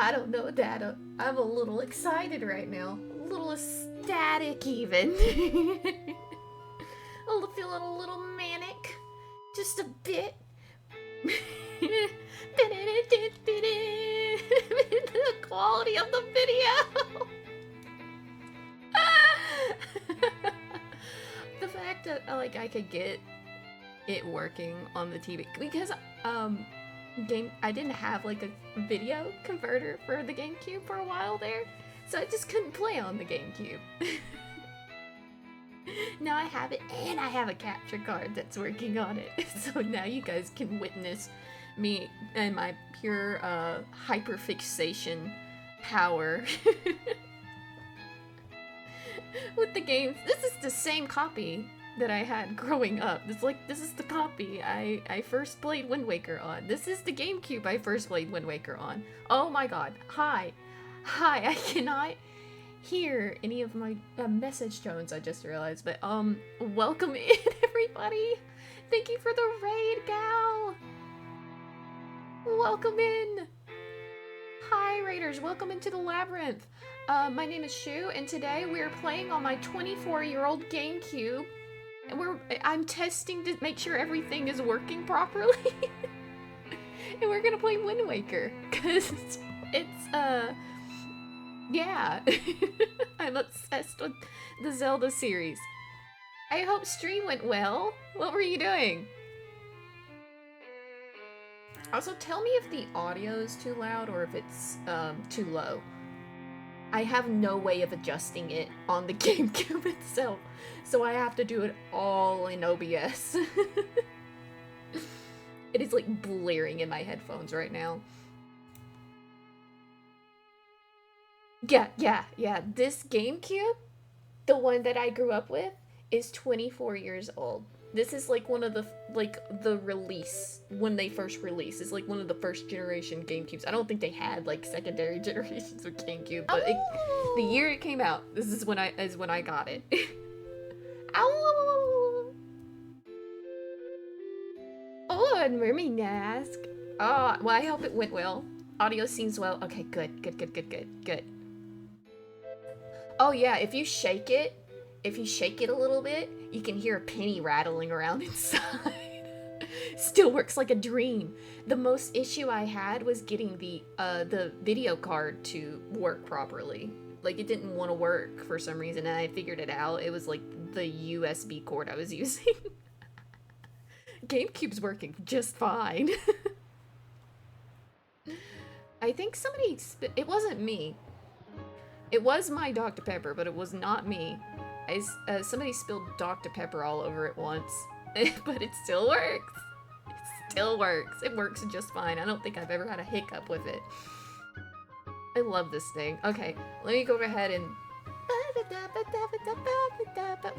I don't know, Dad. I'm a little excited right now. A little ecstatic, even. Feeling a little manic. Just a bit. The quality of the video. The fact that like I could get it working on the TV because I didn't have like a video converter for the GameCube for a while there, so I just couldn't play on the GameCube. Now I have it, and I have a capture card that's working on it, so now you guys can witness me and my pure hyperfixation power with the games. This is the same copy that I had growing up. This is the copy I first played Wind Waker on. This is the GameCube I first played Wind Waker on. Oh my god. Hi, I cannot hear any of my message tones, I just realized, but welcome in, everybody. Thank you for the raid, Gal. Welcome in. Hi, raiders. Welcome into the labyrinth. My name is Shu, and today we are playing on my 24-year-old GameCube. And I'm testing to make sure everything is working properly. And we're gonna play Wind Waker, cause it's yeah. I'm obsessed with the Zelda series. I hope stream went well. What were you doing? Also, tell me if the audio is too loud or if it's too low. I have no way of adjusting it on the GameCube itself, so I have to do it all in OBS. It is like blaring in my headphones right now. Yeah. This GameCube, the one that I grew up with, is 24 years old. This is like one of the release, when they first released. It's like one of the first generation GameCubes. I don't think they had like secondary generations of GameCube, but the year it came out, this is when I got it. Ow! Oh, and mermaid mask. Oh, well, I hope it went well. Audio seems well. Okay, good. Oh yeah, if you shake it a little bit, you can hear a penny rattling around inside. Still works like a dream. The most issue I had was getting the video card to work properly. Like, it didn't want to work for some reason, and I figured it out. It was like the USB cord I was using. GameCube's working just fine. I think somebody it wasn't me. It was my Dr. Pepper, but it was not me. Somebody spilled Dr. Pepper all over it once, but it still works. It still works. It works just fine. I don't think I've ever had a hiccup with it. I love this thing. Okay, let me go ahead and...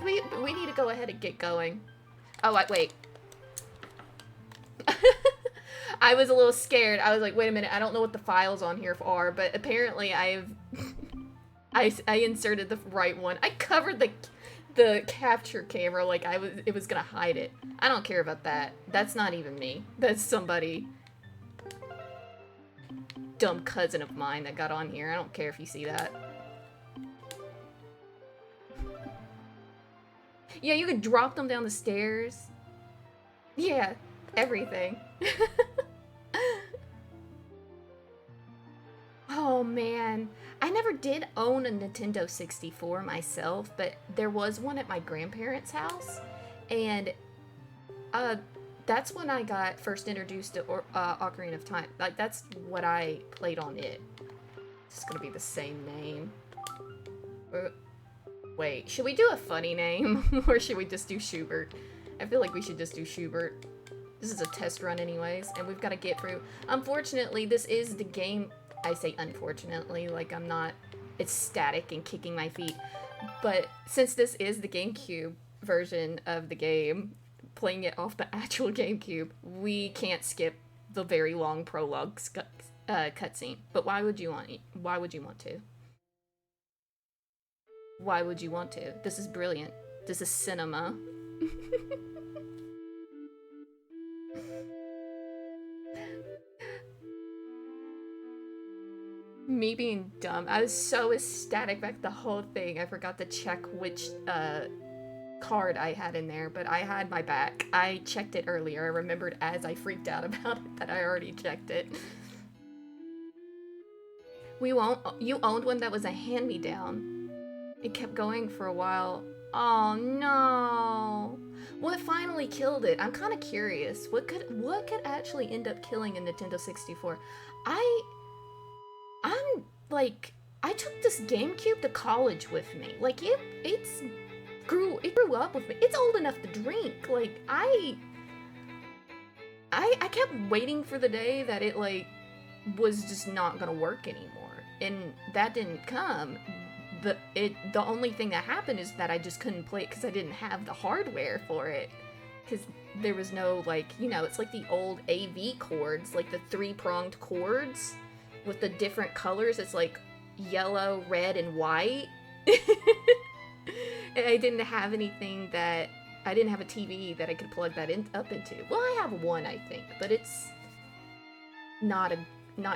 We need to go ahead and get going. Oh, wait. I was a little scared. I was like, wait a minute, I don't know what the files on here are, but apparently I inserted the right one. I covered the capture camera like it was gonna hide it. I don't care about that. That's not even me. That's somebody dumb cousin of mine that got on here. I don't care if you see that. Yeah, you could drop them down the stairs. Yeah, everything. Oh man, I never did own a Nintendo 64 myself, but there was one at my grandparents' house, and that's when I got first introduced to Ocarina of Time. Like, that's what I played on it. It's gonna be the same name. Wait, should we do a funny name, or should we just do Schubert? I feel like we should just do Schubert. This is a test run anyways, and we've got to get through. Unfortunately, this is the game. I say unfortunately, like I'm not ecstatic and kicking my feet. But since this is the GameCube version of the game, playing it off the actual GameCube, we can't skip the very long prologue cutscene. But why would you want to? Why would you want to? Why would you want to? This is brilliant. This is cinema. me being dumb. I was so ecstatic about the whole thing. I forgot to check which card I had in there, but I had my back. I checked it earlier. I remembered as I freaked out about it that I already checked it. You owned one that was a hand-me-down. It kept going for a while. Oh no. What finally killed it? I'm kind of curious. What could actually end up killing a Nintendo 64? I'm like, I took this GameCube to college with me. Like it grew up with me. It's old enough to drink. Like I kept waiting for the day that it like was just not gonna work anymore. And that didn't come. The only thing that happened is that I just couldn't play it because I didn't have the hardware for it. Because there was no, like, you know, it's like the old AV cords, like the 3-pronged cords with the different colors. It's like yellow, red, and white. And I didn't have anything that, I didn't have a TV that I could plug that up into. Well, I have one, I think, but it's not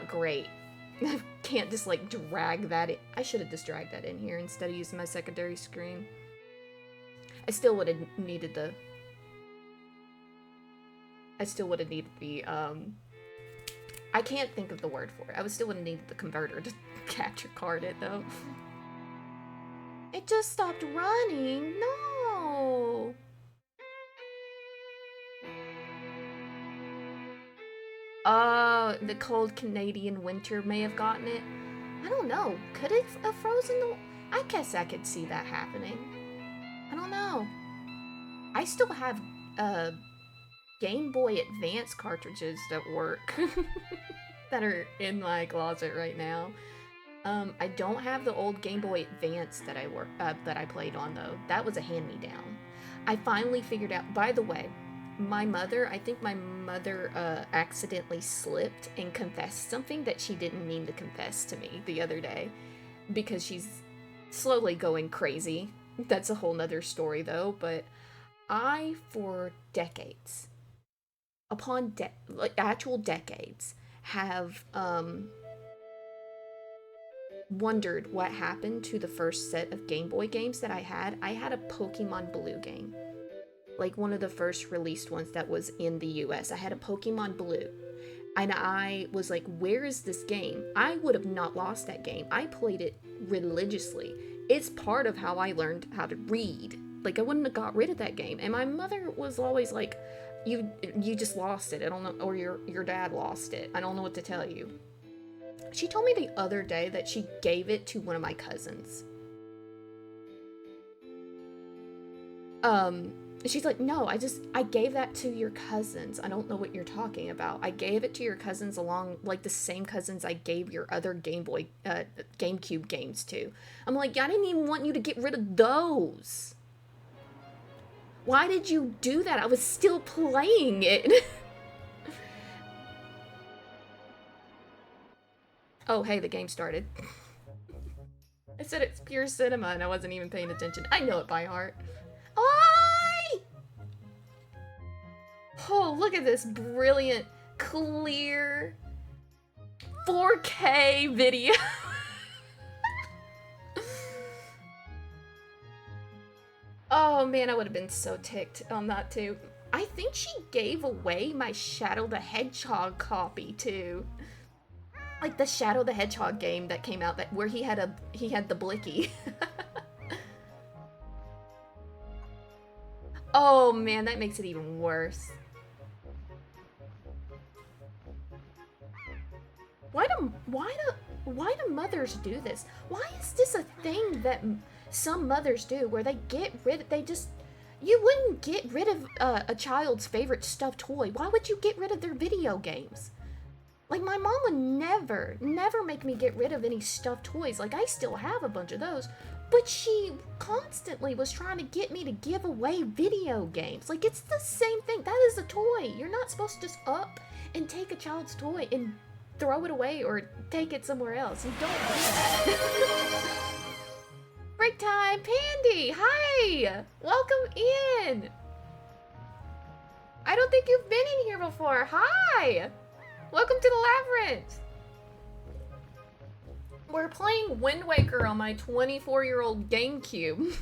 great. I can't just like drag that in. I should have just dragged that in here instead of using my secondary screen. I still would have needed the I can't think of the word for it. I still would have needed the converter to capture card it though. It just stopped running. No. The cold Canadian winter may have gotten it. I don't know. Could it have frozen the... I guess I could see that happening. I don't know. I still have, Game Boy Advance cartridges that work. That are in my closet right now. I don't have the old Game Boy Advance that I played on, though. That was a hand-me-down. I finally figured out... By the way... I think my mother accidentally slipped and confessed something that she didn't mean to confess to me the other day because she's slowly going crazy. That's a whole nother story though, but I, for decades, actual decades, have wondered what happened to the first set of Game Boy games that I had. I had a Pokemon Blue game. Like one of the first released ones that was in the US. I had a Pokemon Blue. And I was like, where is this game? I would have not lost that game. I played it religiously. It's part of how I learned how to read. Like I wouldn't have got rid of that game. And my mother was always like, you just lost it. I don't know, or your dad lost it. I don't know what to tell you. She told me the other day that she gave it to one of my cousins. She's like, no, I gave that to your cousins. I don't know what you're talking about. I gave it to your cousins along, like, the same cousins I gave your other GameCube games to. I'm like, I didn't even want you to get rid of those. Why did you do that? I was still playing it. Oh, hey, the game started. I said it's pure cinema and I wasn't even paying attention. I know it by heart. Oh, look at this brilliant, clear 4K video. Oh man, I would have been so ticked on that too. I think she gave away my Shadow the Hedgehog copy too. Like the Shadow the Hedgehog game that came out where he had the blicky. Oh man, that makes it even worse. Why do mothers do this? Why is this a thing that some mothers do where you wouldn't get rid of a child's favorite stuffed toy. Why would you get rid of their video games? Like my mom would never make me get rid of any stuffed toys. Like I still have a bunch of those, but she constantly was trying to get me to give away video games. Like it's the same thing. That is a toy. You're not supposed to just up and take a child's toy and throw it away or take it somewhere else. You don't do that. Break time, Pandy! Hi! Welcome in! I don't think you've been in here before. Hi! Welcome to the Labyrinth! We're playing Wind Waker on my 24-year-old GameCube.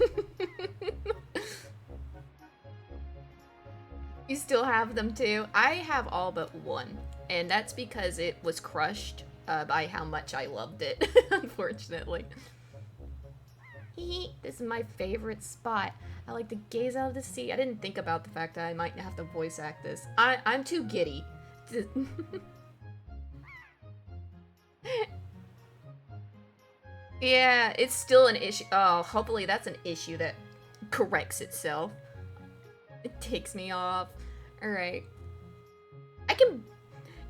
You still have them too? I have all but one, and that's because it was crushed by how much I loved it, unfortunately. This is my favorite spot. I like to gaze out of the sea. I didn't think about the fact that I might have to voice act this. I'm too giddy. Yeah, it's still an issue. Oh, hopefully that's an issue that corrects itself. It takes me off. Alright.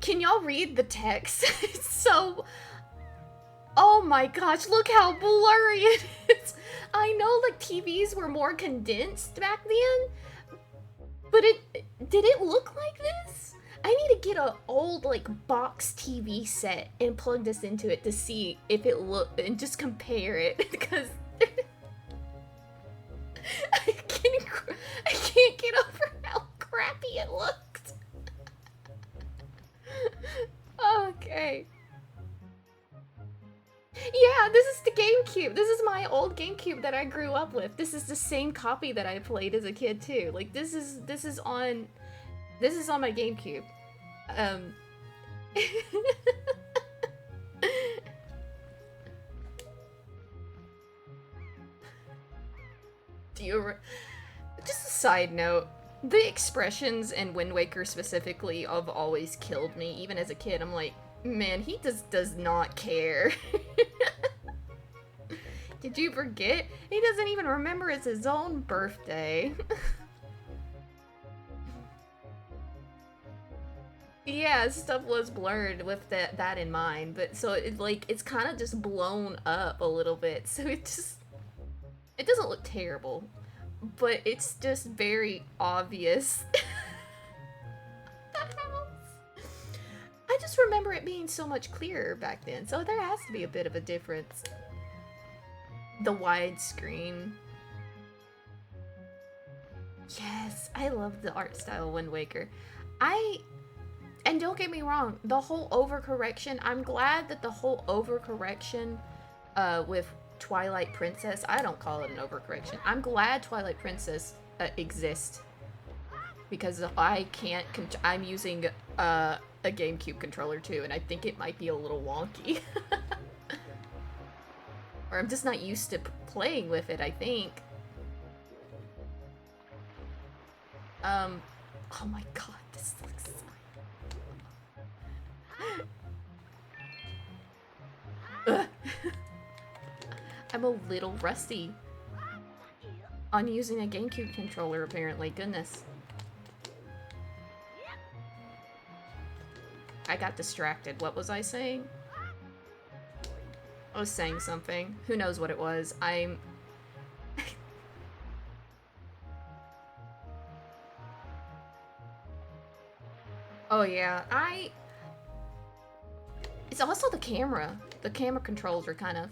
Can y'all read the text? It's so... Oh my gosh, look how blurry it is. I know like TVs were more condensed back then, but did it look like this? I need to get an old like box TV set and plug this into it to see if it and just compare it because I can't get over how crappy it looked. Okay. Yeah, this is the GameCube. This is my old GameCube that I grew up with. This is the same copy that I played as a kid too. Like this is on my GameCube. Just a side note, the expressions in Wind Waker specifically have always killed me. Even as a kid, I'm like, man, he just does not care. Did you forget? He doesn't even remember it's his own birthday. Yeah, stuff was blurred with that in mind, but so it's kind of just blown up a little bit, so it doesn't look terrible, but it's just very obvious. I just remember it being so much clearer back then, so there has to be a bit of a difference. The widescreen. Yes, I love the art style of Wind Waker. And don't get me wrong, the whole overcorrection, I'm glad that the whole overcorrection with Twilight Princess, I don't call it an overcorrection. I'm glad Twilight Princess exists. Because I'm using a GameCube controller too, and I think it might be a little wonky. Or I'm just not used to playing with it, I think. Oh my god, this looks so... I'm a little rusty on using a GameCube controller, apparently. Goodness. I got distracted. What was I saying? I was saying something. Who knows what it was? Oh yeah, It's also the camera. The camera controls are kind of...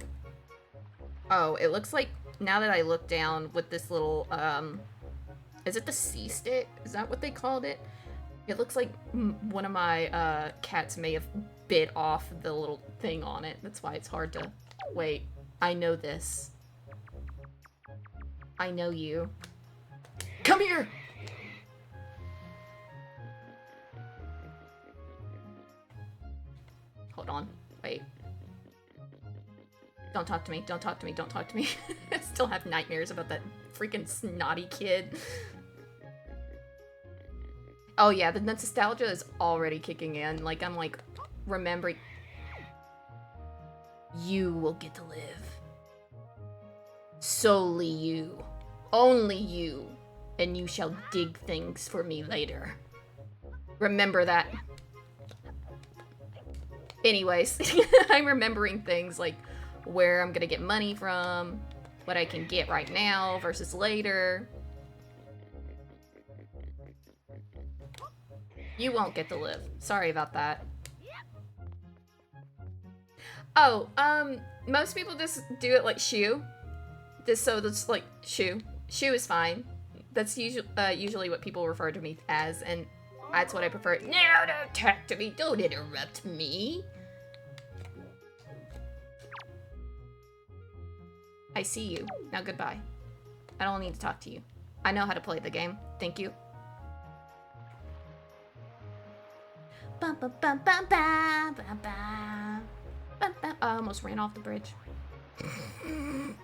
Oh, it looks like, now that I look down with this little, is it the C-stick? Is that what they called it? It looks like one of my, cats may have bit off the little thing on it. That's why it's hard to... Wait, I know this. I know you. Come here! Hold on. Wait. Don't talk to me. Don't talk to me. Don't talk to me. I still have nightmares about that freaking snotty kid. Oh yeah, the nostalgia is already kicking in. Like, I'm like, remembering. You will get to live. Solely you. Only you. And you shall dig things for me later. Remember that. Anyways, I'm remembering things like where I'm gonna get money from, what I can get right now versus later. You won't get to live. Sorry about that. Oh, most people just do it like shoe. So that's like shoe. Shoe is fine. That's usually what people refer to me as, and that's what I prefer. No, don't talk to me. Don't interrupt me. I see you. Now goodbye. I don't need to talk to you. I know how to play the game. Thank you. Bum, bum, bum, bum, bum, bum, bum. Bum, bum. I almost ran off the bridge.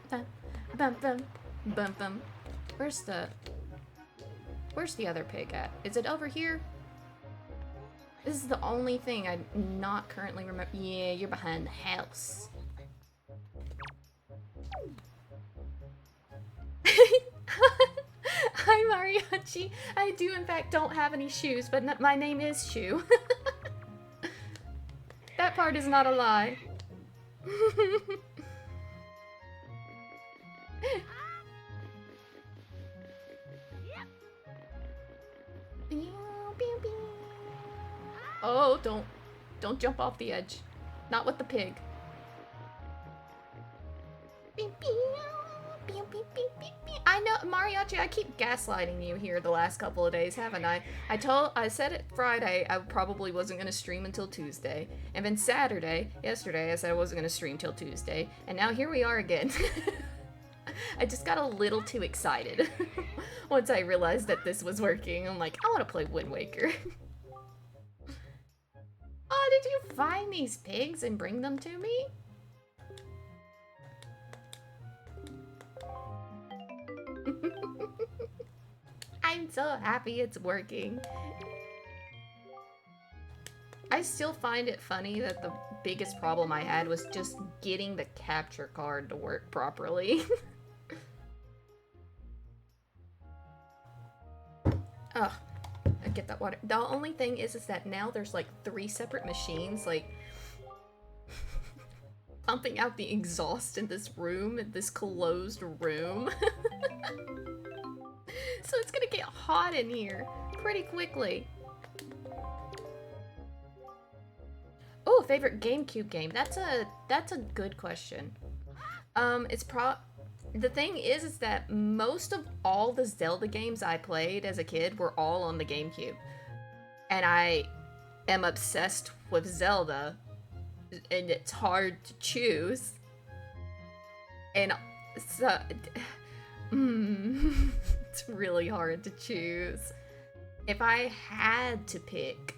Bum, bum, bum, bum, bum. Where's the other pig at? Is it over here? This is the only thing I'm not currently remember. Yeah, you're behind the house. Hi, Mariachi. I do, in fact, don't have any shoes, but my name is Shoe. That part is not a lie. Oh, don't jump off the edge. Not with the pig. I know, Mariachi, I keep gaslighting you here the last couple of days, haven't I? I said it Friday I probably wasn't going to stream until Tuesday. And then yesterday, I said I wasn't going to stream till Tuesday. And now here we are again. I just got a little too excited once I realized that this was working. I'm like, I want to play Wind Waker. Oh, did you find these pigs and bring them to me? I'm so happy it's working. I still find it funny that the biggest problem I had was just getting the capture card to work properly. Ugh. I get that water. The only thing is that now there's like 3 separate machines, like pumping out the exhaust in this room, in this closed room. So it's gonna get hot in here pretty quickly. Oh, favorite GameCube game? That's a good question. The thing is that most of all the Zelda games I played as a kid were all on the GameCube. And I am obsessed with Zelda, and it's hard to choose. And so, it's really hard to choose. If I had to pick,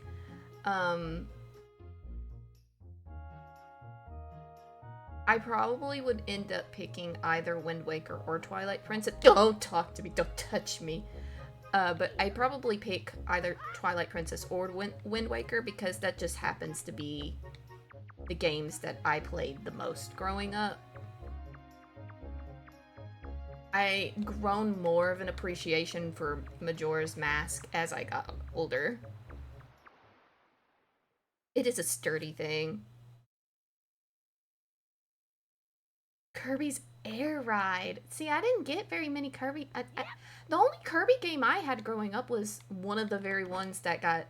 I probably would end up picking either Wind Waker or Twilight Princess. Don't talk to me, don't touch me. But I'd probably pick either Twilight Princess or Wind Waker because that just happens to be the games that I played the most growing up. I grown more of an appreciation for Majora's Mask as I got older. It is a sturdy thing. Kirby's Air Ride. See, I didn't get very many Kirby. The only Kirby game I had growing up was one of the very ones that got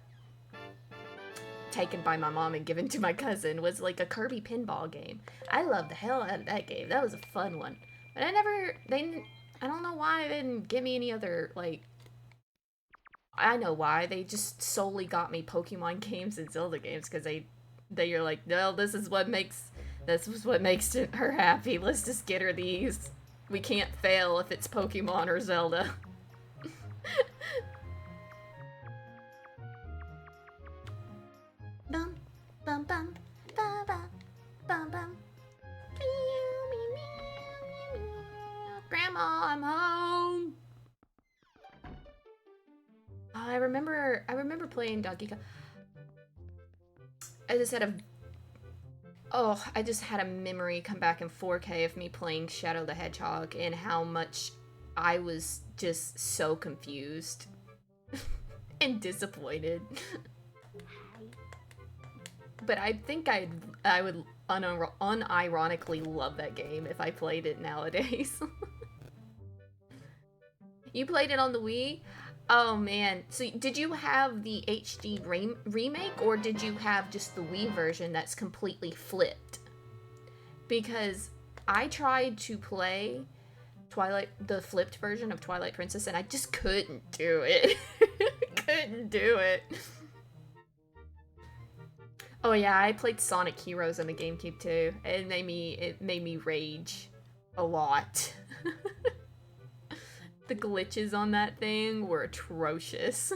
taken by my mom and given to my cousin. Was like a Kirby pinball game. I loved the hell out of that game. That was a fun one. But I don't know why they didn't give me any other, like, I know why. They just solely got me Pokemon games and Zelda games because they are like, no, this is what makes her happy. Let's just get her these. We can't fail if it's Pokemon or Zelda. Bum, bum, bum, bum, bum, bum, bum. Grandma, I'm home. I remember playing Donkey Kong. I just had a memory come back in 4K of me playing Shadow the Hedgehog and how much I was just so confused and disappointed. But I think I would unironically love that game if I played it nowadays. You played it on the Wii? Oh man, so did you have the HD remake or did you have just the Wii version that's completely flipped? Because I tried to play the flipped version of Twilight Princess and I just couldn't do it. Couldn't do it. Oh yeah, I played Sonic Heroes on the GameCube too. It made me rage a lot. The glitches on that thing were atrocious.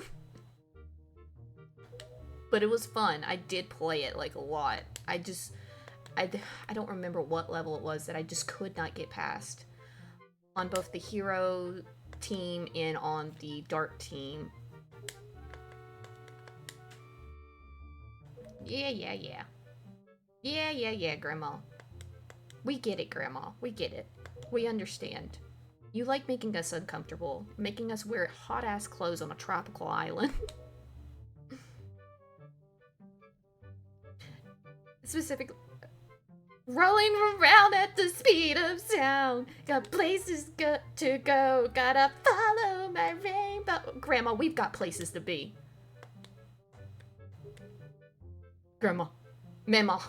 But it was fun. I did play it like a lot. I don't remember what level it was that I just could not get past. On both the hero team and on the dark team. Yeah, yeah, yeah. Yeah, yeah, yeah, Grandma. We get it, Grandma. We get it. We understand. You like making us uncomfortable, making us wear hot-ass clothes on a tropical island. Specifically, rolling around at the speed of sound. Got places to go, gotta follow my rainbow. Grandma, we've got places to be. Grandma, Mama,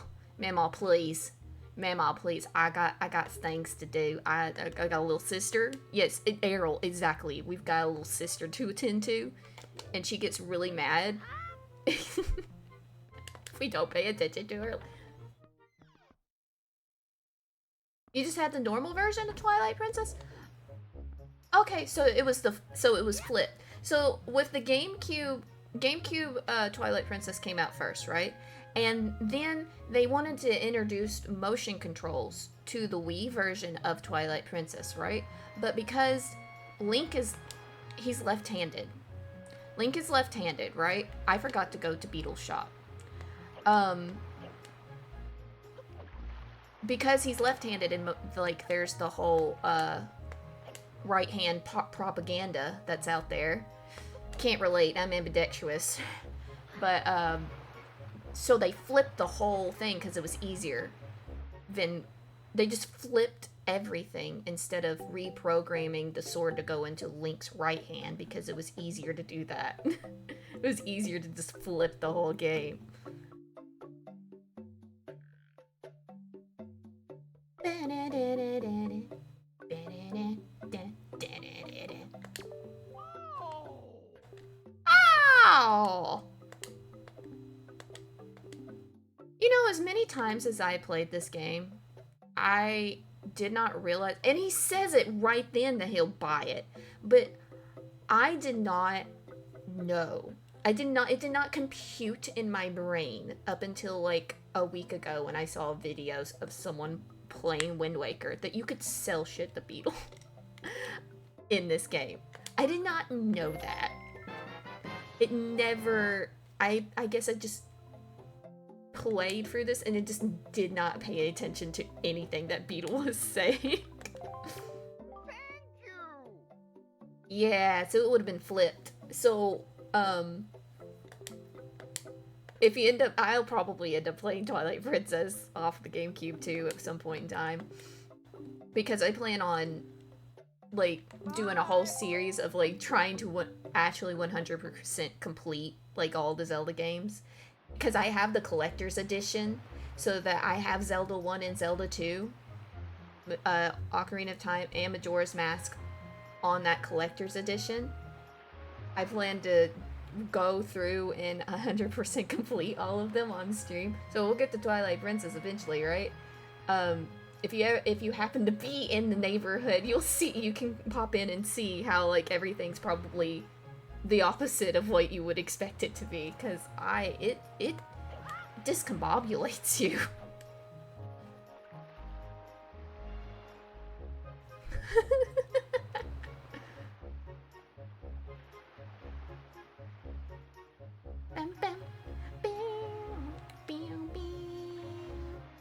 please. Mama, please. I got things to do. I got a little sister. Yes, Errol, exactly. We've got a little sister to attend to, and she gets really mad if we don't pay attention to her. You just had the normal version of Twilight Princess? Okay, so it was flipped. So with the GameCube Twilight Princess came out first, right? And then they wanted to introduce motion controls to the Wii version of Twilight Princess, right? But because he's left-handed. Link is left-handed, right? I forgot to go to Beetle's shop. Because he's left-handed and like there's the whole right-hand propaganda that's out there. Can't relate, I'm ambidextrous. But so they flipped the whole thing because it was easier. Then they just flipped everything instead of reprogramming the sword to go into Link's right hand because it was easier to do that. It was easier to just flip the whole game. Ow! You know, as many times as I played this game, I did not realize, and he says it right then that he'll buy it, but I did not know. It did not compute in my brain up until like a week ago when I saw videos of someone playing Wind Waker that you could sell shit to Beetle in this game. I did not know that. It never, I guess I just played through this and it just did not pay attention to anything that Beetle was saying. Thank you! Yeah, so it would have been flipped. So, if you end up, I'll probably end up playing Twilight Princess off the GameCube too at some point in time. Because I plan on, like, doing a whole series of, like, trying to actually 100% complete, like, all the Zelda games. Because I have the collector's edition, so that I have Zelda 1 and Zelda 2, Ocarina of Time and Majora's Mask on that collector's edition. I plan to go through and 100% complete all of them on stream. So we'll get to Twilight Princess eventually, right? If you happen to be in the neighborhood, you can pop in and see how like everything's probably the opposite of what you would expect it to be, because it discombobulates you.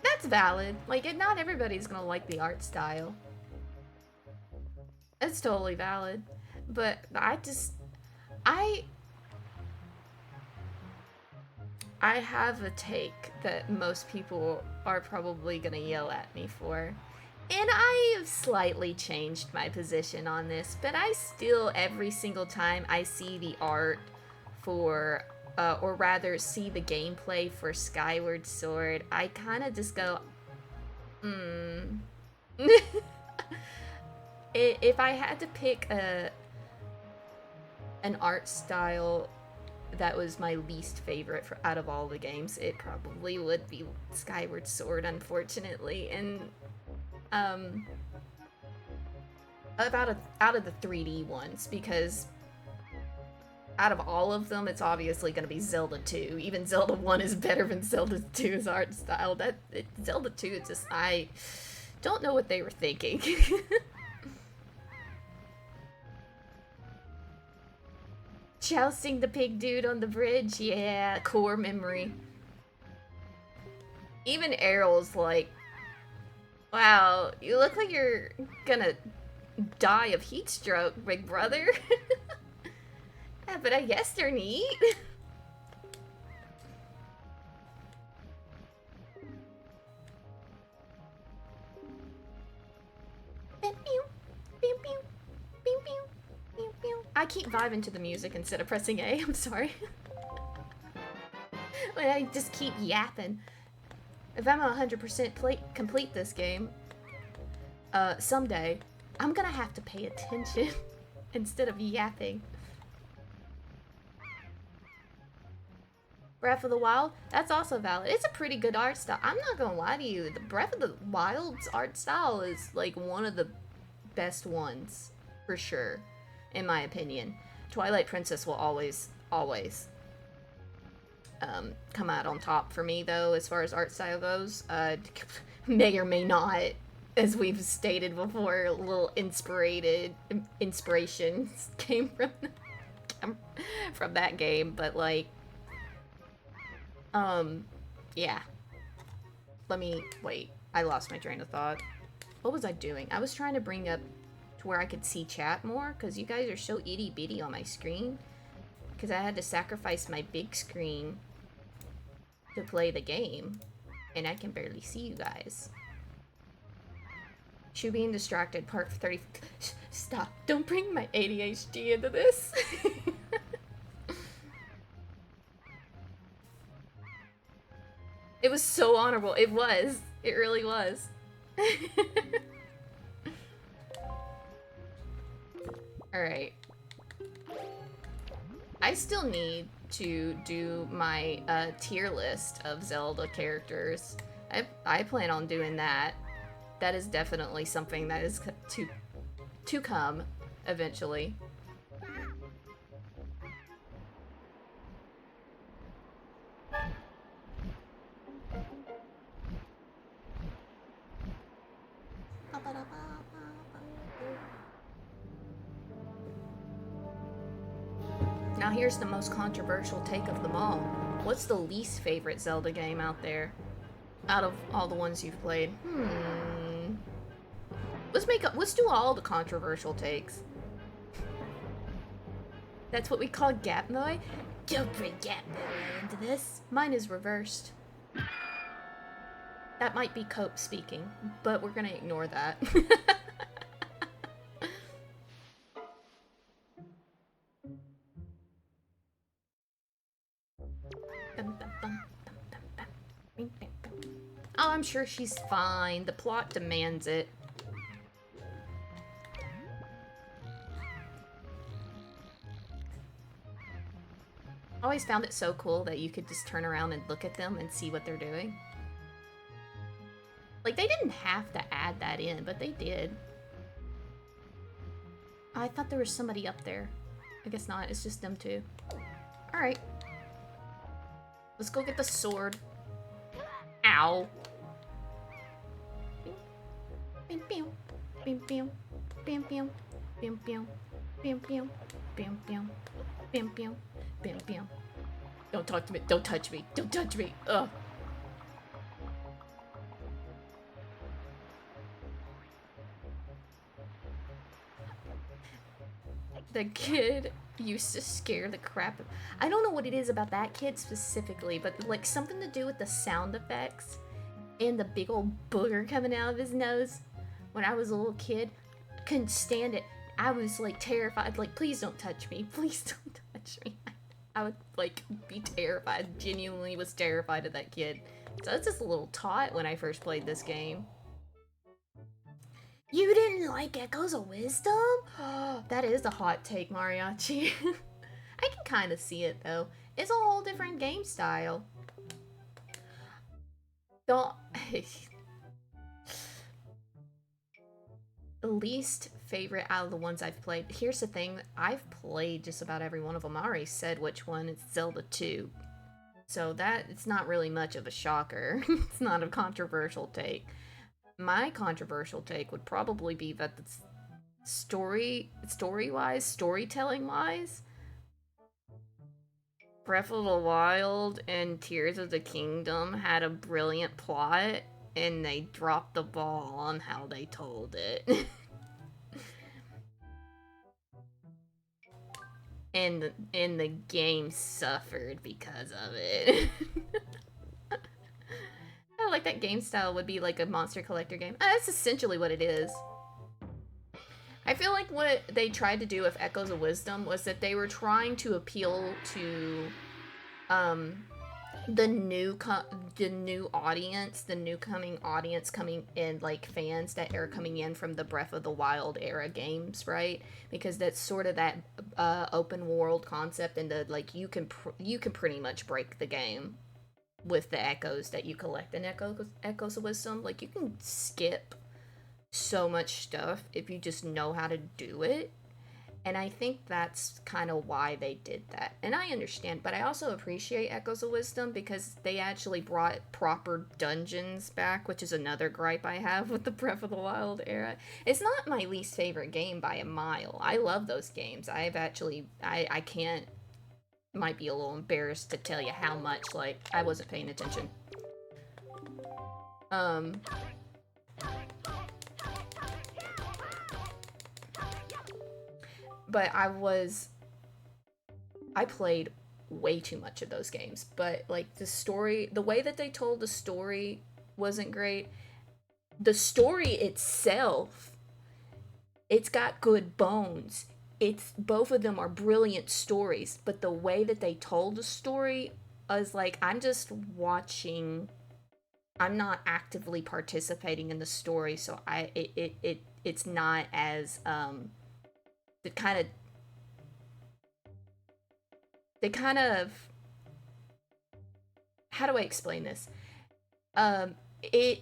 That's valid. Like, not everybody's gonna like the art style. That's totally valid. But I have a take that most people are probably gonna yell at me for. And I have slightly changed my position on this, but I still, every single time I see the art for, or rather see the gameplay for Skyward Sword, I kind of just go, If I had to pick an art style that was my least favorite out of all the games, it probably would be Skyward Sword, unfortunately. And out of the 3D ones, because out of all of them, it's obviously going to be Zelda 2. Even Zelda 1 is better than Zelda 2's art style. Zelda 2, it's just, I don't know what they were thinking. Jousting the pig dude on the bridge, yeah, core memory. Even Errol's like, wow, you look like you're gonna die of heat stroke, big brother. Yeah, but I guess they're neat. I keep vibing to the music instead of pressing A, I'm sorry. I just keep yapping. If I'm 100% complete this game, someday, I'm gonna have to pay attention instead of yapping. Breath of the Wild, that's also valid. It's a pretty good art style. I'm not gonna lie to you, the Breath of the Wild's art style is like one of the best ones, for sure, in my opinion. Twilight Princess will always come out on top for me, though, as far as art style goes. May or may not, as we've stated before, a little inspirations came from that game, but like, yeah. Wait, I lost my train of thought. What was I doing? I was trying to bring up to where I could see chat more, because you guys are so itty bitty on my screen, because I had to sacrifice my big screen to play the game, and I can barely see you guys. Shoe being distracted, part 30. Stop, don't bring my ADHD into this. It was so honorable. It was. It really was. Alright. I still need to do my tier list of Zelda characters. I plan on doing that. That is definitely something that is to come eventually. Now here's the most controversial take of them all. What's the least favorite Zelda game out there? Out of all the ones you've played? Let's do all the controversial takes. That's what we call Gap Moe? Don't bring Gap Moe into this. Mine is reversed. That might be Cope speaking, but we're gonna ignore that. Oh, I'm sure she's fine. The plot demands it. I always found it so cool that you could just turn around and look at them and see what they're doing. Like, they didn't have to add that in, but they did. I thought there was somebody up there. I guess not, it's just them two. Alright. Let's go get the sword. Ow. Bim bim. Bim bim. Bim bim. Bim bim. Bim bim. Bim bim. Bim bim. Bim bim. Don't talk to me. Don't touch me. Don't touch me. Ugh. The kid used to scare the crap. I don't know what it is about that kid specifically, but like something to do with the sound effects and the big old booger coming out of his nose. When I was a little kid, couldn't stand it. I was like terrified. Like, please don't touch me. Please don't touch me. I would like be terrified. Genuinely was terrified of that kid. So I was just a little tot when I first played this game. You didn't like Echoes of Wisdom? Oh, that is a hot take, Mariachi. I can kind of see it, though. It's a whole different game style. Don't... The least favorite out of the ones I've played. Here's the thing, I've played just about every one of them. I already said which one. It's Zelda 2. So that, it's not really much of a shocker. It's not a controversial take. My controversial take would probably be that the story-wise, storytelling-wise, Breath of the Wild and Tears of the Kingdom had a brilliant plot, and they dropped the ball on how they told it. and the game suffered because of it. I like that game style would be like a monster collector game. That's essentially what it is. I feel like what they tried to do with Echoes of Wisdom was that they were trying to appeal to the new audience, the new coming audience coming in, like fans that are coming in from the Breath of the Wild era games, right? Because that's sort of that open world concept, and the like you can pretty much break the game with the echoes that you collect in Echoes of Wisdom. Like, you can skip so much stuff if you just know how to do it. And I think that's kind of why they did that. And I understand, but I also appreciate Echoes of Wisdom because they actually brought proper dungeons back, which is another gripe I have with the Breath of the Wild era. It's not my least favorite game by a mile. I love those games. I've actually, I can't, might be a little embarrassed to tell you how much, like, I wasn't paying attention. But I played way too much of those games. But, like, the story, the way that they told the story wasn't great. The story itself, it's got good bones. Both of them are brilliant stories, but the way that they told the story was like, I'm just watching, I'm not actively participating in the story, so it's not as, they kind of, how do I explain this? It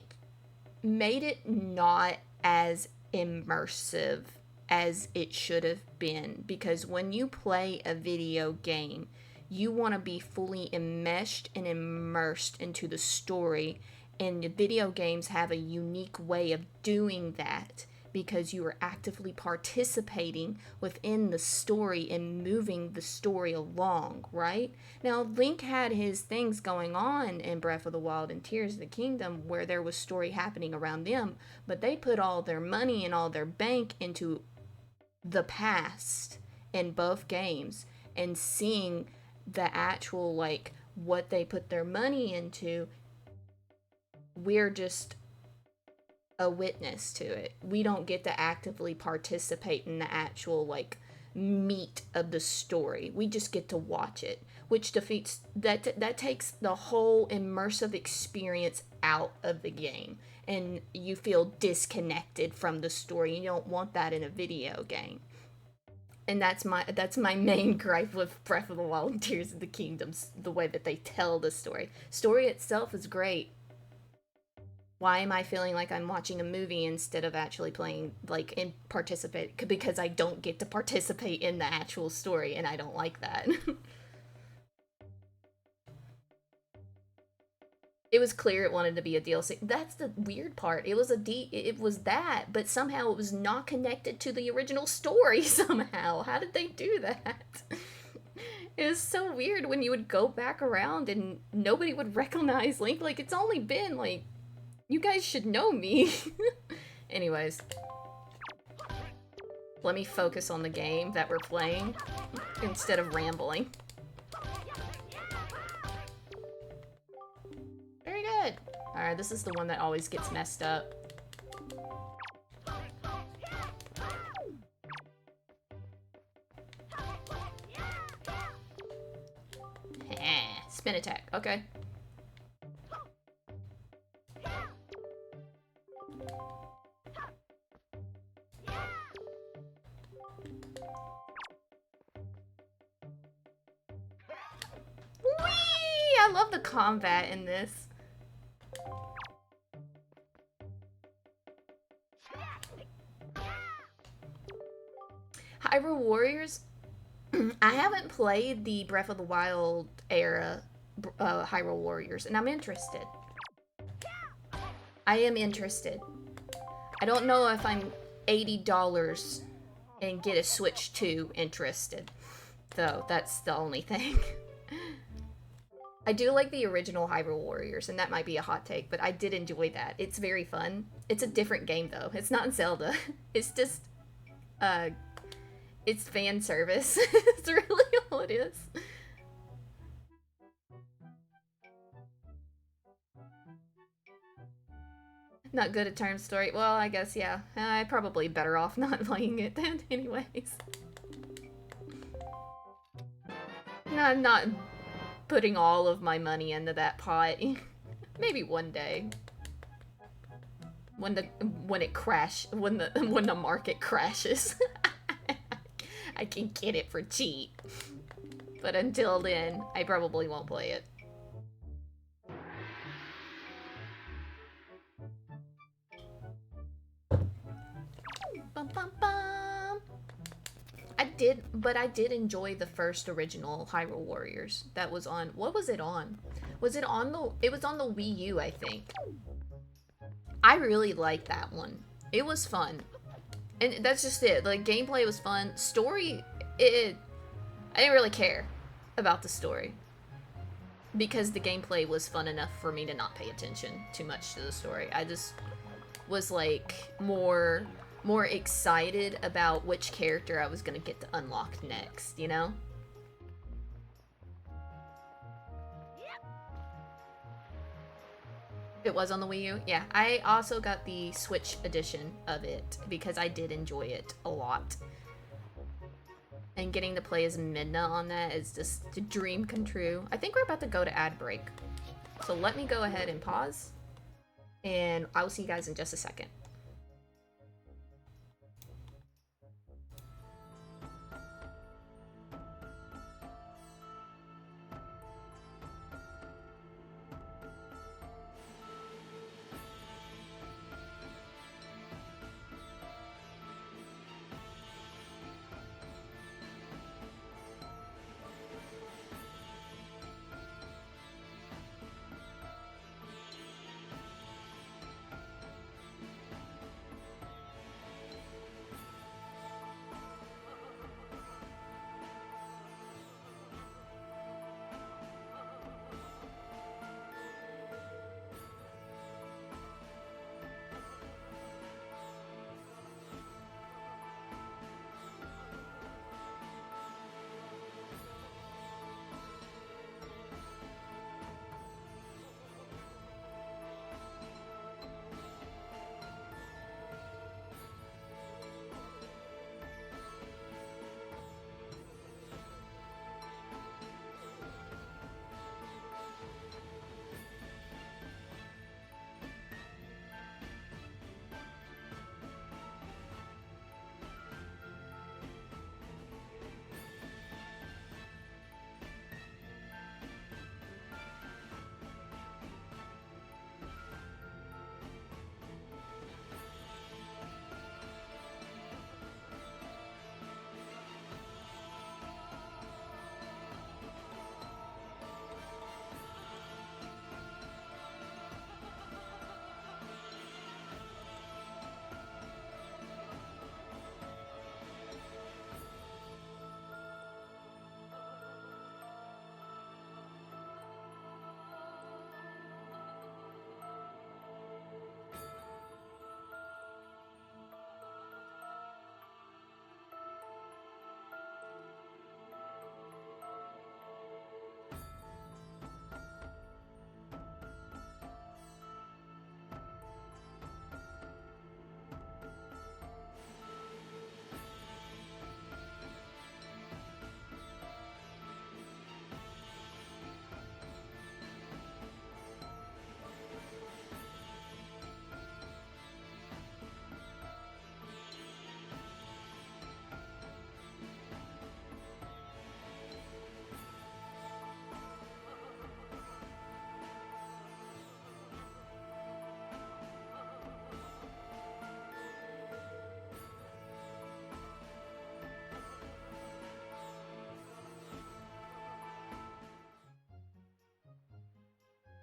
made it not as immersive as it should have been, because when you play a video game, you want to be fully enmeshed and immersed into the story, and the video games have a unique way of doing that because you are actively participating within the story and moving the story along, right? Now, Link had his things going on in Breath of the Wild and Tears of the Kingdom where there was story happening around them, but they put all their money and all their bank into the past in both games, and seeing the actual, like, what they put their money into, we're just a witness to it. We don't get to actively participate in the actual, like, meat of the story. We just get to watch it, which defeats that takes the whole immersive experience out of the game, and you feel disconnected from the story. You don't want that in a video game. And that's my main gripe with Breath of the Wild and Tears of the Kingdom, the way that they tell the story. Story itself is great. Why am I feeling like I'm watching a movie instead of actually playing, like, and participate? Because I don't get to participate in the actual story, and I don't like that. It was clear it wanted to be a DLC. That's the weird part. It was that, but somehow it was not connected to the original story somehow. How did they do that? It was so weird when you would go back around and nobody would recognize Link. Like, it's only been, like, you guys should know me. Anyways. Let me focus on the game that we're playing instead of rambling. Very good. Alright, this is the one that always gets messed up. Spin attack, okay. Whee! I love the combat in this. Hyrule Warriors, I haven't played the Breath of the Wild era Hyrule Warriors, and I'm interested. I am interested. I don't know if I'm $80 and get a Switch 2 interested, though. That's the only thing. I do like the original Hyrule Warriors, and that might be a hot take, but I did enjoy that. It's very fun. It's a different game, though. It's not Zelda. It's just, it's fan service. It's really all it is. Not good at term story. Well, I guess, yeah. I'm probably better off not playing it then, anyways. No, I'm not putting all of my money into that pot. Maybe one day. When the market crashes. I can get it for cheap. But until then, I probably won't play it. Bum, bum, bum. I did enjoy the first original Hyrule Warriors. That was on, what was it on? Was it on the, it was on the Wii U, I think. I really liked that one. It was fun. And that's just it. Like, gameplay was fun. Story, I didn't really care about the story. Because the gameplay was fun enough for me to not pay attention too much to the story. I just was, like, more excited about which character I was gonna get to unlock next, you know? It was on the Wii U? Yeah, I also got the Switch edition of it because I did enjoy it a lot. And getting to play as Midna on that is just a dream come true. I think we're about to go to ad break. So let me go ahead and pause. And I will see you guys in just a second.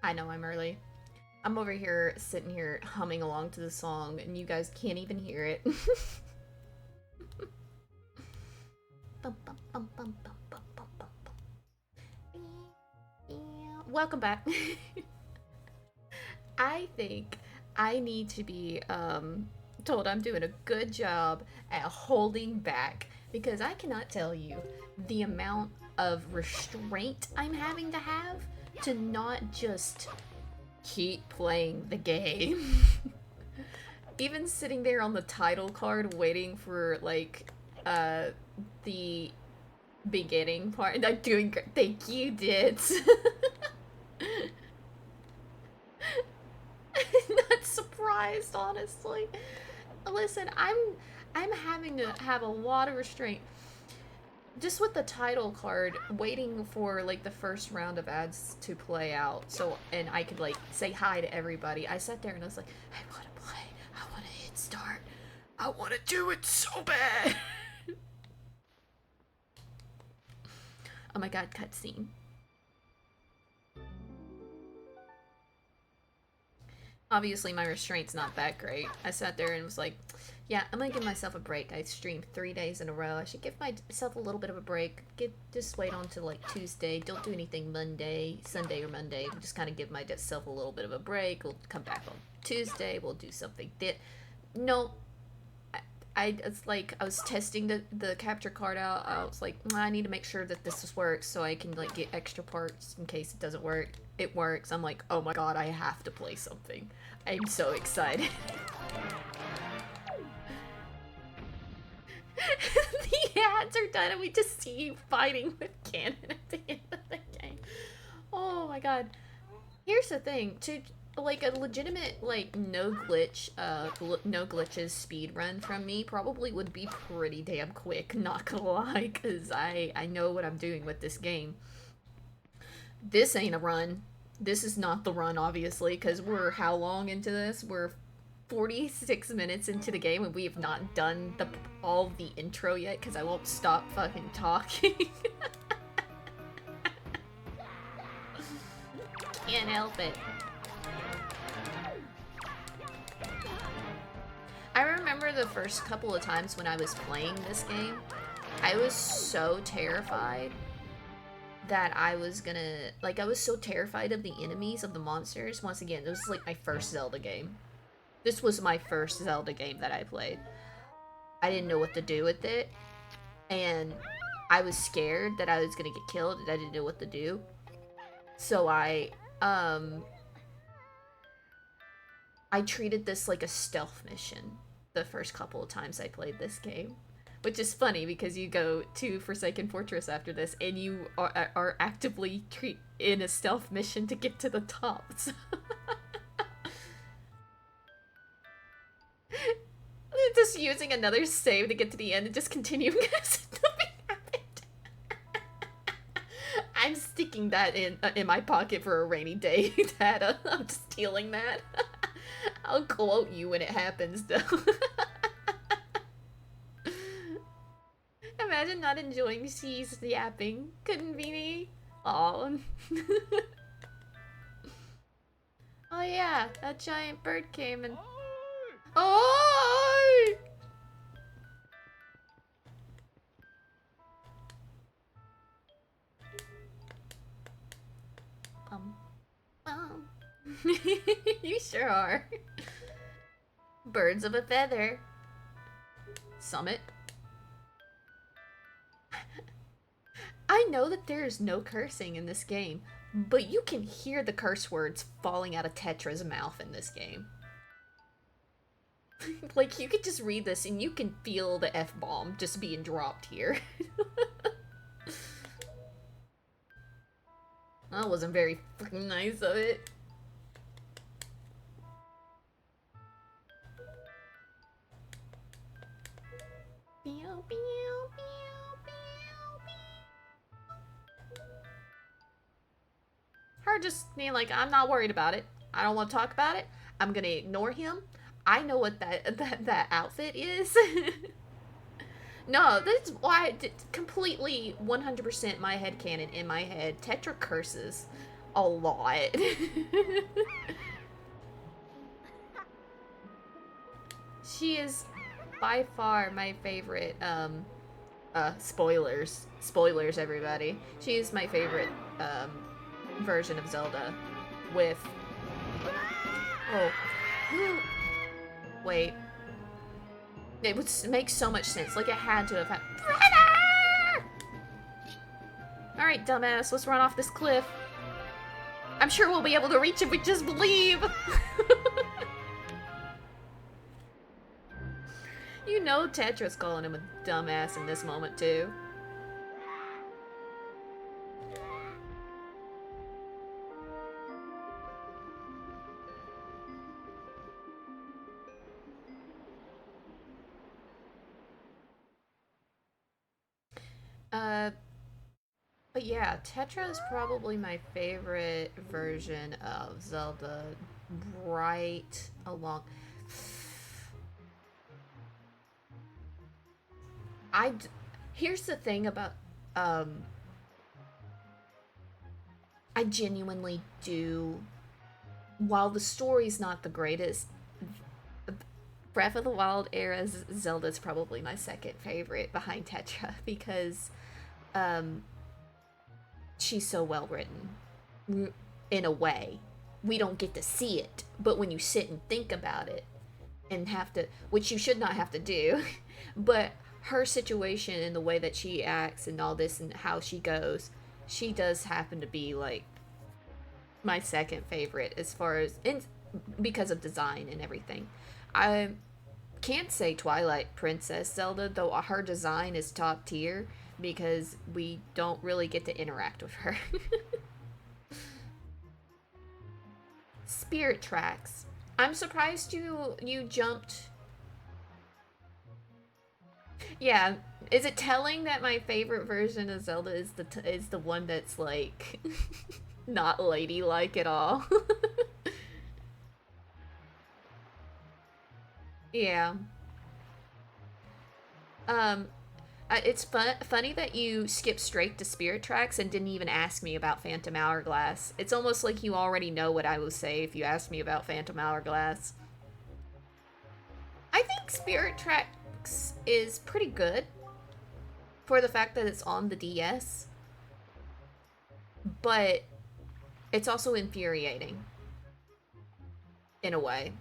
I know I'm early. I'm over here, sitting here, humming along to the song, and you guys can't even hear it. Welcome back. I think I need to be told I'm doing a good job at holding back, because I cannot tell you the amount of restraint I'm having to have to not just keep playing the game. Even sitting there on the title card waiting for like the beginning part. I'm doing great. Thank you, Dits. Not surprised, honestly. Listen, I'm having to have a lot of restraint just with the title card, waiting for like the first round of ads to play out, so and I could like say hi to everybody. I sat there and I was like, I want to play. I want to hit start. I want to do it so bad. Oh my god, cutscene. Obviously, my restraint's not that great. I sat there and was like, yeah, I'm gonna give myself a break. I streamed 3 days in a row. I should give myself a little bit of a break. Just wait on to like Tuesday. Don't do anything Monday, Sunday, or Monday. Just kind of give myself a little bit of a break. We'll come back on Tuesday. We'll do something. No, it's like I was testing the capture card out. I was like, I need to make sure that this works so I can like get extra parts in case it doesn't work. It works. I'm like, oh my god, I have to play something. I'm so excited. The ads are done and we just see you fighting with Cannon at the end of the game. Oh my god. Here's the thing, to like a legitimate like no glitches speed run from me probably would be pretty damn quick, not gonna lie, because I know what I'm doing with this game. This ain't a run. This is not the run, obviously, because we're how long into this? We're 46 minutes into the game and we have not done all the intro yet because I won't stop fucking talking. Can't help it. I remember the first couple of times when I was playing this game, I was so terrified that I was gonna, like, I was so terrified of the enemies, of the monsters. Once again, this was like my first Zelda game. This was my first Zelda game that I played. I didn't know what to do with it, and I was scared that I was gonna get killed and I didn't know what to do. So I treated this like a stealth mission the first couple of times I played this game. Which is funny because you go to Forsaken Fortress after this and you are actively in a stealth mission to get to the top. So just using another save to get to the end and just continuing as if nothing happened. I'm sticking that in my pocket for a rainy day, Data. I'm stealing that. I'll quote you when it happens, though. Imagine not enjoying C's yapping. Couldn't be me. Aw. Oh yeah, that giant bird came and... Oh! You sure are. Birds of a feather. Summit. I know that there is no cursing in this game, but you can hear the curse words falling out of Tetra's mouth in this game. Like, you could just read this and you can feel the F-bomb just being dropped here. That wasn't very freaking nice of it. Her just being like, I'm not worried about it. I don't want to talk about it. I'm gonna ignore him. I know what that outfit is. No, that's why completely 100% my headcanon in my head. Tetra curses. a lot. She is by far my favorite, spoilers. Spoilers, everybody. She is my favorite, version of Zelda with... Oh. Wait. It would make so much sense. Like, it had to have had... Alright, dumbass, let's run off this cliff. I'm sure we'll be able to reach if we just believe. You know Tetra's calling him a dumbass in this moment, too. But yeah, Tetra is probably my favorite version of Zelda right along... Here's the thing about, I genuinely do, while the story's not the greatest, Breath of the Wild era's Zelda's probably my second favorite behind Tetra, because, she's so well written, in a way. We don't get to see it, but when you sit and think about it, and have to, which you should not have to do, but her situation and the way that she acts and all this and how she goes, she does happen to be, like, my second favorite as far as, because of design and everything. I can't say Twilight Princess Zelda, though her design is top tier, because we don't really get to interact with her. Spirit Tracks. I'm surprised you jumped... Yeah, is it telling that my favorite version of Zelda is the one that's, like, not ladylike at all? Yeah. It's funny that you skipped straight to Spirit Tracks and didn't even ask me about Phantom Hourglass. It's almost like you already know what I will say if you ask me about Phantom Hourglass. I think Spirit Tracks is pretty good for the fact that it's on the DS, but it's also infuriating in a way.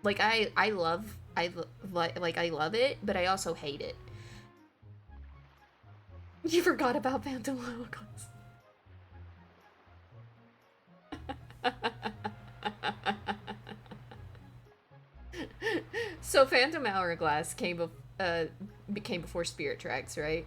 Like, I love it, but I also hate it. You forgot about Phantom Hourglass. So Phantom Hourglass came before Spirit Tracks, right?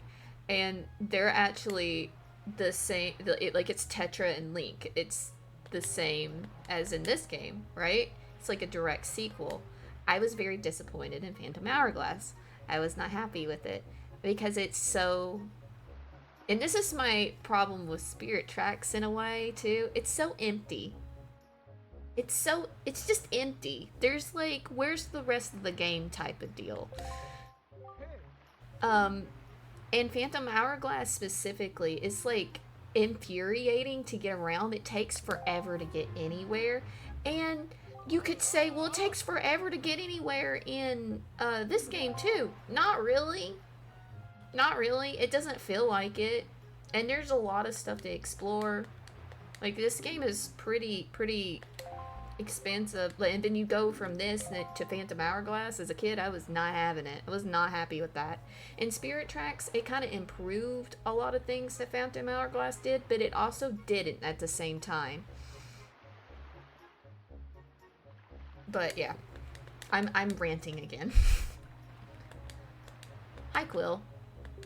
And they're actually the same. It's Tetra and Link. It's the same as in this game, right? It's like a direct sequel. I was very disappointed in Phantom Hourglass. I was not happy with it because it's so... And this is my problem with Spirit Tracks in a way, too. It's so empty. It's just empty. There's like, where's the rest of the game type of deal? And Phantom Hourglass specifically is like infuriating to get around. It takes forever to get anywhere. And you could say, well, it takes forever to get anywhere in this game too. Not really. Not really. It doesn't feel like it. And there's a lot of stuff to explore. Like, this game is pretty expensive. And then you go from this to Phantom Hourglass. As a kid, I was not having it. I was not happy with that. In Spirit Tracks, it kind of improved a lot of things that Phantom Hourglass did, but it also didn't at the same time. But yeah, I'm ranting again. Hi, Quill.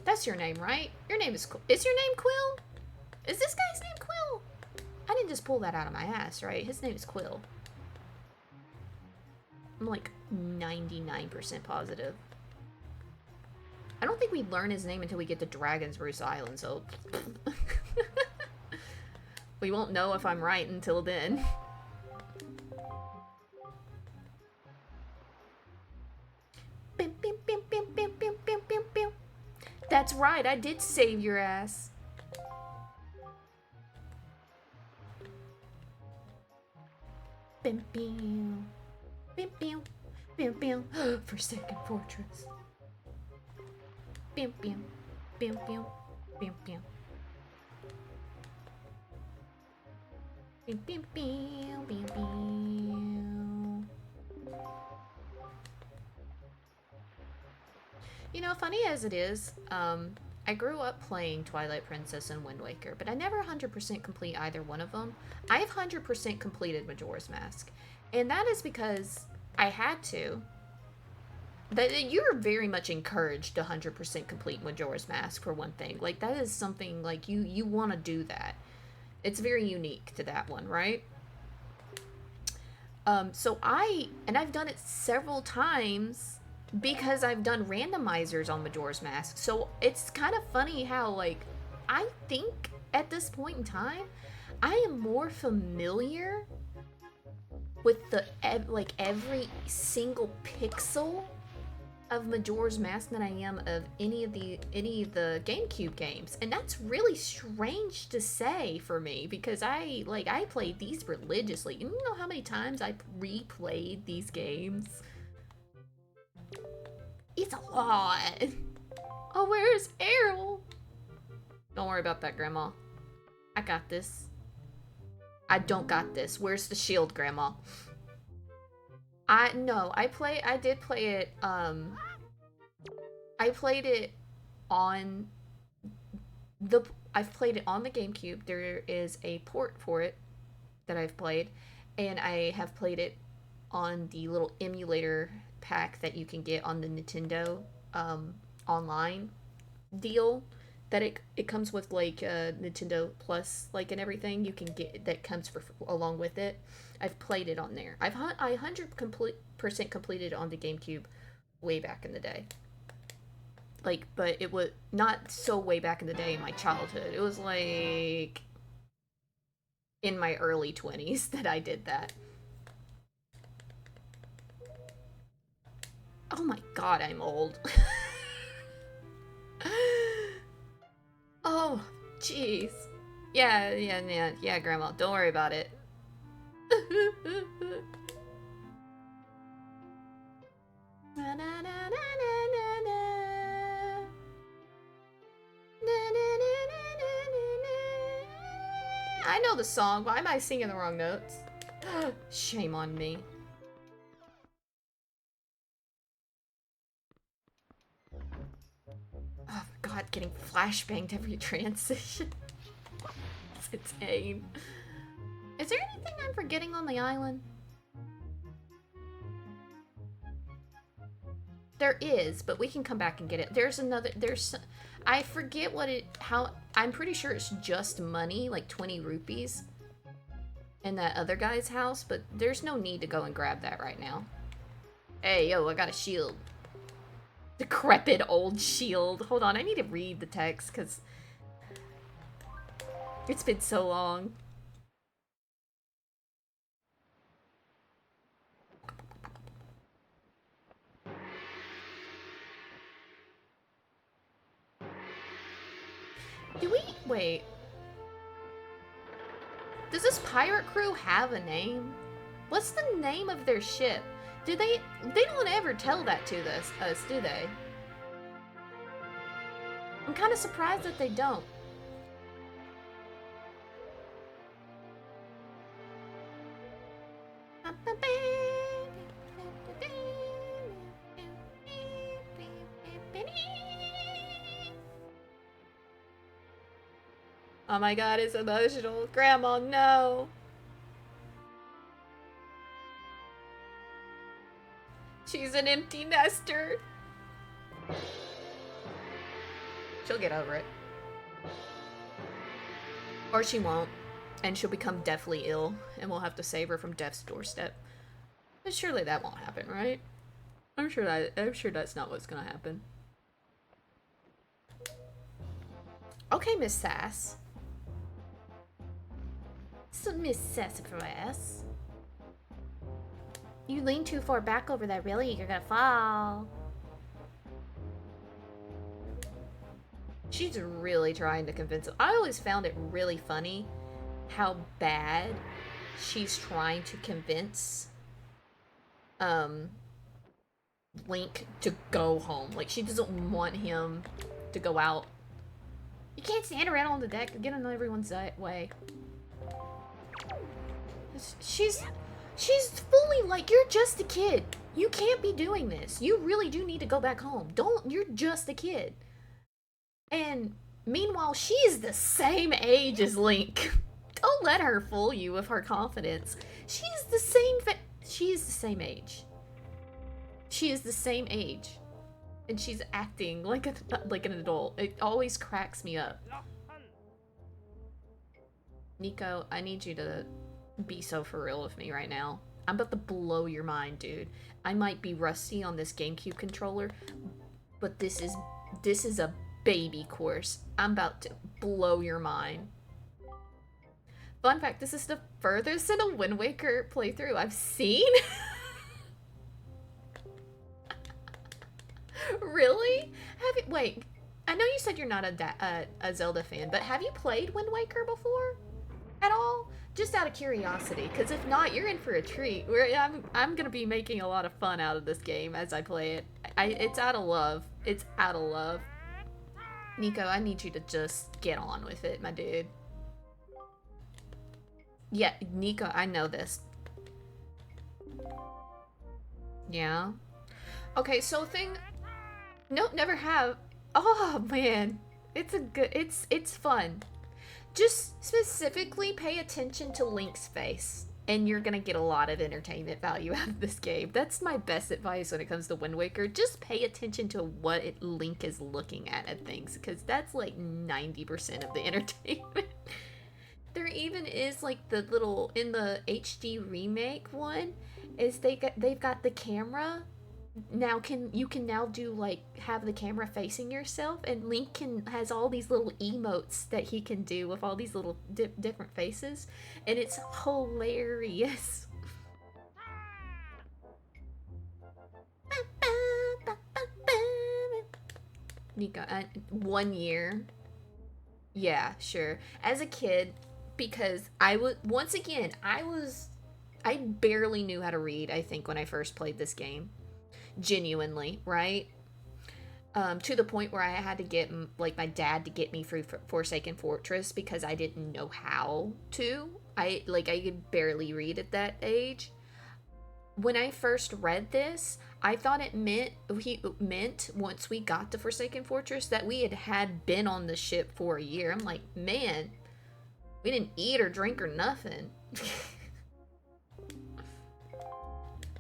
That's your name, right? Your name is Quill. Is your name Quill? Is this guy's name Quill? I didn't just pull that out of my ass, right? His name is Quill. I'm like 99% positive. I don't think we learn his name until we get to Dragon's Roost Island, so... we won't know if I'm right until then. That's right, I did save your ass. Bim, bim. Bim, bim. Bim, bim. Forsaken Fortress. Bim, bim. Bim, bim. Bim, bim. Bim, bim, bim, bim, bim. You know, funny as it is, I grew up playing Twilight Princess and Wind Waker, but I never 100% complete either one of them. I've 100% completed Majora's Mask, and that is because I had to. That you're very much encouraged to 100% complete Majora's Mask, for one thing. Like, that is something, like, you want to do that. It's very unique to that one, right? So I've done it several times because I've done randomizers on Majora's Mask. So it's kind of funny how, like, I think at this point in time, I am more familiar with every single pixel of Majora's Mask than I am of any of the GameCube games. And that's really strange to say for me because I played these religiously. You know how many times I replayed these games? It's a lot. Oh, where's Errol? Don't worry about that, Grandma. I got this. I don't got this. Where's the shield, Grandma? I did play it, I've played it on the GameCube. There is a port for it that I've played, and I have played it on the little emulator pack that you can get on the Nintendo online deal that it comes with, like Nintendo Plus, like, and everything you can get that comes along with it. I've played it on there. I 100% completed on the GameCube way back in the day. Like, but it was not so way back in the day in my childhood. It was like in my early 20s that I did that. Oh my god, I'm old. Oh, jeez. Yeah, Grandma. Don't worry about it. I know the song. Why am I singing the wrong notes? Shame on me. Oh god, getting flashbanged every transition. It's insane. Is there anything I'm forgetting on the island? There is, but we can come back and get it. I forget I'm pretty sure it's just money, like 20 rupees in that other guy's house, but there's no need to go and grab that right now. Hey, yo, I got a shield. Decrepit old shield. Hold on, I need to read the text, because it's been so long. Wait. Does this pirate crew have a name? What's the name of their ship? They don't ever tell that to us, do they? I'm kind of surprised that they don't. Oh my god, it's emotional. Grandma, no! She's an empty nester. She'll get over it. Or she won't. And she'll become deathly ill, and we'll have to save her from death's doorstep. But surely that won't happen, right? I'm sure that's not what's gonna happen. Okay, Miss Sass. So, Miss Sassafras. You lean too far back over that, really? You're gonna fall. She's really trying to convince him. I always found it really funny how bad she's trying to convince Link to go home. Like, she doesn't want him to go out. You can't stand around on the deck. Get in everyone's way. She's fully like, you're just a kid. You can't be doing this. You really do need to go back home. You're just a kid. And meanwhile, she is the same age as Link. Don't let her fool you with her confidence. She's the same age. She is the same age. And she's acting like an adult. It always cracks me up. Nico, I need you to be so for real with me right now. I'm about to blow your mind, dude. I might be rusty on this GameCube controller, but this is a baby course. I'm about to blow your mind. Fun fact, this is the furthest in a Wind Waker playthrough I've seen. Really? Wait, I know you said you're not a Zelda fan, but have you played Wind Waker before? At all? Just out of curiosity, because if not, you're in for a treat. I'm gonna be making a lot of fun out of this game as I play it. It's out of love. It's out of love. Nico, I need you to just get on with it, my dude. Yeah, Nico, I know this. Yeah. Okay, so Nope, never have. Oh man, it's fun. Just specifically pay attention to Link's face, and you're gonna get a lot of entertainment value out of this game. That's my best advice when it comes to Wind Waker. Just pay attention to what Link is looking at things, because that's like 90% of the entertainment. There even is like the little, in the HD remake one, is they've got the camera. Now you can now do like have the camera facing yourself, and Link has all these little emotes that he can do with all these little different faces, and it's hilarious. Nico, 1 year. Yeah, sure. As a kid, because I barely knew how to read, I think, when I first played this game. Genuinely, right? To the point where I had to get like my dad to get me through Forsaken Fortress because I didn't know how to. I could barely read at that age. When I first read this, I thought it meant once we got to Forsaken Fortress that we had been on the ship for a year. I'm like, man, we didn't eat or drink or nothing.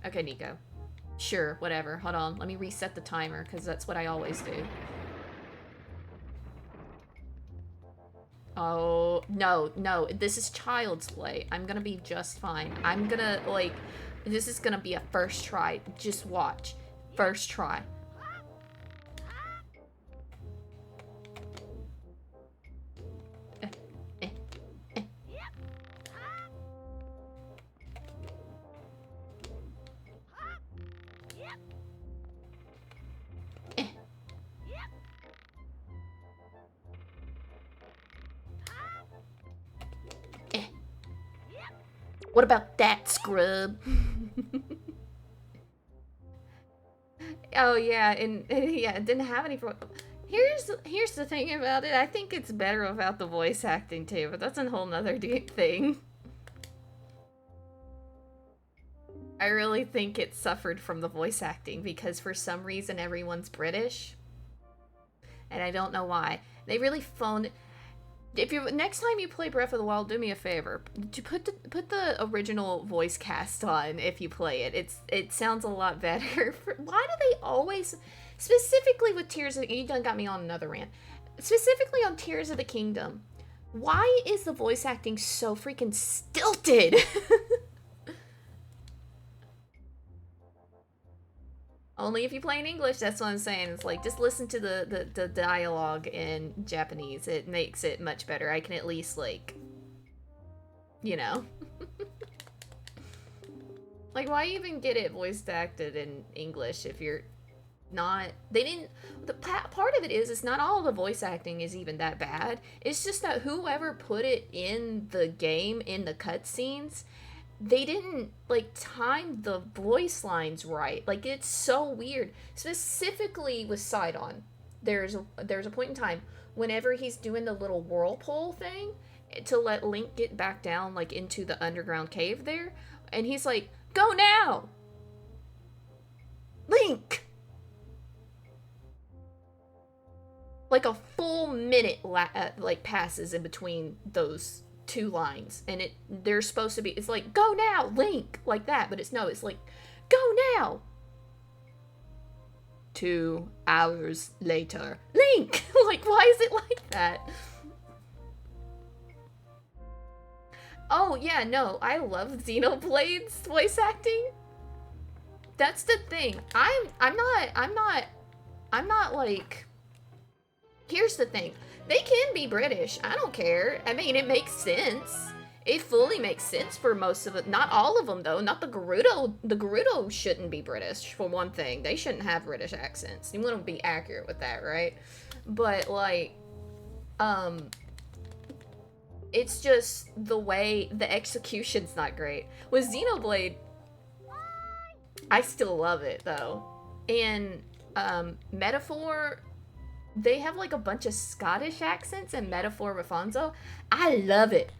Okay, Nico. Sure, whatever. Hold on. Let me reset the timer, because that's what I always do. Oh, no. This is child's play. I'm gonna be just fine. I'm gonna, like... This is gonna be a first try. Just watch. First try. What about that, scrub? Oh yeah, and yeah, it didn't have any. Here's the thing about it. I think it's better without the voice acting too, but that's a whole nother thing. I really think it suffered from the voice acting because for some reason everyone's British, and I don't know why. They really phoned. Next time you play Breath of the Wild, do me a favor. Put the original voice cast on if you play it. It sounds a lot better. Why do they always, specifically with Tears of the... You done got me on another rant. Specifically on Tears of the Kingdom, why is the voice acting so freaking stilted? Only if you play in English, that's what I'm saying. It's like, just listen to the dialogue in Japanese. It makes it much better. I can at least, like, you know. Like, why even get it voice acted in English if you're not, they didn't, the part of it is, it's not all the voice acting is even that bad. It's just that whoever put it in the game, in the cutscenes, they didn't, like, time the voice lines right. Like, it's so weird. Specifically with Sidon, there's a point in time whenever he's doing the little whirlpool thing to let Link get back down, like, into the underground cave there, and he's like, "Go now! Link!" Like, a full minute, like, passes in between those two lines, and they're supposed to be, it's like, "Go now, Link!" Like that, but it's like, "Go now!" 2 hours later, Link! Like, why is it like that? Oh, yeah, no, I love Xenoblade's voice acting. That's the thing. I'm not, like... Here's the thing. They can be British. I don't care. I mean, it makes sense. It fully makes sense for most of it. Not all of them, though. Not the Gerudo. The Gerudo shouldn't be British, for one thing. They shouldn't have British accents. You want to be accurate with that, right? But, like, it's just the way the execution's not great. With Xenoblade, I still love it, though. And, Metaphor, they have, like, a bunch of Scottish accents in Metaphor Rafonso. I love it.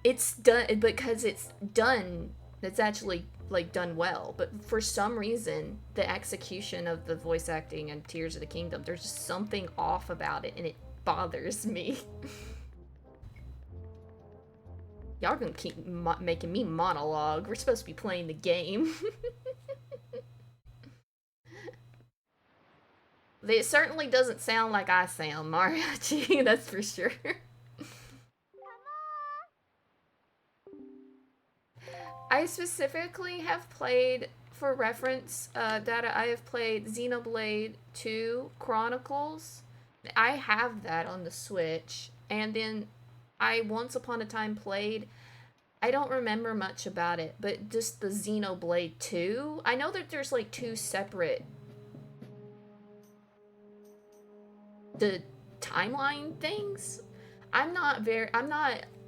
It's done, because it's done, it's actually, like, done well. But for some reason, the execution of the voice acting in Tears of the Kingdom, there's just something off about it, and it bothers me. Y'all gonna keep making me monologue. We're supposed to be playing the game. It certainly doesn't sound like I sound, Mariachi, that's for sure. I specifically have played, for reference data, I have played Xenoblade 2 Chronicles. I have that on the Switch. And then I once upon a time played, I don't remember much about it, but just the Xenoblade 2. I know that there's like 2 separate the timeline things. I'm not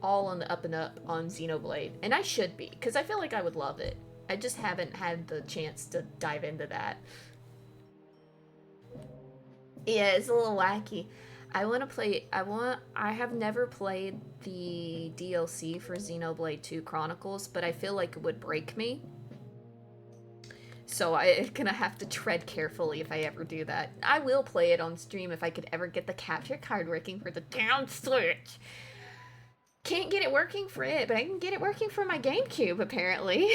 all on the up and up on Xenoblade, and I should be, because I feel like I would love it. I just haven't had the chance to dive into that. Yeah, it's a little wacky. I want to play, I have never played the DLC for Xenoblade 2 Chronicles, but I feel like it would break me. So I'm gonna have to tread carefully if I ever do that. I will play it on stream if I could ever get the capture card working for the down Switch. Can't get it working for it, but I can get it working for my GameCube, apparently.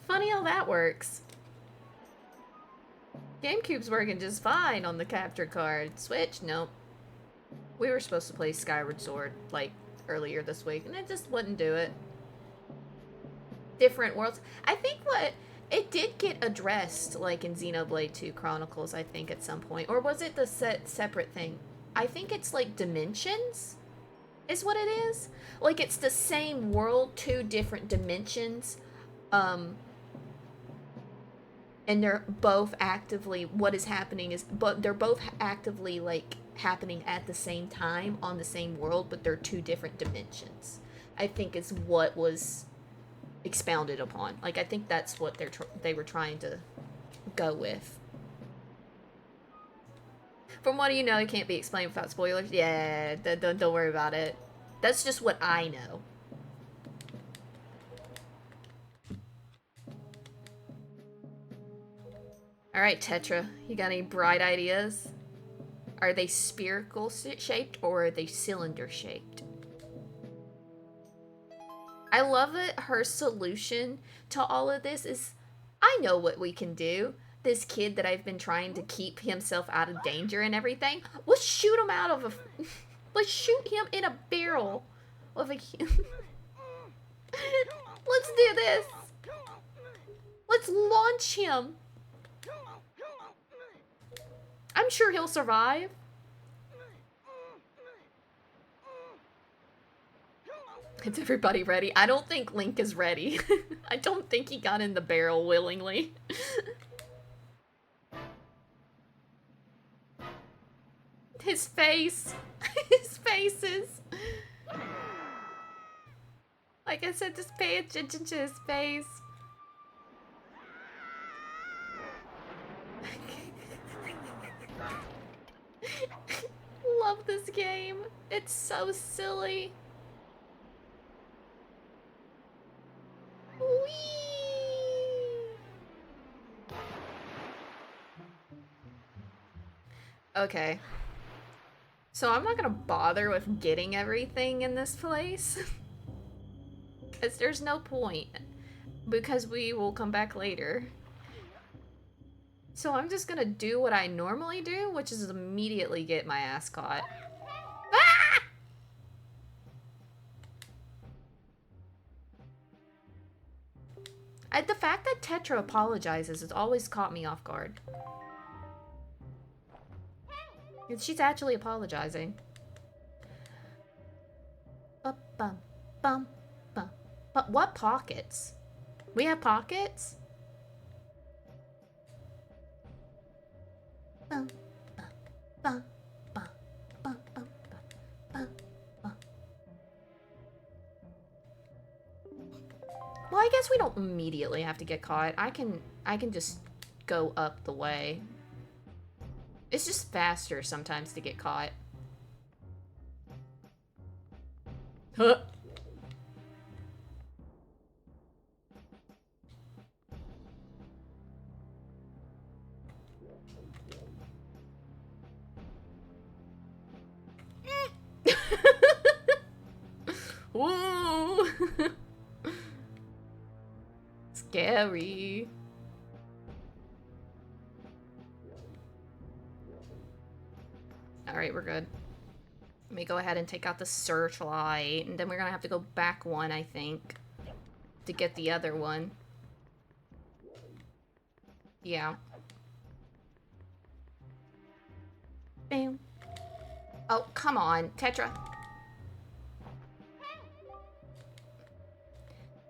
Funny how that works. GameCube's working just fine on the capture card. Switch, nope. We were supposed to play Skyward Sword, like, earlier this week, and it just wouldn't do it. Different worlds. I think it did get addressed, like, in Xenoblade 2 Chronicles, I think, at some point. Or was it the separate thing? I think it's, like, dimensions, is what it is. Like, it's the same world, 2 different dimensions, and they're both actively, what is happening is, but they're both actively, like, happening at the same time on the same world, but they're 2 different dimensions, I think is what was expounded upon. Like, I think that's what they were trying to go with. From what you know, it can't be explained without spoilers. Yeah, don't worry about it. That's just what I know. Alright, Tetra, you got any bright ideas? Are they spherical shaped or are they cylinder shaped? I love that her solution to all of this is, I know what we can do. This kid that I've been trying to keep himself out of danger and everything, let's shoot him out of a... Let's shoot him in a barrel of a... Let's do this. Let's launch him. I'm sure he'll survive. Is everybody ready? I don't think Link is ready. I don't think he got in the barrel willingly. face. His faces. Like I said, just pay attention to his face. Love this game. It's so silly. Whee! Okay. So I'm not gonna bother with getting everything in this place. Because there's no point. Because we will come back later. So I'm just gonna do what I normally do, which is immediately get my ass caught. Ah! The fact that Tetra apologizes has always caught me off guard. She's actually apologizing. Bum, bum, bum. But what pockets? We have pockets? Bum, bum, bum, bum, bum, bum, bum, bum. Well, I guess we don't immediately have to get caught. I can just go up the way. It's just faster sometimes to get caught. Huh. Woo! Scary. Alright, we're good. Let me go ahead and take out the searchlight, and then we're gonna have to go back one, I think, to get the other one. Yeah. Bam. Oh, come on, Tetra.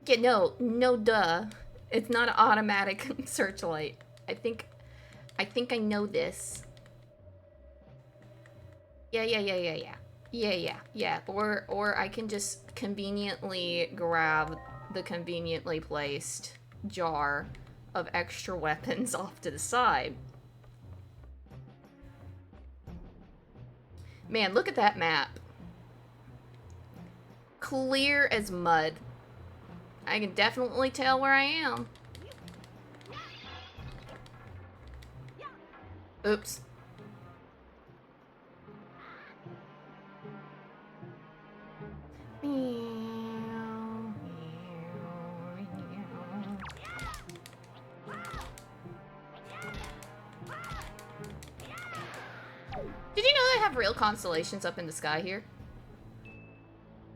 Yeah, no, duh. It's not an automatic searchlight. I think I know this. Yeah. Or I can just conveniently grab the conveniently placed jar of extra weapons off to the side. Man, look at that map. Clear as mud. I can definitely tell where I am. Oops. Did you know they have real constellations up in the sky here?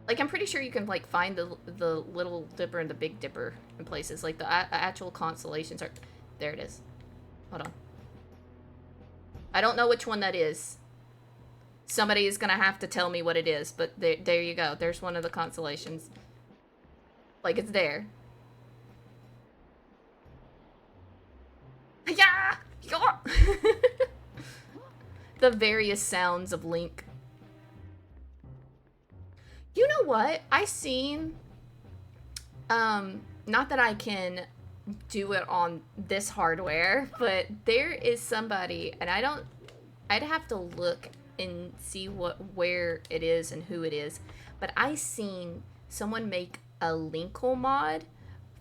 Like, I'm pretty sure you can, like, find the Little Dipper and the Big Dipper in places. Like, the actual constellations are... There it is. Hold on. I don't know which one that is. Somebody is gonna have to tell me what it is, but there you go. There's one of the constellations. Like, it's there. Yeah! Yeah! The various sounds of Link. You know what? I seen, not that I can do it on this hardware, but there is somebody, and I'd have to look and see where it is and who it is, but I seen someone make a Linkle mod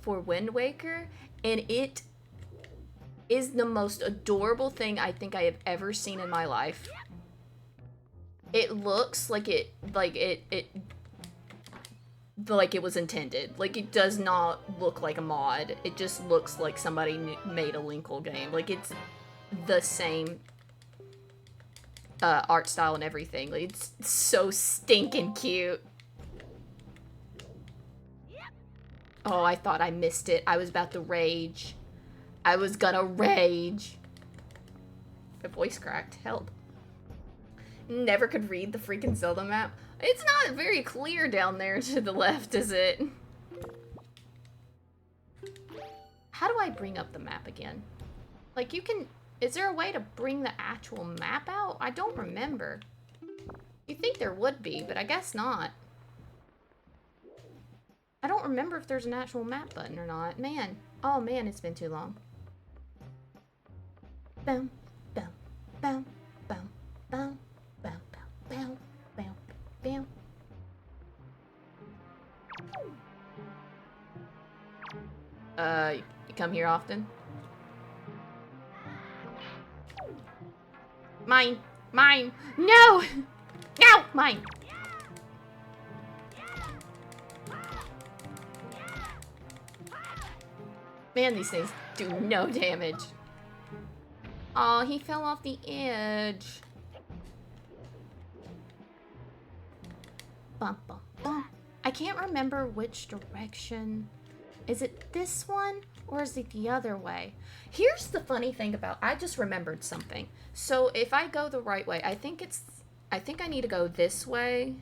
for Wind Waker, and it is the most adorable thing I think I have ever seen in my life. It looks like it was intended. Like, it does not look like a mod. It just looks like somebody made a Linkle game. Like, it's the same art style and everything. Like, it's so stinking cute. Oh, I thought I missed it. I was about to rage. I was gonna rage. My voice cracked. Help. Never could read the freaking Zelda map. It's not very clear down there to the left, is it? How do I bring up the map again? Like, you can... Is there a way to bring the actual map out? I don't remember. there would be, but I guess not. I don't remember if there's an actual map button or not. Man. Oh man, it's been too long. Boom, boom, boom, boom, boom, boom, boom, boom, boom. You come here often? Mine! Mine! No! No! Mine! Man, these things do no damage. Oh, he fell off the edge. Bum, bum, bum. I can't remember which direction. Is it this one or is it the other way? Here's the funny thing about, I just remembered something. So if I go the right way, I think I need to go this way.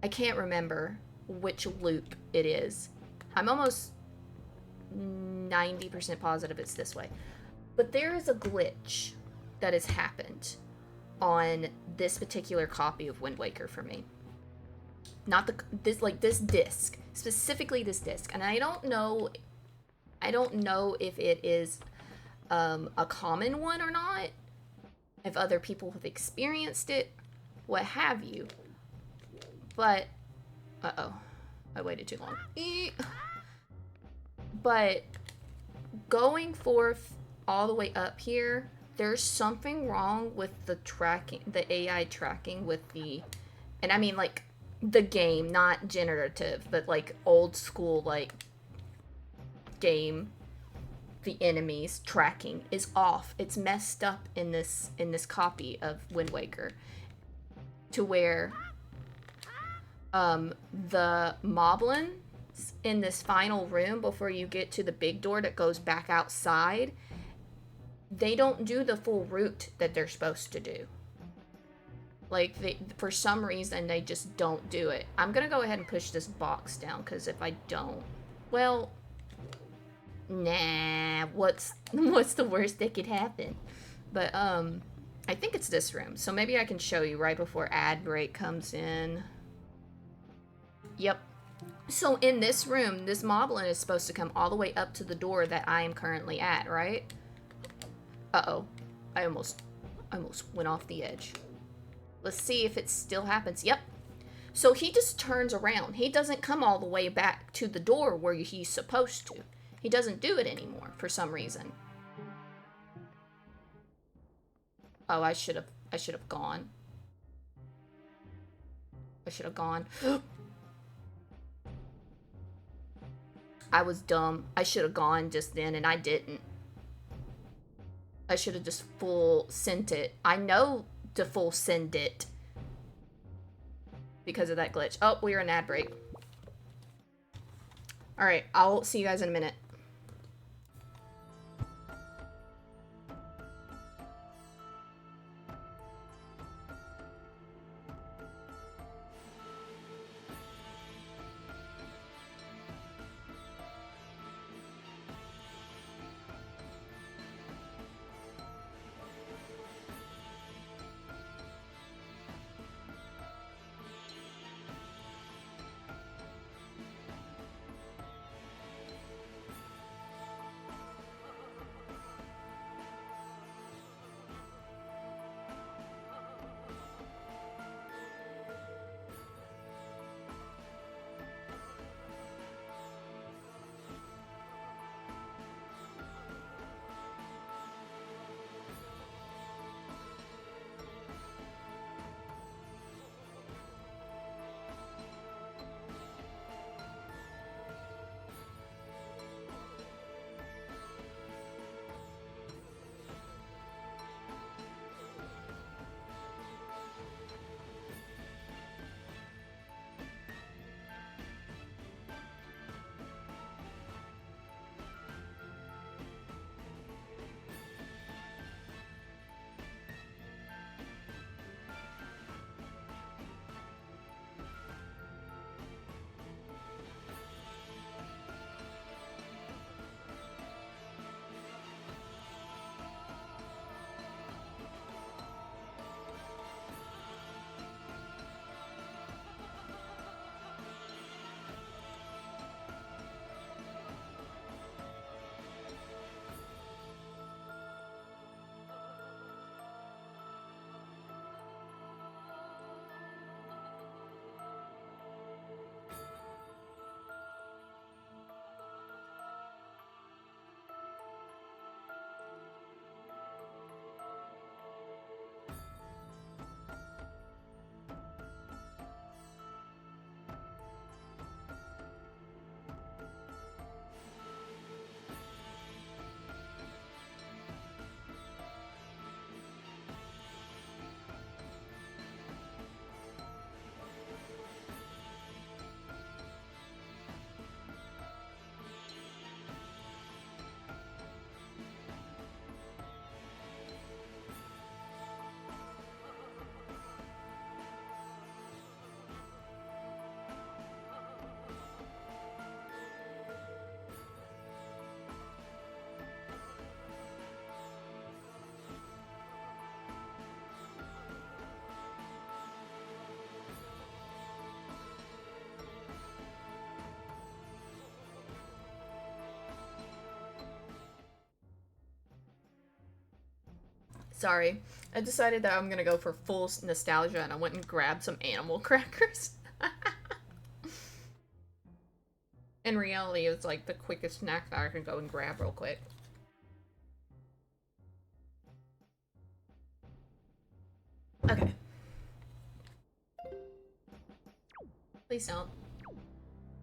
I can't remember which loop it is. I'm almost 90% positive it's this way. But there is a glitch that has happened on this particular copy of Wind Waker for me. Not this disc, specifically this disc. And I don't know if it is a common one or not, if other people have experienced it, what have you. But, uh-oh, I waited too long. But going forth all the way up here, there's something wrong with the tracking, the AI tracking with the, and I mean like the game, not generative, but like old school like game. The enemies tracking is off. It's messed up in this copy of Wind Waker, to where the moblins in this final room before you get to the big door that goes back outside, they don't do the full route that they're supposed to do. Like, for some reason, they just don't do it. I'm gonna go ahead and push this box down, because if I don't, well, nah, what's the worst that could happen? But, I think it's this room, so maybe I can show you right before ad break comes in. Yep. So in this room, this moblin is supposed to come all the way up to the door that I am currently at, right? Uh-oh. I almost went off the edge. Let's see if it still happens. Yep. So he just turns around. He doesn't come all the way back to the door where he's supposed to. He doesn't do it anymore for some reason. Oh, I should have gone. I should have gone. I was dumb. I should have gone just then, and I didn't. I should have just full sent it. I know to full send it because of that glitch. Oh, we're in ad break. Alright, I'll see you guys in a minute. Sorry. I decided that I'm gonna go for full nostalgia and I went and grabbed some animal crackers. In reality, it's like the quickest snack that I can go and grab real quick. Okay. Please don't.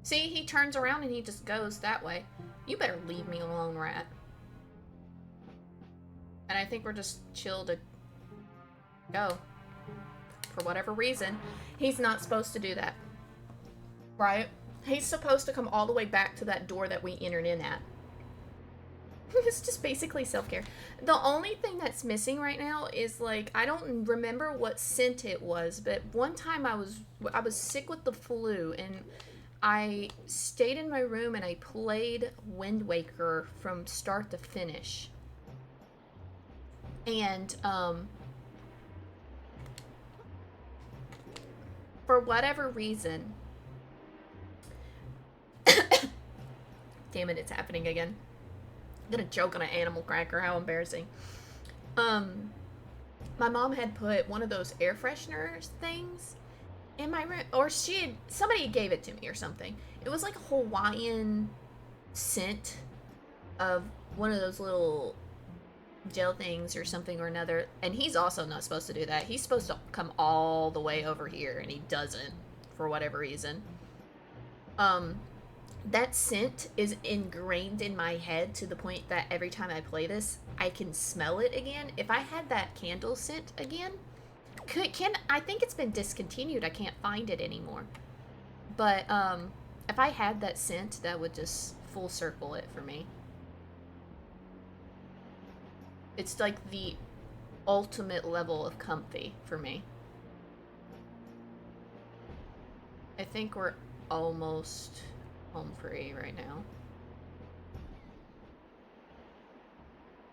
See, he turns around and he just goes that way. You better leave me alone, rat. And I think we're just chill to go. For whatever reason, he's not supposed to do that. Right? He's supposed to come all the way back to that door that we entered in at. It's just basically self-care. The only thing that's missing right now is, like, I don't remember what scent it was, but one time I was sick with the flu, and I stayed in my room and I played Wind Waker from start to finish. And, for whatever reason... Damn it, it's happening again. I'm gonna choke on an animal cracker, how embarrassing. My mom had put one of those air fresheners things in my room, or somebody gave it to me or something. It was like a Hawaiian scent of one of those little gel things or something or another, and he's also not supposed to do that. He's supposed to come all the way over here, and he doesn't, for whatever reason. That scent is ingrained in my head to the point that every time I play this, I can smell it again. If I had that candle scent again, I think it's been discontinued. I can't find it anymore. But, if I had that scent, that would just full circle it for me. It's like the ultimate level of comfy for me. I think we're almost home free right now.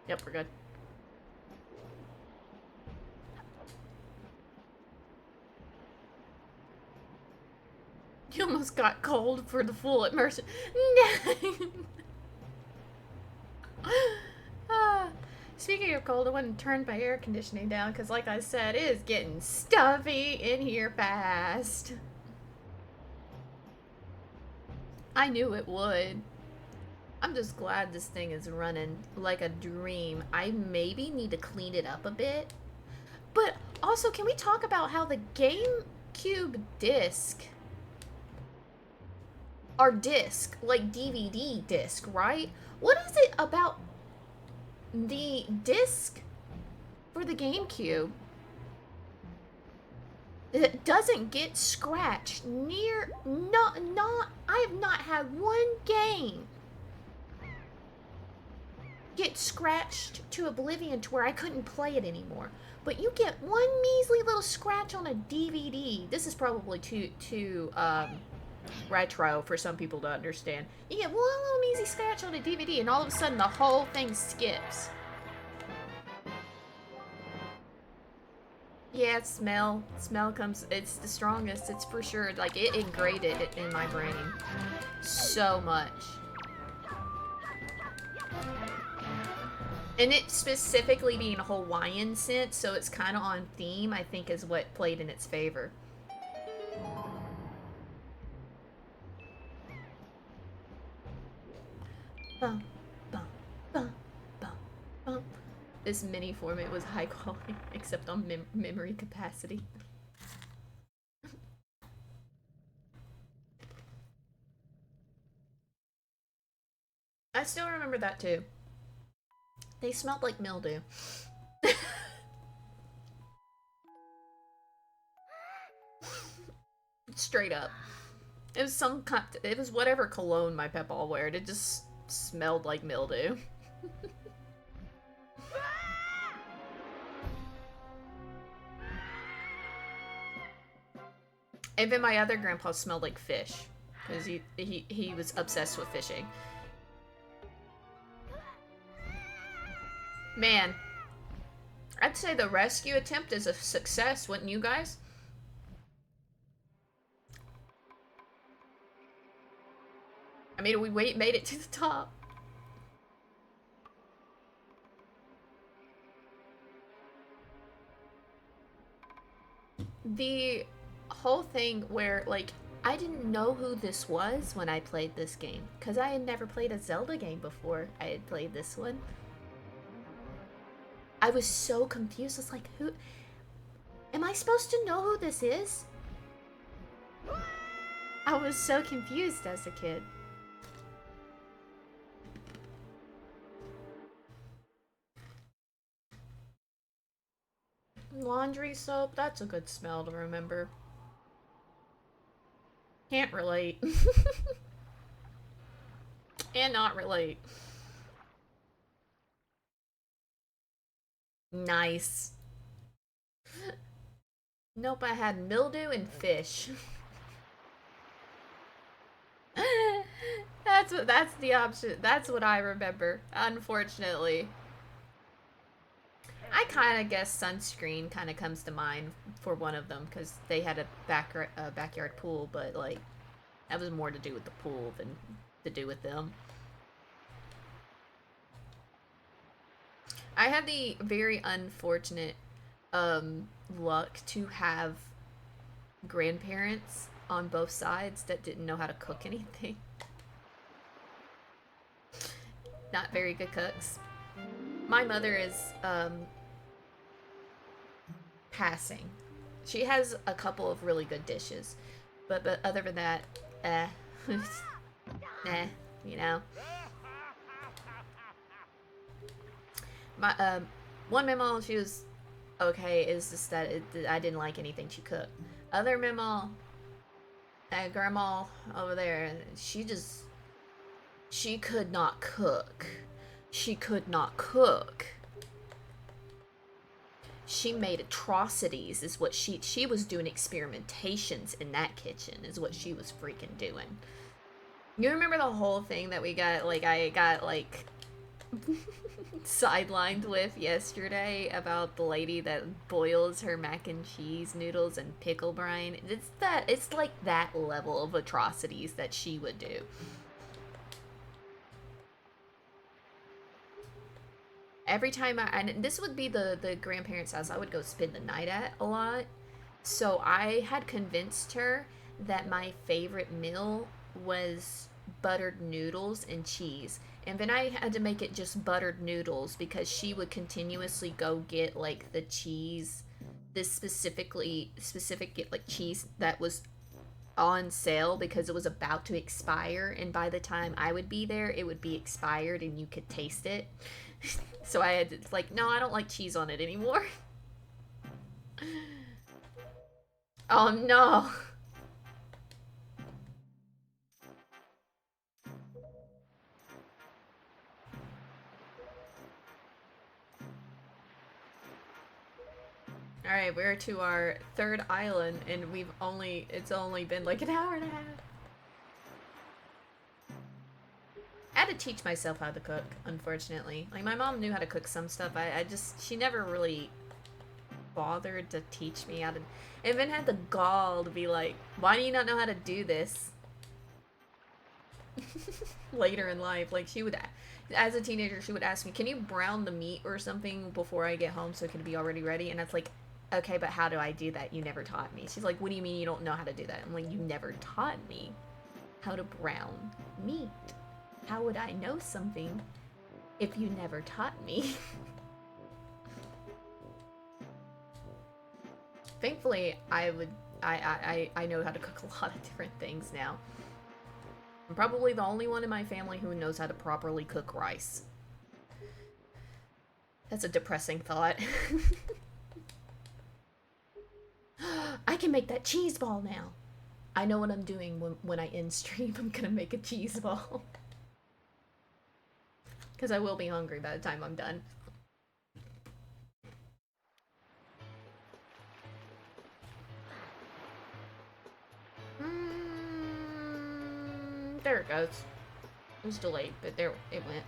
Yep, we're good. You almost got cold for the full immersion. Speaking of cold, I went and turned my air conditioning down because, like I said, it is getting stuffy in here fast. I knew it would. I'm just glad this thing is running like a dream. I maybe need to clean it up a bit. But also, can we talk about how the GameCube disc... Our disc, like DVD disc, right? What is it about the disc for the GameCube that doesn't get scratched I have not had one game get scratched to oblivion to where I couldn't play it anymore. But you get one measly little scratch on a DVD. This is probably too retro for some people to understand. You get one little measly scratch on a DVD and all of a sudden the whole thing skips. Yeah, smell comes, it's the strongest, it's for sure. Like, it ingrained it in my brain so much. And it specifically being a Hawaiian scent, so it's kind of on theme, I think is what played in its favor. Bum, bum, bum, bum, bum. This mini format was high quality, except on memory capacity. I still remember that too. They smelled like mildew. Straight up. It was it was whatever cologne my pet ball weared. It just smelled like mildew. Even my other grandpa smelled like fish, because he was obsessed with fishing. Man, I'd say the rescue attempt is a success, wouldn't you guys? I mean, we made it to the top. the whole thing where, like, I didn't know who this was when I played this game. Because I had never played a Zelda game before I had played this one. I was so confused. I was like, who... Am I supposed to know who this is? I was so confused as a kid. Laundry soap, that's a good smell to remember. Can't relate. And not relate. Nice. Nope, I had mildew and fish. That's the option. That's what I remember, unfortunately. I kind of guess sunscreen kind of comes to mind for one of them because they had a backyard pool, but like that was more to do with the pool than to do with them. I had the very unfortunate luck to have grandparents on both sides that didn't know how to cook anything. Not very good cooks. My mother is passing. She has a couple of really good dishes, but other than that, you know. My one memo, she was okay. Is just that I didn't like anything she cooked. Other memo, grandma over there, she could not cook. She could not cook. She made atrocities, is what she was doing. Experimentations in that kitchen is what she was freaking doing. You remember the whole thing that we got, like, I got, like, sidelined with yesterday about the lady that boils her mac and cheese noodles and pickle brine? It's like that level of atrocities that she would do. Every time and this would be the grandparents' house I would go spend the night at a lot. So I had convinced her that my favorite meal was buttered noodles and cheese. And then I had to make it just buttered noodles because she would continuously go get like the cheese, this specific like cheese that was on sale because it was about to expire, and by the time I would be there it would be expired and you could taste it. So I had to, like, no, I don't like cheese on it anymore. Oh no. Alright, we're to our third island and it's only been like an hour and a half. I had to teach myself how to cook, unfortunately. Like, my mom knew how to cook some stuff. She never really bothered to teach me how to, and then had the gall to be like, why do you not know how to do this? Later in life, like, she would, as a teenager, she would ask me, can you brown the meat or something before I get home so it can be already ready? And it's like, okay, but how do I do that? You never taught me. She's like, what do you mean you don't know how to do that? I'm like, you never taught me how to brown meat. How would I know something if you never taught me? Thankfully, I know how to cook a lot of different things now. I'm probably the only one in my family who knows how to properly cook rice. That's a depressing thought. I can make that cheese ball now. I know what I'm doing when I end stream. I'm gonna make a cheese ball. Because I will be hungry by the time I'm done. There it goes. It was delayed, but there it went.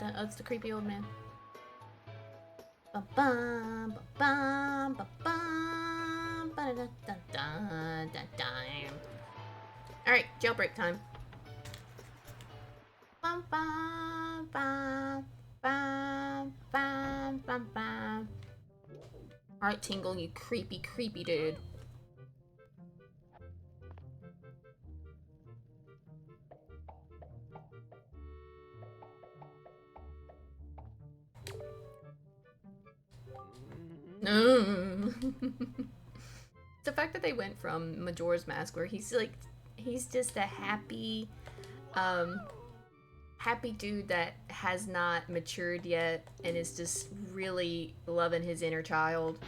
Oh, it's the creepy old man. Alright, jailbreak time. Bum, bum, bum, bum, bum, bum, bum. Alright, Tingle, you creepy, creepy dude. No. The fact that they went from Majora's Mask, where he's just a happy, happy dude that has not matured yet and is just really loving his inner child,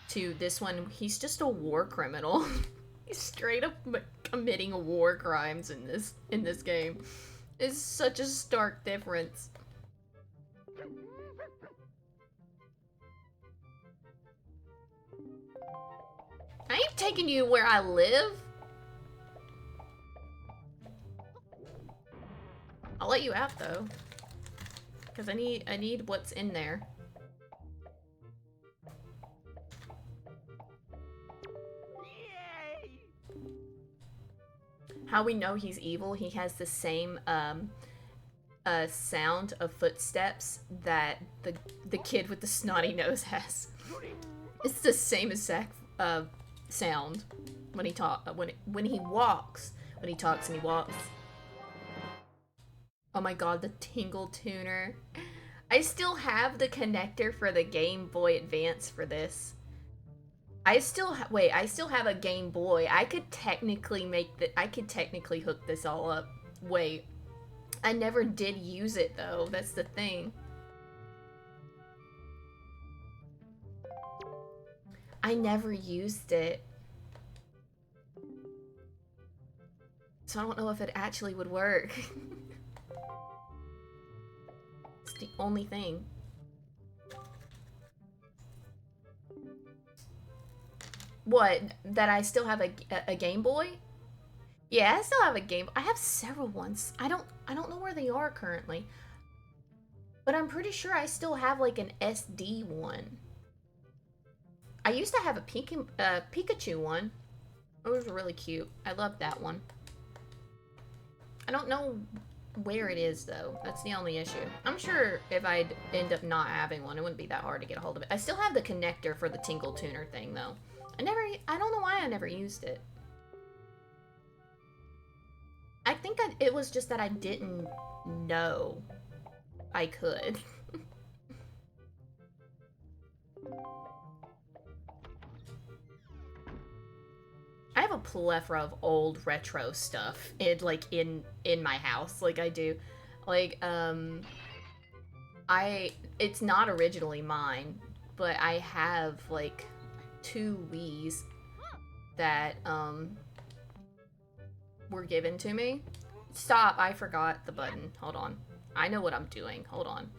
to this one, he's just a war criminal. He's straight up committing war crimes in this game. It's such a stark difference. I ain't taking you where I live. I'll let you out though, because I need what's in there. How we know he's evil? He has the same sound of footsteps that the kid with the snotty nose has. It's the same exact sound when he when he walks. When he talks and he walks. Oh my god, the Tingle Tuner. I still have the connector for the Game Boy Advance for this. I still have a Game Boy. I could technically hook this all up. Wait. I never did use it though. That's the thing. I never used it. So I don't know if it actually would work. It's the only thing. What? That I still have a Game Boy? Yeah, I still have a Game. I have several ones. I don't know where they are currently. But I'm pretty sure I still have like an SD one. I used to have a Pikachu one. It was really cute. I loved that one. I don't know where it is though. That's the only issue. I'm sure if I'd end up not having one, it wouldn't be that hard to get a hold of it. I still have the connector for the Tingle Tuner thing though. I don't know why I never used it. I think it was just that I didn't know I could. I have a plethora of old retro stuff in my house. Like I do. Like it's not originally mine, but I have like 2 Wiis that were given to me. Stop, I forgot the button. Hold on. I know what I'm doing. Hold on.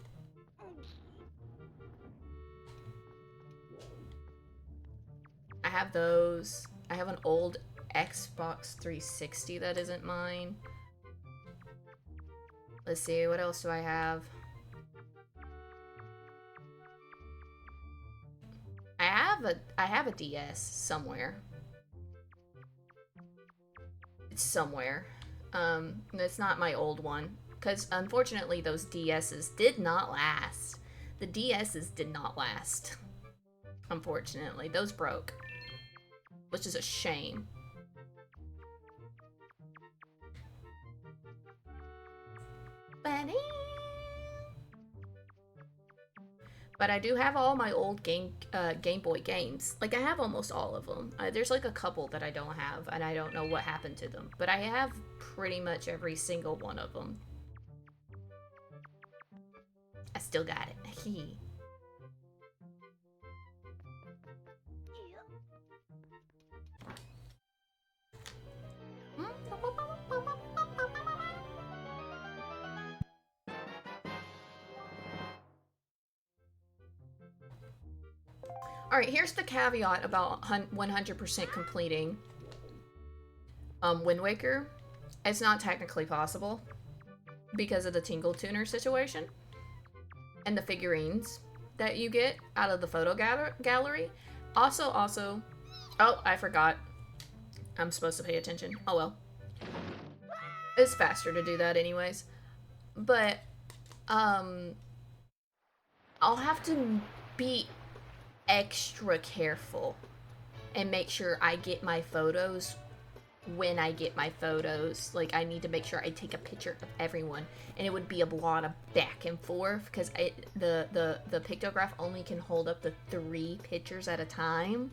I have those. I have an old Xbox 360 that isn't mine. Let's see, what else do I have? I have a DS somewhere. It's somewhere. It's not my old one. Because unfortunately those DS's did not last. The DS's did not last. Unfortunately. Those broke. Which is a shame. But I do have all my old Game Boy games. Like, I have almost all of them. There's like a couple that I don't have, and I don't know what happened to them. But I have pretty much every single one of them. I still got it. Alright, here's the caveat about 100% completing Wind Waker. It's not technically possible because of the Tingle Tuner situation and the figurines that you get out of the photo gallery. Also, oh, I forgot. I'm supposed to pay attention. Oh well. It's faster to do that anyways. But, I'll have to be extra careful and make sure I get my photos when I get my photos. Like, I need to make sure I take a picture of everyone, and it would be a lot of back and forth because the pictograph only can hold up to 3 pictures at a time.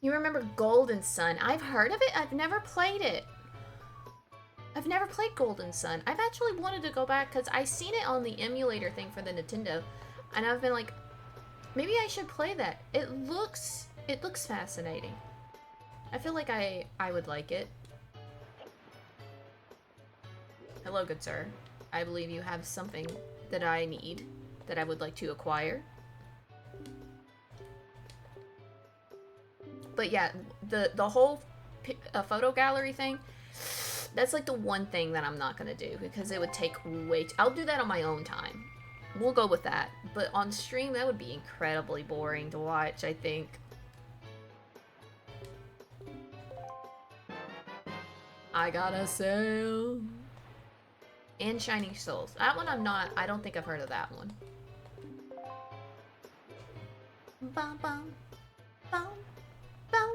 You remember Golden Sun? I've heard of it. I've never played it. I've never played Golden Sun. I've actually wanted to go back because I seen it on the emulator thing for the Nintendo, and I've been like, maybe I should play that. It looks fascinating. I feel like I would like it. Hello, good sir. I believe you have something that I need, that I would like to acquire. But yeah, the whole photo gallery thing, that's like the one thing that I'm not gonna do because it would take way I'll do that on my own time. We'll go with that. But on stream, that would be incredibly boring to watch, I think. I gotta sell. And Shining Souls. That one I don't think I've heard of that one. Bum, bum, bum, bum.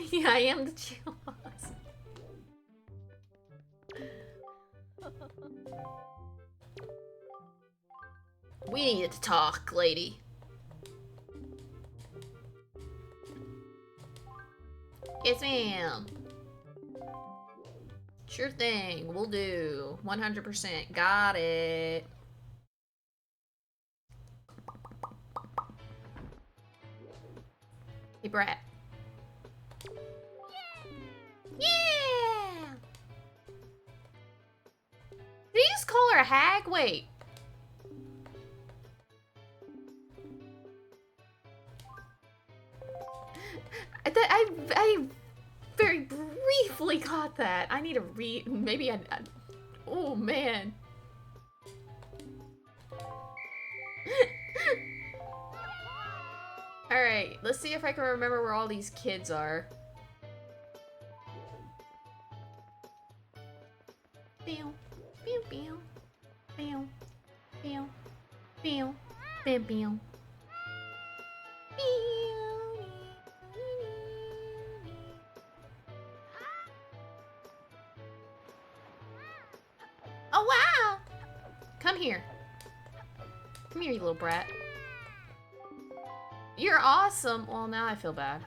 Yeah, I am the chill boss. We need to talk, lady. Yes, ma'am. Sure thing, we'll do. 100%. Got it. Hey, Brat. Yeah! Did you just call her a hag? Wait. I very briefly got that. I need to read. Maybe I. Oh man. All right, let's see if I can remember where all these kids are. Pew, pew, pew, pew, pew, pew, pew, pew. Oh wow! Come here. Come here, you little brat. You're awesome. Well, now I feel bad.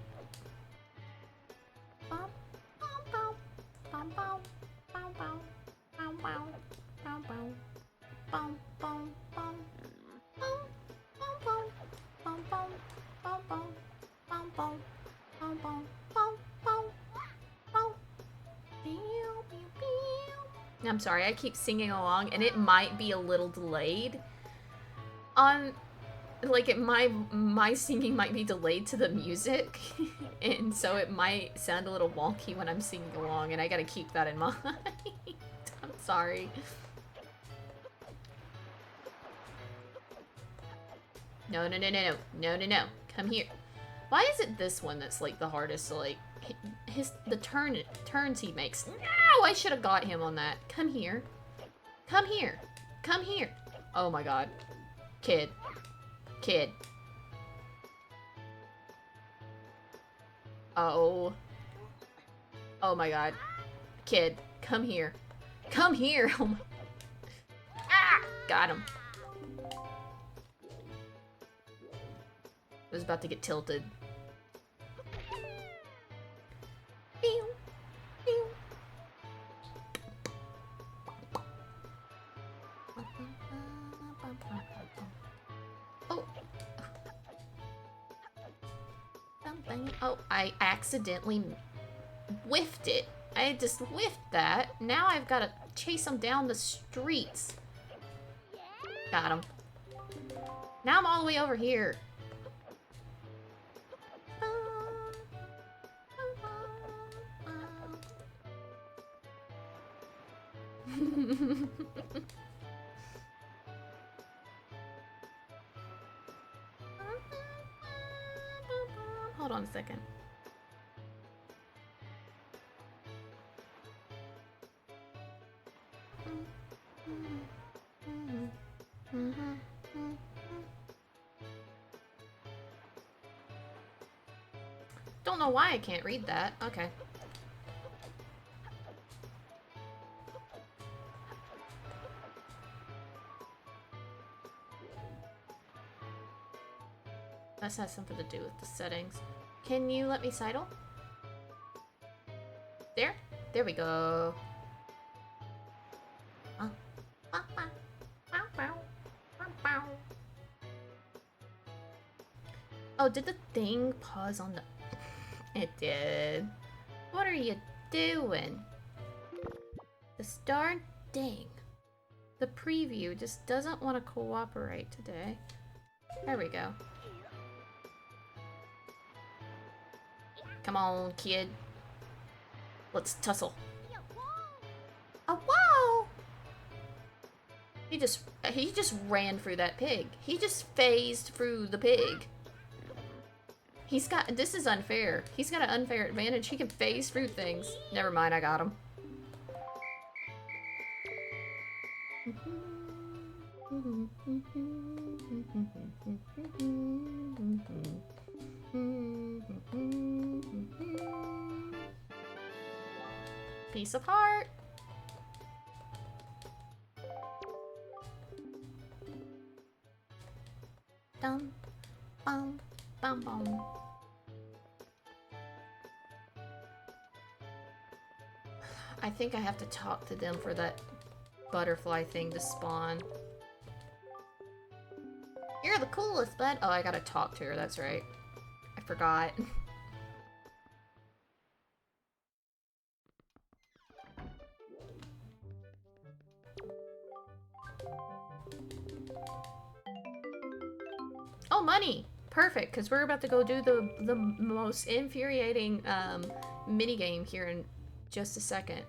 I'm sorry, I keep singing along, and it might be a little delayed on, like, my singing might be delayed to the music, and so it might sound a little wonky when I'm singing along, and I gotta keep that in mind. I'm sorry. No, no, no, no, no, no, no, no. Come here. Why is it this one that's, like, the hardest to, like, the turns he makes? No, I should have got him on that. Come here. Come here. Come here. Oh my god. Kid. Kid. Oh. Oh my god. Kid. Come here. Come here. Oh my. Ah! Got him. I was about to get tilted. Oh. Oh, I accidentally whiffed it. I just whiffed that. Now I've got to chase him down the streets. Got him. Now I'm all the way over here. Hold on a second. Don't know why I can't read that. Okay. This has something to do with the settings. Can you let me sidle? There? There we go. Oh, did the thing pause on the... It did. What are you doing? This darn thing. The preview just doesn't want to cooperate today. There we go. Come on, kid. Let's tussle. Oh, wow! He just ran through that pig. He just phased through the pig. He's got... This is unfair. He's got an unfair advantage. He can phase through things. Never mind, I got him. Piece of heart. Dum, bum, bum, bum. I think I have to talk to them for that butterfly thing to spawn. You're the coolest, bud. Oh, I gotta talk to her, that's right. I forgot. Oh, money! Perfect, because we're about to go do the most infuriating minigame here in just a second.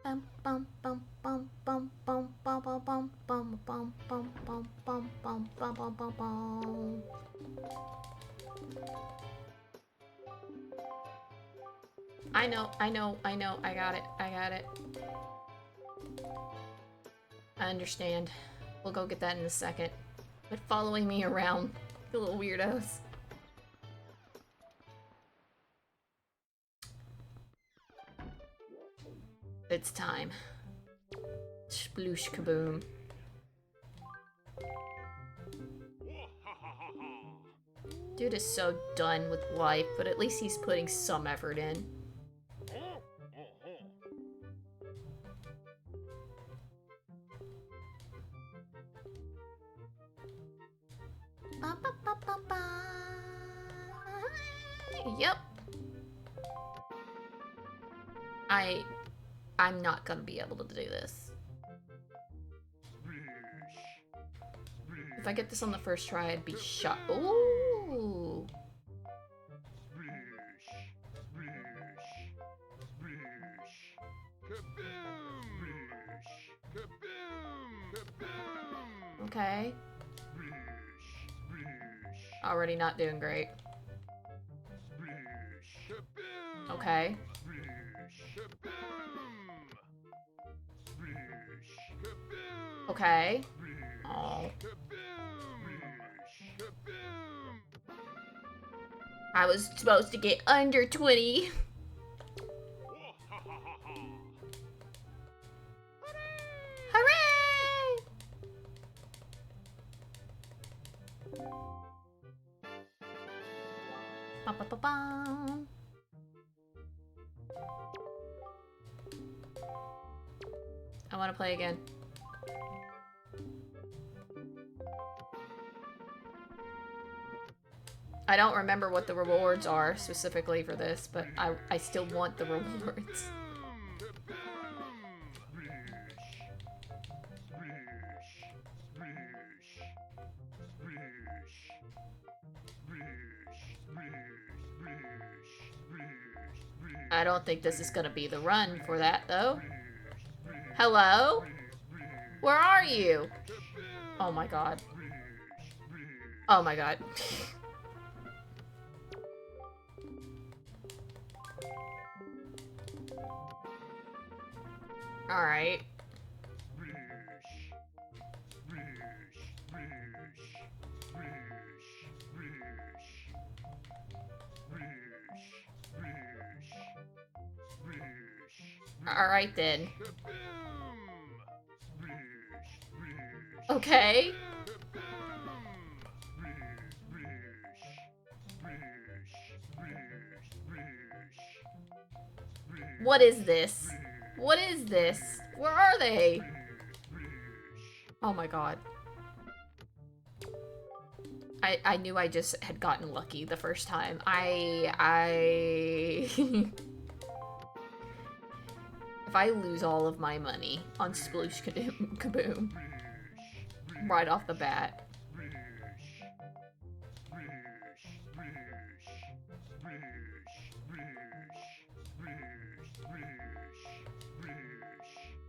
Bum bum bum bum bum bum bum bum bum bum bum bum bum bum bum bum bum bum bum. I know, I got it, I understand. We'll go get that in a second. But following me around, you little weirdos. It's time. Sploosh kaboom. Dude is so done with life, but at least he's putting some effort in. Yep. I'm not gonna be able to do this. If I get this on the first try, I'd be shocked. Ooh. Okay. Already not doing great. Okay. Okay. Oh. I was supposed to get under 20. Hooray! Ba ba ba ba. I want to play again. I don't remember what the rewards are specifically for this, but I still want the rewards. I don't think this is gonna be the run for that, though. Hello? Where are you? Oh my god. Oh my god. Alright. Alright then. Okay. What is this? What is this? Where are they? Oh my god. I knew I just had gotten lucky the first time. If I lose all of my money on Sploosh Kaboom right off the bat.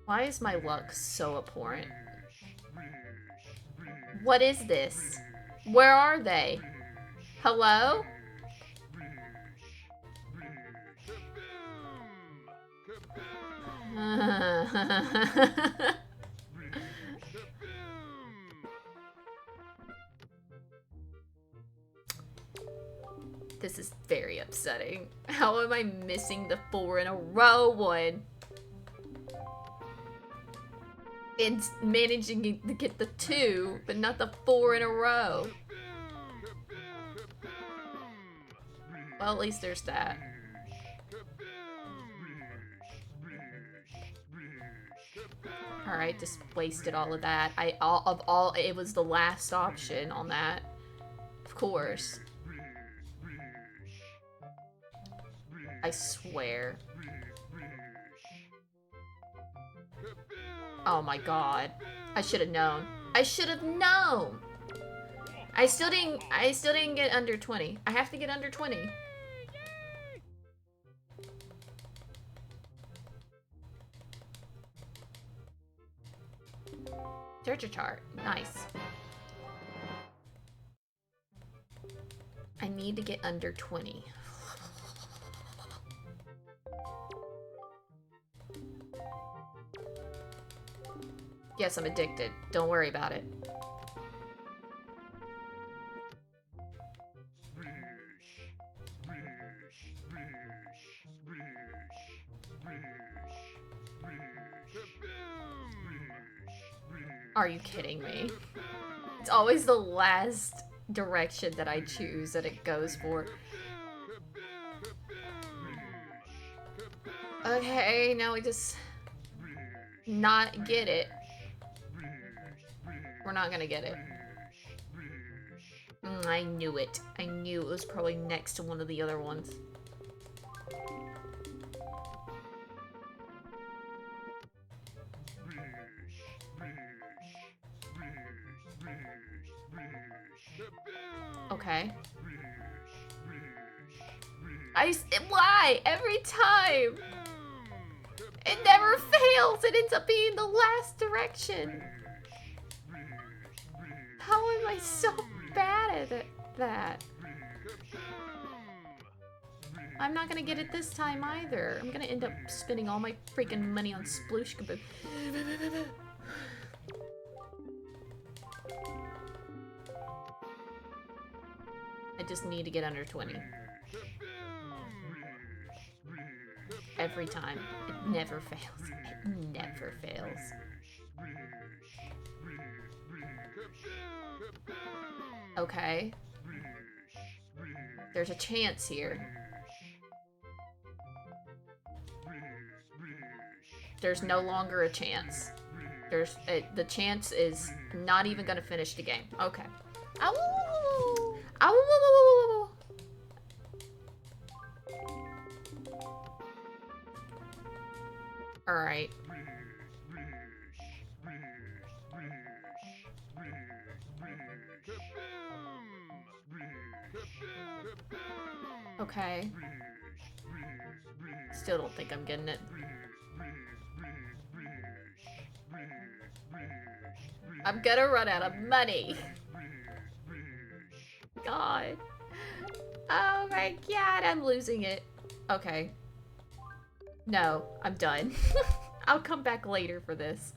Why is my luck so abhorrent? What is this? Where are they? Hello? This is very upsetting. How am I missing the 4 in a row one? And managing to get the 2, but not the 4 in a row. Well, at least there's that. Alright, just wasted all of that. It was the last option on that. Of course. I swear. Oh my god. I should have known. I should have known! I still didn't get under 20. I have to get under 20. Search a chart. Nice. I need to get under 20. Yes, I'm addicted. Don't worry about it. Are you kidding me? It's always the last direction that I choose that it goes for. Okay, now we just not get it. We're not gonna get it. I knew it. I knew it was probably next to one of the other ones. Okay. Why? Every time! It never fails! It ends up being the last direction! How am I so bad at that? I'm not gonna get it this time either. I'm gonna end up spending all my freaking money on Sploosh Kaboom. I just need to get under 20. Every time. It never fails. It never fails. Okay. There's a chance here. There's no longer a chance. The chance is not even gonna finish the game. Okay. Ow! Ow! All right. Okay. Still don't think I'm getting it. I'm gonna run out of money. God. Oh my god, I'm losing it. Okay. No, I'm done. I'll come back later for this.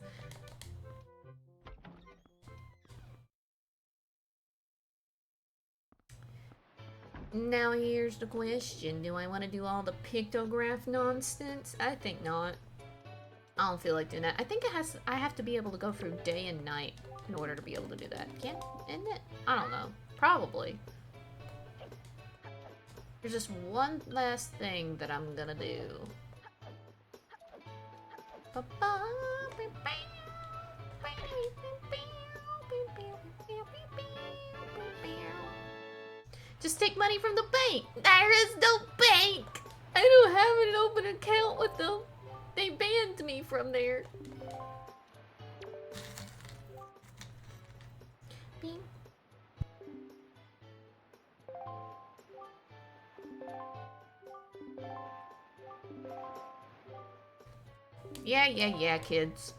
Now here's the question. Do I want to do all the pictograph nonsense? I think not. I don't feel like doing that. I think I have to be able to go through day and night in order to be able to do that. Isn't it? I don't know. Probably. There's just one last thing that I'm gonna do. Just take money from the bank. There is no bank. I don't have an open account with them. They banned me from there. Bing. Yeah, kids.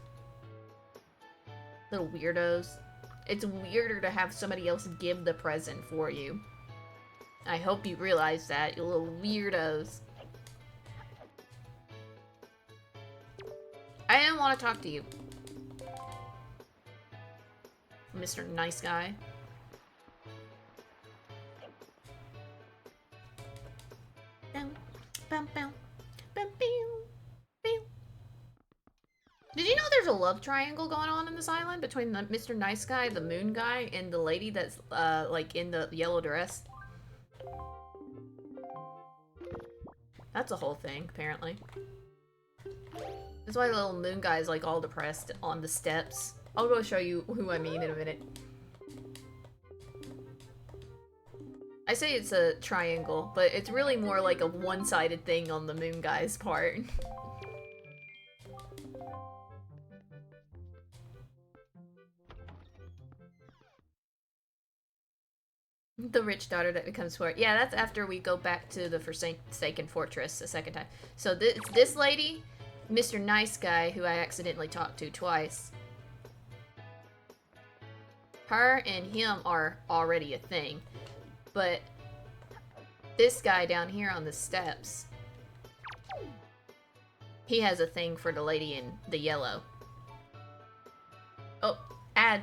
Little weirdos. It's weirder to have somebody else give the present for you. I hope you realize that, you little weirdos. I didn't want to talk to you. Mr. Nice Guy. Did you know there's a love triangle going on in this island between the Mr. Nice Guy, the moon guy, and the lady that's, like, in the yellow dress? That's a whole thing, apparently. That's why the little moon guy is, like, all depressed on the steps. I'll go show you who I mean in a minute. I say it's a triangle, but it's really more like a one-sided thing on the moon guy's part. The rich daughter that becomes poor. Yeah, that's after we go back to the Forsaken Fortress a second time. So this lady, Mr. Nice Guy, who I accidentally talked to twice. Her and him are already a thing. But this guy down here on the steps, he has a thing for the lady in the yellow. Oh, ad.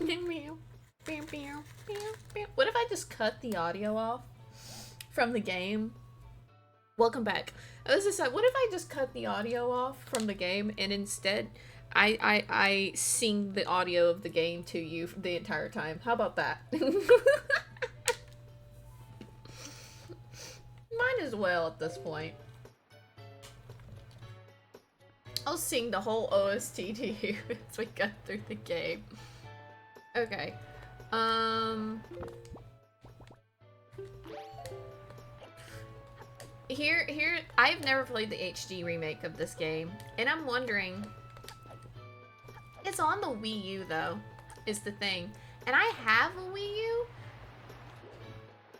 What if I just cut the audio off from the game? Welcome back. I was just like, what if I just cut the audio off from the game and instead I sing the audio of the game to you the entire time? How about that? Might as well at this point. I'll sing the whole OST to you as we go through the game. Okay. Here, I've never played the HD remake of this game, and I'm wondering, it's on the Wii U though, is the thing, and I have a Wii U.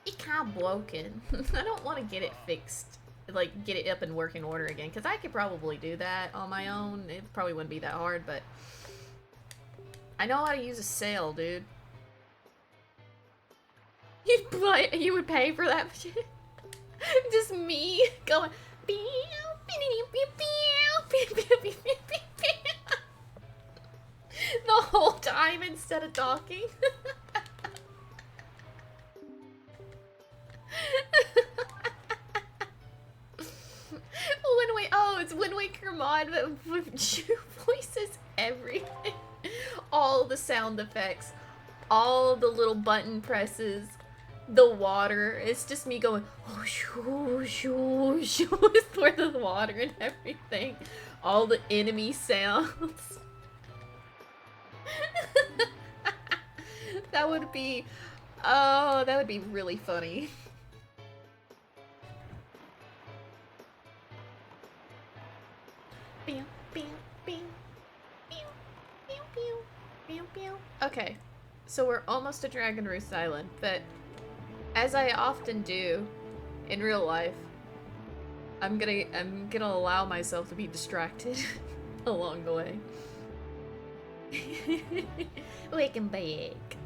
It's kind of broken. I don't want to get it fixed, like get it up in working order again, because I could probably do that on my own. It probably wouldn't be that hard, but I know how to use a sail, dude. You would pay for that shit? Just me going the whole time instead of talking. It's Wind Waker mod, but with voices, everything. All the sound effects, all the little button presses, the water. It's just me going, oh, shoo, shoo, shoo, through the water and everything. All the enemy sounds. That would be, oh, that would be really funny. Okay, so we're almost to Dragon Roost Island, but as I often do in real life, I'm gonna allow myself to be distracted along the way. Welcome back.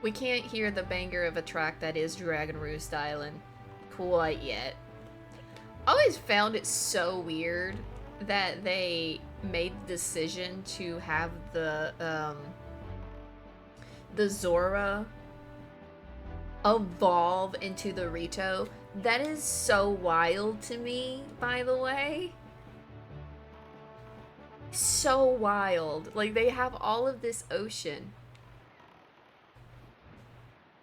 We can't hear the banger of a track that is Dragon Roost Island quite yet. I always found it so weird that they made the decision to have the Zora evolve into the Rito. That is so wild to me, by the way. So wild. Like, they have all of this ocean.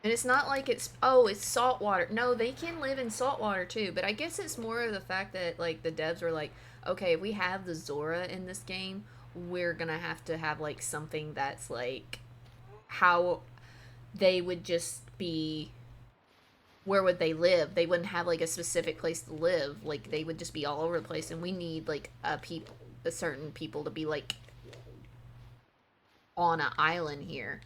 And it's not like it's saltwater. No, they can live in saltwater too, but I guess it's more of the fact that, like, the devs were like, okay, if we have the Zora in this game, we're gonna have to have, like, something that's, like, how they would just be, where would they live? They wouldn't have, like, a specific place to live. Like, they would just be all over the place, and we need, like, certain people to be, like, on an island here.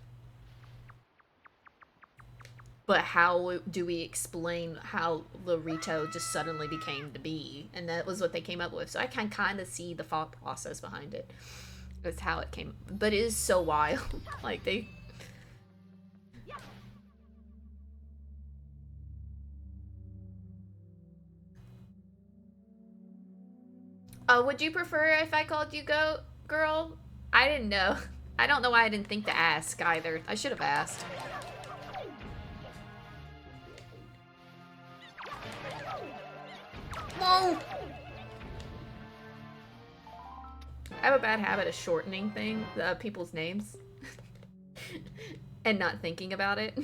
But how do we explain how the Rito just suddenly became to be? And that was what they came up with. So I can kind of see the thought process behind it. That's how it came. But it is so wild. Like, they... would you prefer if I called you girl? I didn't know. I don't know why I didn't think to ask either. I should have asked. Whoa! I have a bad habit of shortening people's names. And not thinking about it.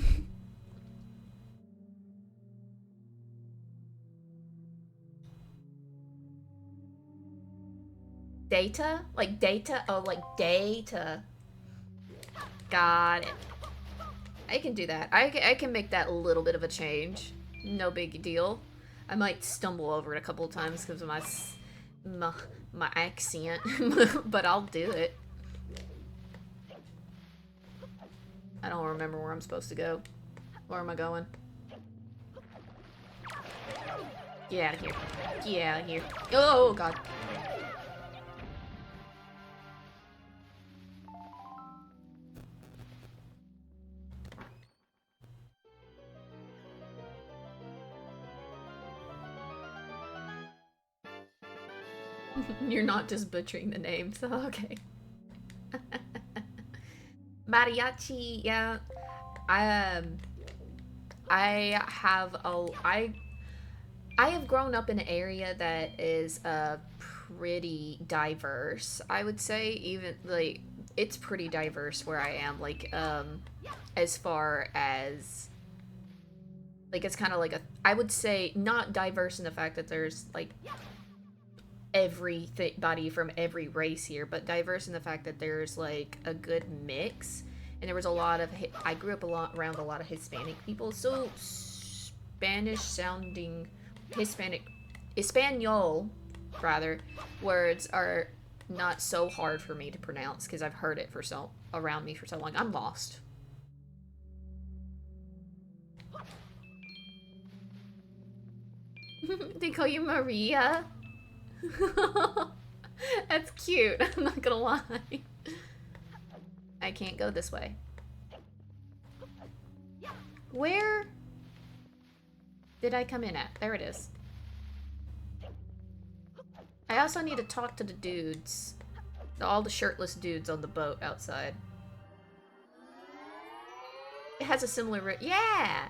Data? Like data? Oh, like data. Got it. I can do that. I can make that a little bit of a change. No big deal. I might stumble over it a couple of times because of my accent, but I'll do it. I don't remember where I'm supposed to go. Where am I going? Get out of here. Get out of here. Oh, God. You're not just butchering the name, so okay. Mariachi, yeah. I have I have grown up in an area that is pretty diverse. I would say even like it's pretty diverse where I am. Like as far as like it's kind of like a I would say not diverse in the fact that there's like everybody from every race here, but diverse in the fact that there's like a good mix. And there was a lot of I grew up around a lot of Hispanic people, so Spanish sounding Espanol rather words are not so hard for me to pronounce because I've heard it for so around me for so long. I'm lost. They call you Maria? That's cute. I'm not gonna lie. I can't go this way. Where did I come in at? There it is. I also need to talk to the dudes. All the shirtless dudes on the boat outside. It has a similar... Yeah!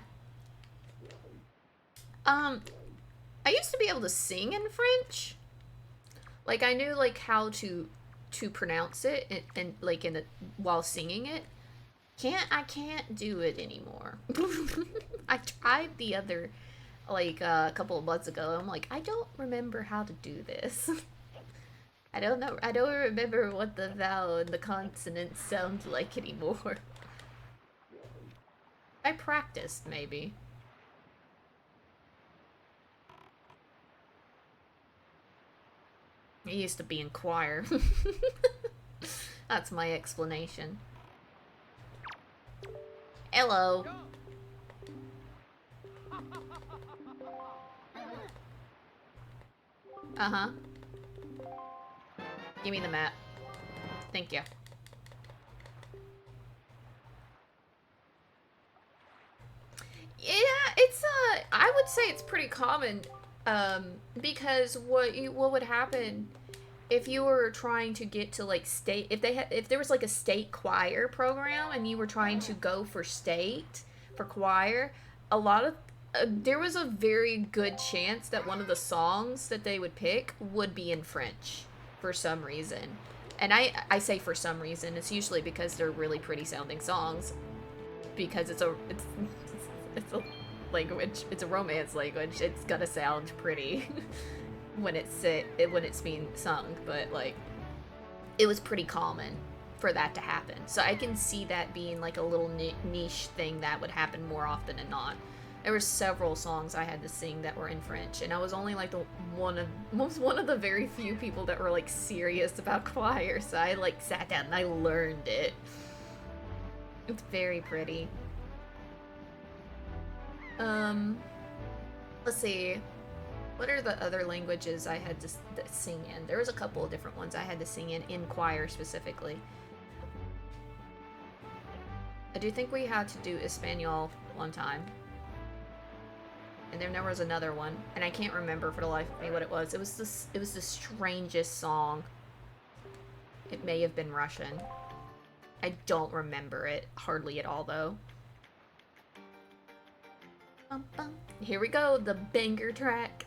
I used to be able to sing in French. Like, I knew, like, how to pronounce it and like, in the... while singing it. I can't do it anymore. I tried the other... like a couple of months ago. I'm like, I don't remember how to do this. I don't know. I don't remember what the vowel and the consonants sound like anymore. I practiced, maybe. I used to be in choir. That's my explanation. Hello. Uh-huh. Give me the map. Thank you. Yeah, it's I would say it's pretty common, because what would happen if you were trying to get to like state, if there was like a state choir program and you were trying to go for state for choir, a lot of there was a very good chance that one of the songs that they would pick would be in French for some reason. And I say for some reason, it's usually because they're really pretty sounding songs, because it's a language, it's a romance language. It's gonna sound pretty when it's being sung, but like it was pretty common for that to happen. So I can see that being like a little niche thing that would happen more often than not. There were several songs I had to sing that were in French, and I was only like one of the very few people that were like serious about choir. So I like sat down and I learned it. It's very pretty. Let's see. What are the other languages I had to sing in? There was a couple of different ones I had to sing in choir specifically. I do think we had to do Espanol one time. And then there was another one, and I can't remember for the life of me what it was. It was the strangest song. It may have been Russian. I don't remember it hardly at all, though. Here we go, the banger track.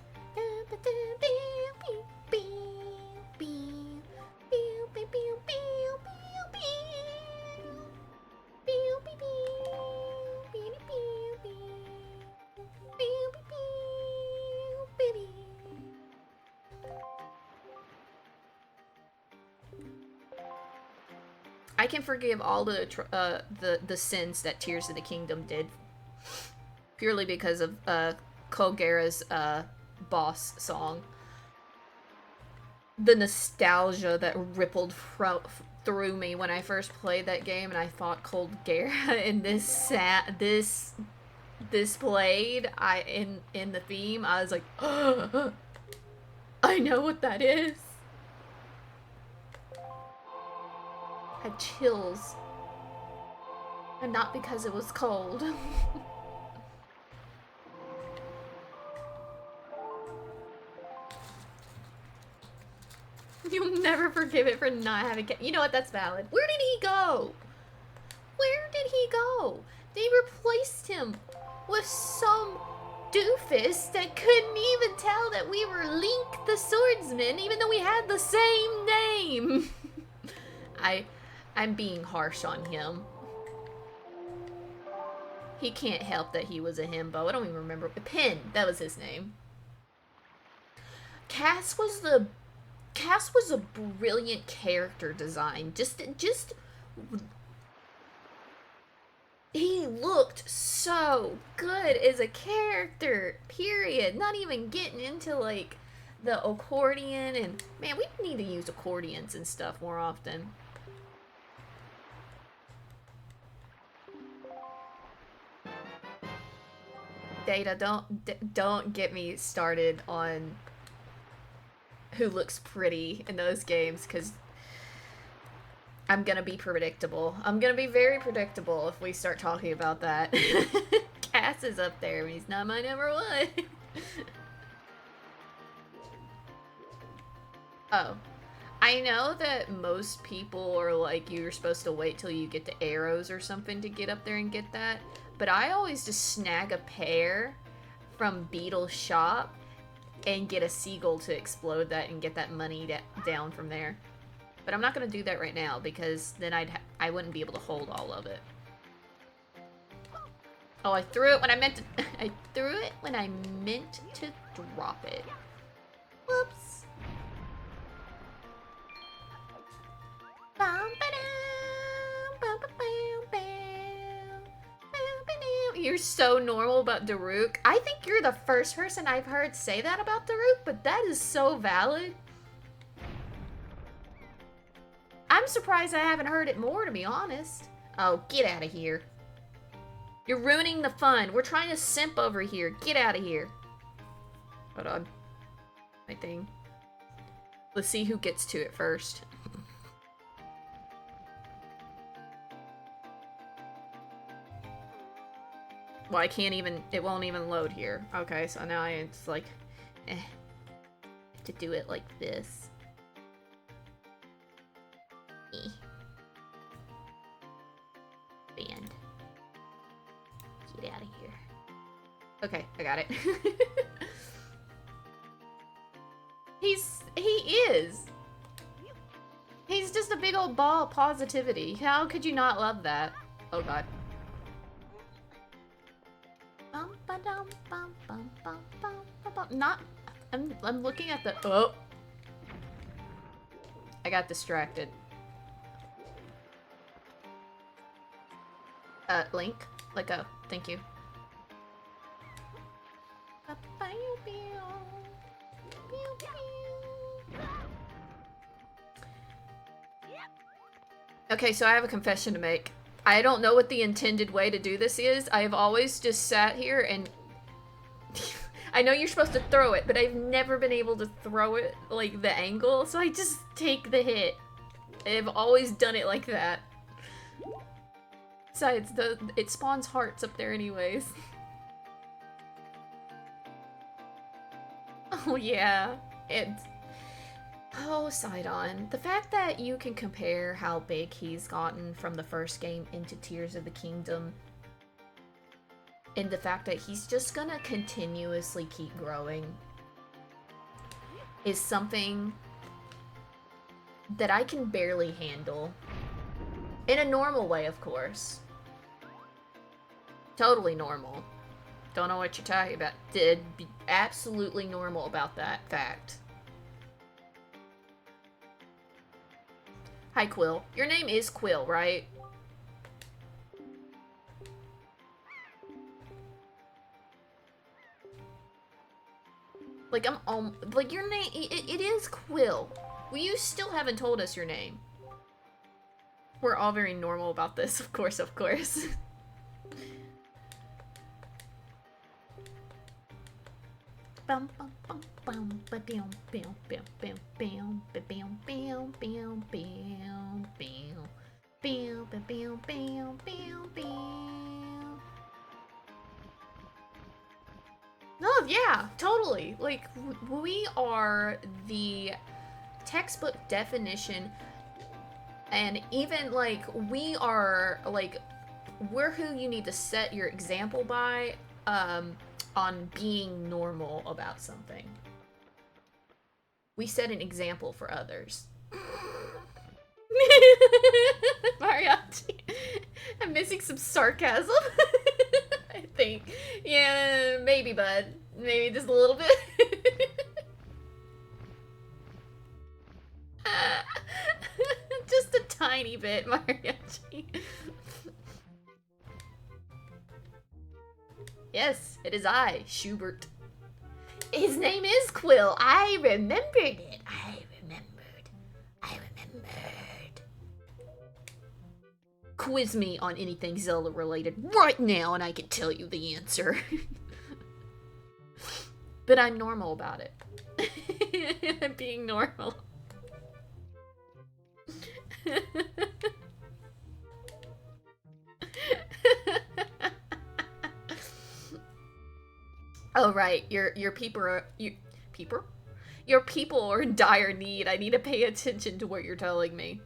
I can forgive all the sins that Tears of the Kingdom did, purely because of Kogera's boss song. The nostalgia that rippled through me when I first played that game and I fought Kogera, and this played in the theme. I was like, oh, I know what that is. I had chills, and not because it was cold. You'll never forgive it for not having You know what? That's valid. Where did he go? Where did he go? They replaced him with some doofus that couldn't even tell that we were Link the Swordsman, even though we had the same name. I'm being harsh on him. He can't help that he was a himbo. I don't even remember. Pin, that was his name. Cass was a brilliant character design. Just he looked so good as a character, period. Not even getting into, like, the accordion and... Man, we need to use accordions and stuff more often. Data, don't get me started on who looks pretty in those games, because I'm gonna be predictable. I'm gonna be very predictable if we start talking about that. Cass is up there, but he's not my number one. Oh. I know that most people are like, you're supposed to wait till you get to arrows or something to get up there and get that. But I always just snag a pear from Beetle's shop and get a seagull to explode that and get that money down from there. But I'm not going to do that right now because then I wouldn't be able to hold all of it. Oh, I threw it when I meant to... I threw it when I meant to drop it. Whoops. You're so normal about Daruk. I think you're the first person I've heard say that about Daruk, but that is so valid. I'm surprised I haven't heard it more, to be honest. Oh, get out of here. You're ruining the fun. We're trying to simp over here. Get out of here. Hold on. My thing. Let's see who gets to it first. Well, I can't even, it won't even load here. Okay, so now it's like, to do it like this. Band. Get out of here. Okay, I got it. He is. He's just a big old ball of positivity. How could you not love that? Oh god. Not. I'm looking at the. Oh. I got distracted. Link. Let go. Thank you. Okay, so I have a confession to make. I don't know what the intended way to do this is. I have always just sat here and... I know you're supposed to throw it, but I've never been able to throw it, like, the angle, so I just take the hit. I've always done it like that. Besides, it spawns hearts up there anyways. Oh yeah, Oh, Sidon. The fact that you can compare how big he's gotten from the first game into Tears of the Kingdom, and the fact that he's just gonna continuously keep growing, is something that I can barely handle. In a normal way, of course. Totally normal. Don't know what you're talking about. Did be absolutely normal about that fact. Hi, Quill. Your name is Quill, right? Like, like, your name, it is Quill. Well, you still haven't told us your name. We're all very normal about this, of course, of course. Bum bum bum bum ba bum bum bum bum bum ba bum bum bum bum bum bum. No, yeah, totally. Like, we are the textbook definition, and even, like, we are, like, we're who you need to set your example by, on being normal about something. We set an example for others. Mariachi. I'm missing some sarcasm. I think. Yeah, maybe, bud. Maybe just a little bit. Just a tiny bit, Mariachi. Yes, it is I, Schubert. His name is Quill. I remembered it. I remembered. Quiz me on anything Zelda related right now and I can tell you the answer. But I'm normal about it. I'm being normal. Oh right, your people are your people are in dire need. I need to pay attention to what you're telling me.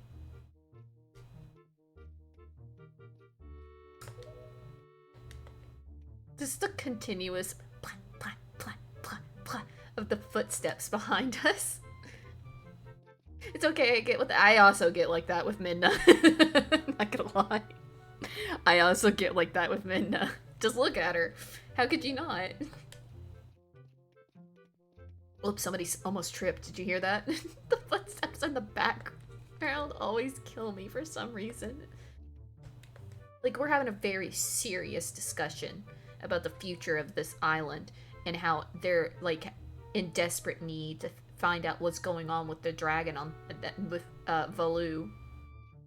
Just the continuous plat, plat, plat, plat, plat of the footsteps behind us. It's okay, I also get like that with Midna. Not gonna lie. I also get like that with Midna. Just look at her. How could you not? Oops, somebody almost tripped. Did you hear that? The footsteps in the background always kill me for some reason. Like, we're having a very serious discussion about the future of this island and how they're, like, in desperate need to find out what's going on with the dragon with Volu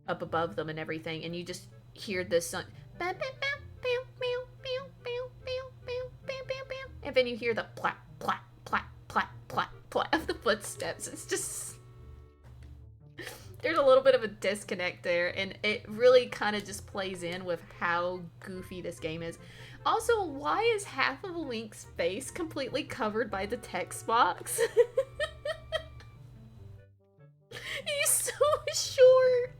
up above them and everything, and you just hear this song, and then you hear the plat, plat, plat, plat, plat, plat of the footsteps. It's just... There's a little bit of a disconnect there, and it really kind of just plays in with how goofy this game is. Also, why is half of Link's face completely covered by the text box? He's so short!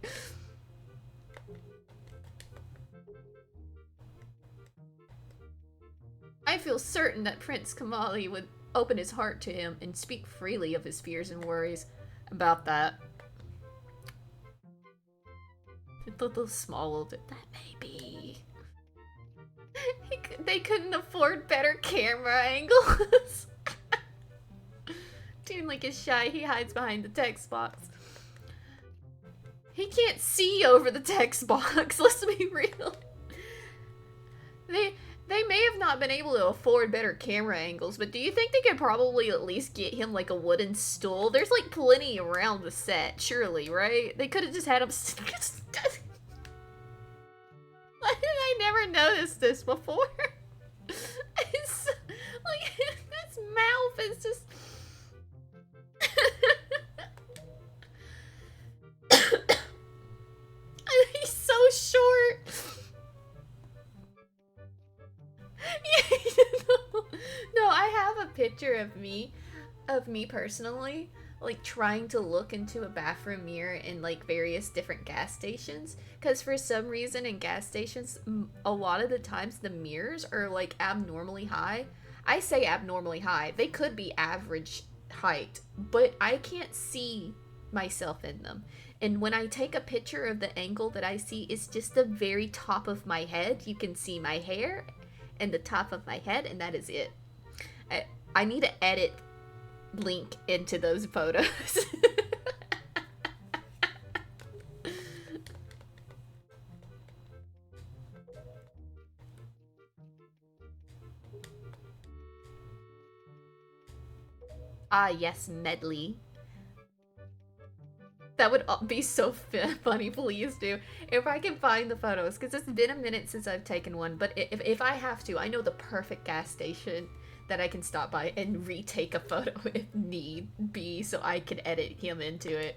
I feel certain that Prince Kamali would open his heart to him and speak freely of his fears and worries about that. A little small little bit. That may be. They couldn't afford better camera angles. Dude, like, is shy. He hides behind the text box. He can't see over the text box. Let's be real. They may have not been able to afford better camera angles, but do you think they could probably at least get him, like, a wooden stool? There's, like, plenty around the set, surely, right? They could have just had him... Why did I never notice this before? It's, like, his mouth is just... He's so short. Yeah, no, I have a picture of me personally, like, trying to look into a bathroom mirror in, like, various different gas stations, because for some reason in gas stations, a lot of the times the mirrors are, like, abnormally high. I say abnormally high. They could be average height, but I can't see myself in them. And when I take a picture of the angle that I see, it's just the very top of my head. You can see my hair and the top of my head, and that is it. I need to edit Link into those photos. Ah, yes, medley. That would be so funny, please do. If I can find the photos, because it's been a minute since I've taken one, but if I have to, I know the perfect gas station that I can stop by and retake a photo if need be, so I can edit him into it.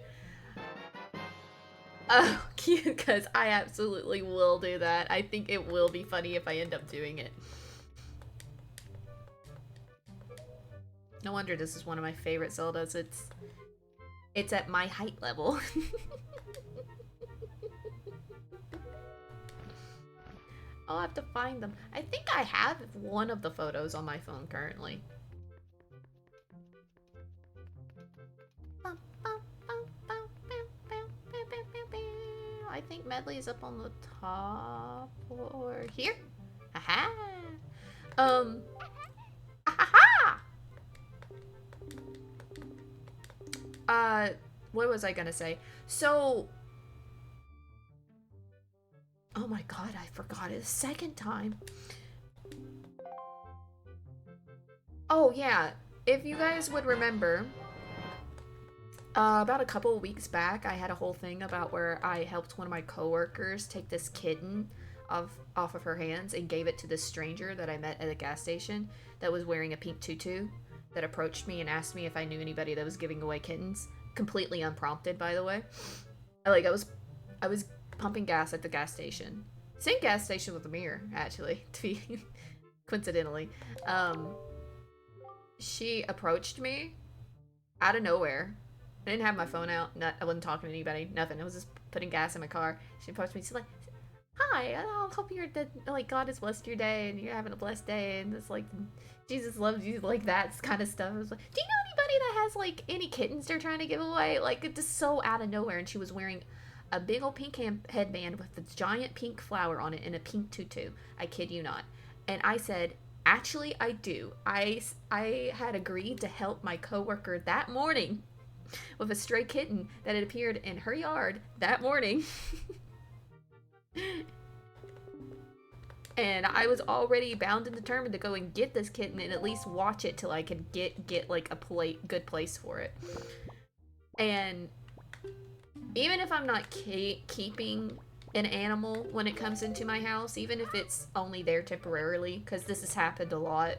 Oh, cute, because I absolutely will do that. I think it will be funny if I end up doing it. No wonder this is one of my favorite Zeldas. It's at my height level. I'll have to find them. I think I have one of the photos on my phone currently. I think Medley's up on the top or here. Aha! What was I gonna say? So, oh my god, I forgot it a second time. Oh yeah, if you guys would remember, about a couple of weeks back, I had a whole thing about where I helped one of my coworkers take this kitten off of her hands and gave it to this stranger that I met at a gas station that was wearing a pink tutu that approached me and asked me if I knew anybody that was giving away kittens. Completely unprompted, by the way. I was pumping gas at the gas station. Same gas station with the mirror, actually, to be coincidentally. She approached me out of nowhere. I didn't have my phone out. I wasn't talking to anybody. Nothing. I was just putting gas in my car. She approached me. She's like, "Hi, I hope God has blessed your day and you're having a blessed day and it's like Jesus loves you," like that kind of stuff. I was like, "Do you know anybody that has like any kittens they're trying to give away?" Like, it's just so out of nowhere. And she was wearing a big old pink headband with a giant pink flower on it and a pink tutu. I kid you not. And I said, "Actually, I do. I had agreed to help my coworker that morning with a stray kitten that had appeared in her yard that morning." And I was already bound and determined to go and get this kitten and at least watch it till I could get like a good place for it. And even if I'm not keeping an animal when it comes into my house, even if it's only there temporarily, because this has happened a lot,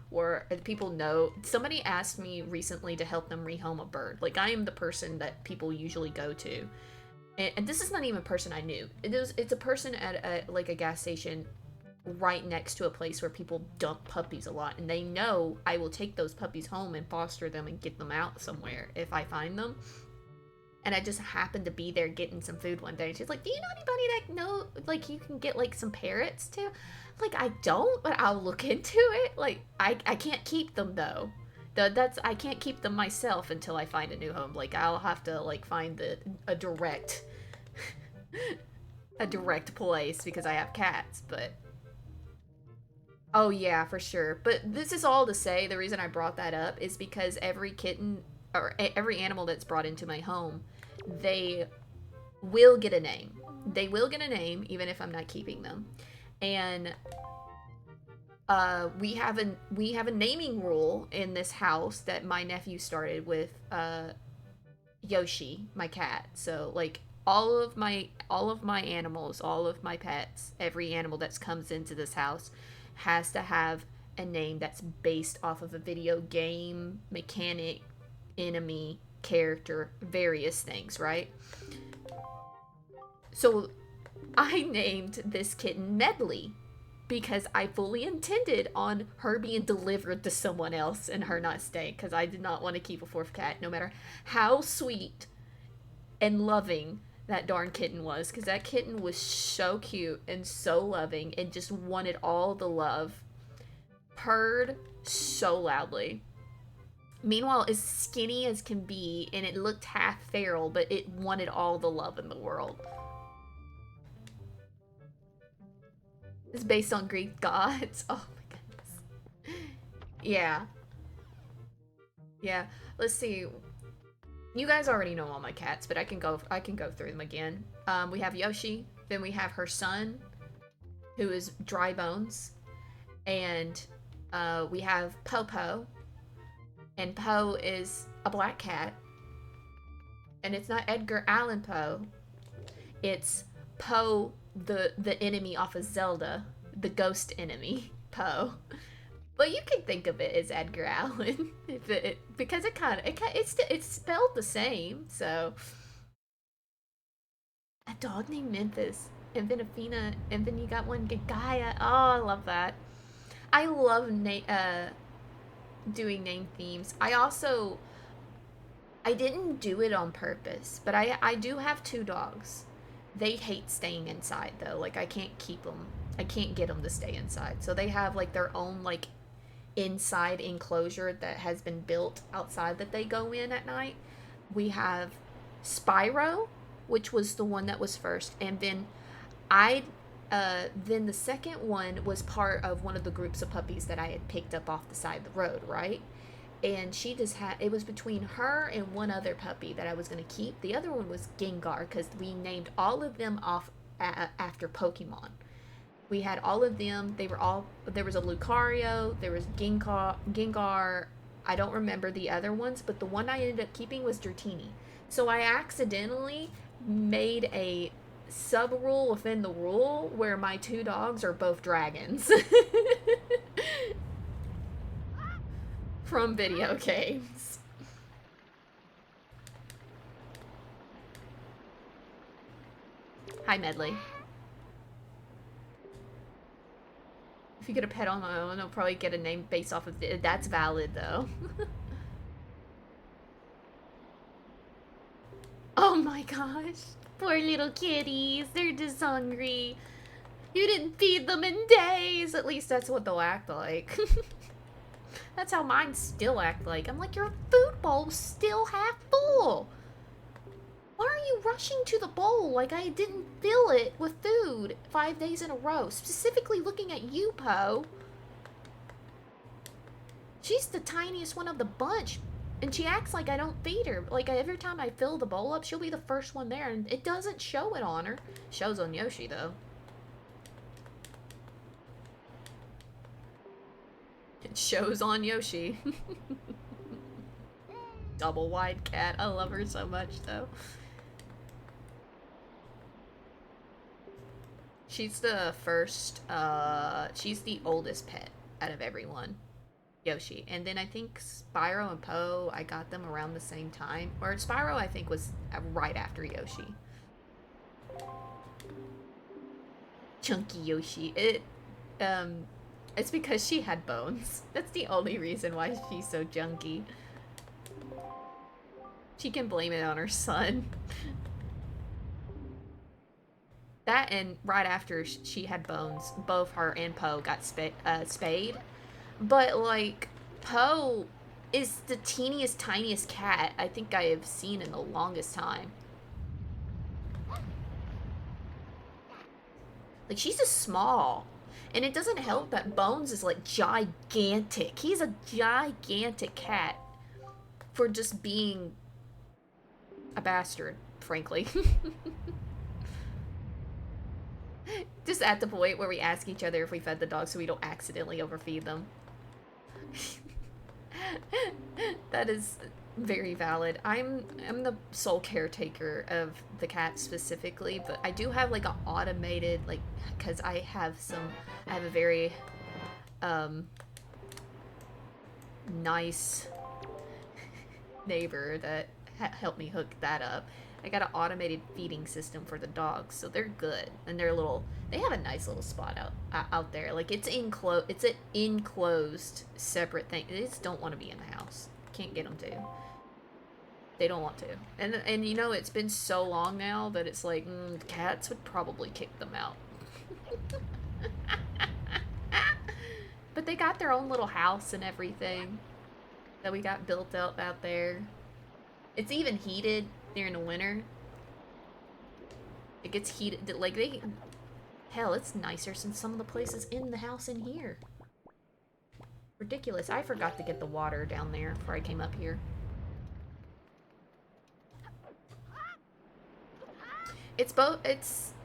where people know. Somebody asked me recently to help them rehome a bird. Like, I am the person that people usually go to. And this is not even a person I knew. It's a person at like a gas station right next to a place where people dump puppies a lot, and they know I will take those puppies home and foster them and get them out somewhere if I find them. And I just happened to be there getting some food one day, and she's like, "Do you know anybody that know, like, you can get like some parrots too?" Like, I don't, but I'll look into it. Like, I can't keep them though. I can't keep them myself until I find a new home. Like, I'll have to like find a direct a direct place because I have cats. But oh yeah, for sure. But this is all to say, the reason I brought that up is because every kitten or every animal that's brought into my home, they will get a name. They will get a name even if I'm not keeping them. And we have a naming rule in this house that my nephew started with Yoshi, my cat. So like all of my animals, all of my pets, every animal that comes into this house has to have a name that's based off of a video game, mechanic, enemy, character, various things, right? So I named this kitten Medley because I fully intended on her being delivered to someone else and her not staying, because I did not want to keep a fourth cat, no matter how sweet and loving that darn kitten was, because that kitten was so cute and so loving and just wanted all the love. Purred so loudly. Meanwhile, as skinny as can be, and it looked half feral, but it wanted all the love in the world. It's based on Greek gods. Oh my goodness. Yeah. Yeah. Let's see. You guys already know all my cats, but I can go through them again. We have Yoshi, then we have her son, who is Dry Bones, and we have Popo, and Poe is a black cat, and it's not Edgar Allan Poe, it's Poe, the enemy off of Zelda, the ghost enemy, Poe. But you can think of it as Edgar Allan, because it's spelled the same. So a dog named Memphis, and then Athena, and then you got one Gaia. Oh, I love that. I love doing name themes. I also I didn't do it on purpose, but I do have 2 dogs. They hate staying inside though. Like I can't keep them. I can't get them to stay inside. So they have like their own like inside enclosure that has been built outside that they go in at night. We have Spyro, which was the one that was first, and then then the second one was part of one of the groups of puppies that I had picked up off the side of the road, right? And she just had, it was between her and one other puppy that I was going to keep. The other one was Gengar because we named all of them off after Pokemon. We had all of them. They were all, there was a Lucario, there was Gengar. I don't remember the other ones, but the one I ended up keeping was Dratini. So I accidentally made a sub rule within the rule where my 2 dogs are both dragons. From video games. Hi, Medley. If you get a pet on my own, I'll probably get a name based off of it. That's valid, though. Oh my gosh. Poor little kitties. They're just hungry. You didn't feed them in days. At least that's what they'll act like. That's how mine still act like. I'm like, your food bowl's still half full. Why are you rushing to the bowl like I didn't fill it with food 5 days in a row? Specifically looking at you, Poe. She's the tiniest one of the bunch, and she acts like I don't feed her. Like, every time I fill the bowl up, she'll be the first one there, and it doesn't show it on her. Shows on Yoshi, though. It shows on Yoshi. Double wide cat. I love her so much, though. She's the first, she's the oldest pet out of everyone. Yoshi. And then I think Spyro and Poe, I got them around the same time. Or Spyro, I think, was right after Yoshi. Chunky Yoshi. It's because she had bones. That's the only reason why she's so chunky. She can blame it on her son. That, and right after she had bones, both her and Poe got spayed. But, like, Poe is the teeniest, tiniest cat I think I have seen in the longest time. Like, she's just small. And it doesn't help that Bones is, like, gigantic. He's a gigantic cat for just being a bastard, frankly. Just at the point where we ask each other if we fed the dogs so we don't accidentally overfeed them. That is very valid. I'm the sole caretaker of the cat specifically, but I do have like an automated, like, because I have a very nice neighbor that helped me hook that up. I got an automated feeding system for the dogs, so they're good, and they have a nice little spot out there. Like, it's an enclosed separate thing. They just don't want to be in the house. Can't get them to. They don't want to. And you know, it's been so long now that it's like, cats would probably kick them out. But they got their own little house and everything that we got built up out there. It's even heated during the winter. It gets heated, like, hell, it's nicer than some of the places in the house in here. Ridiculous. I forgot to get the water down there before I came up here. It's both, it's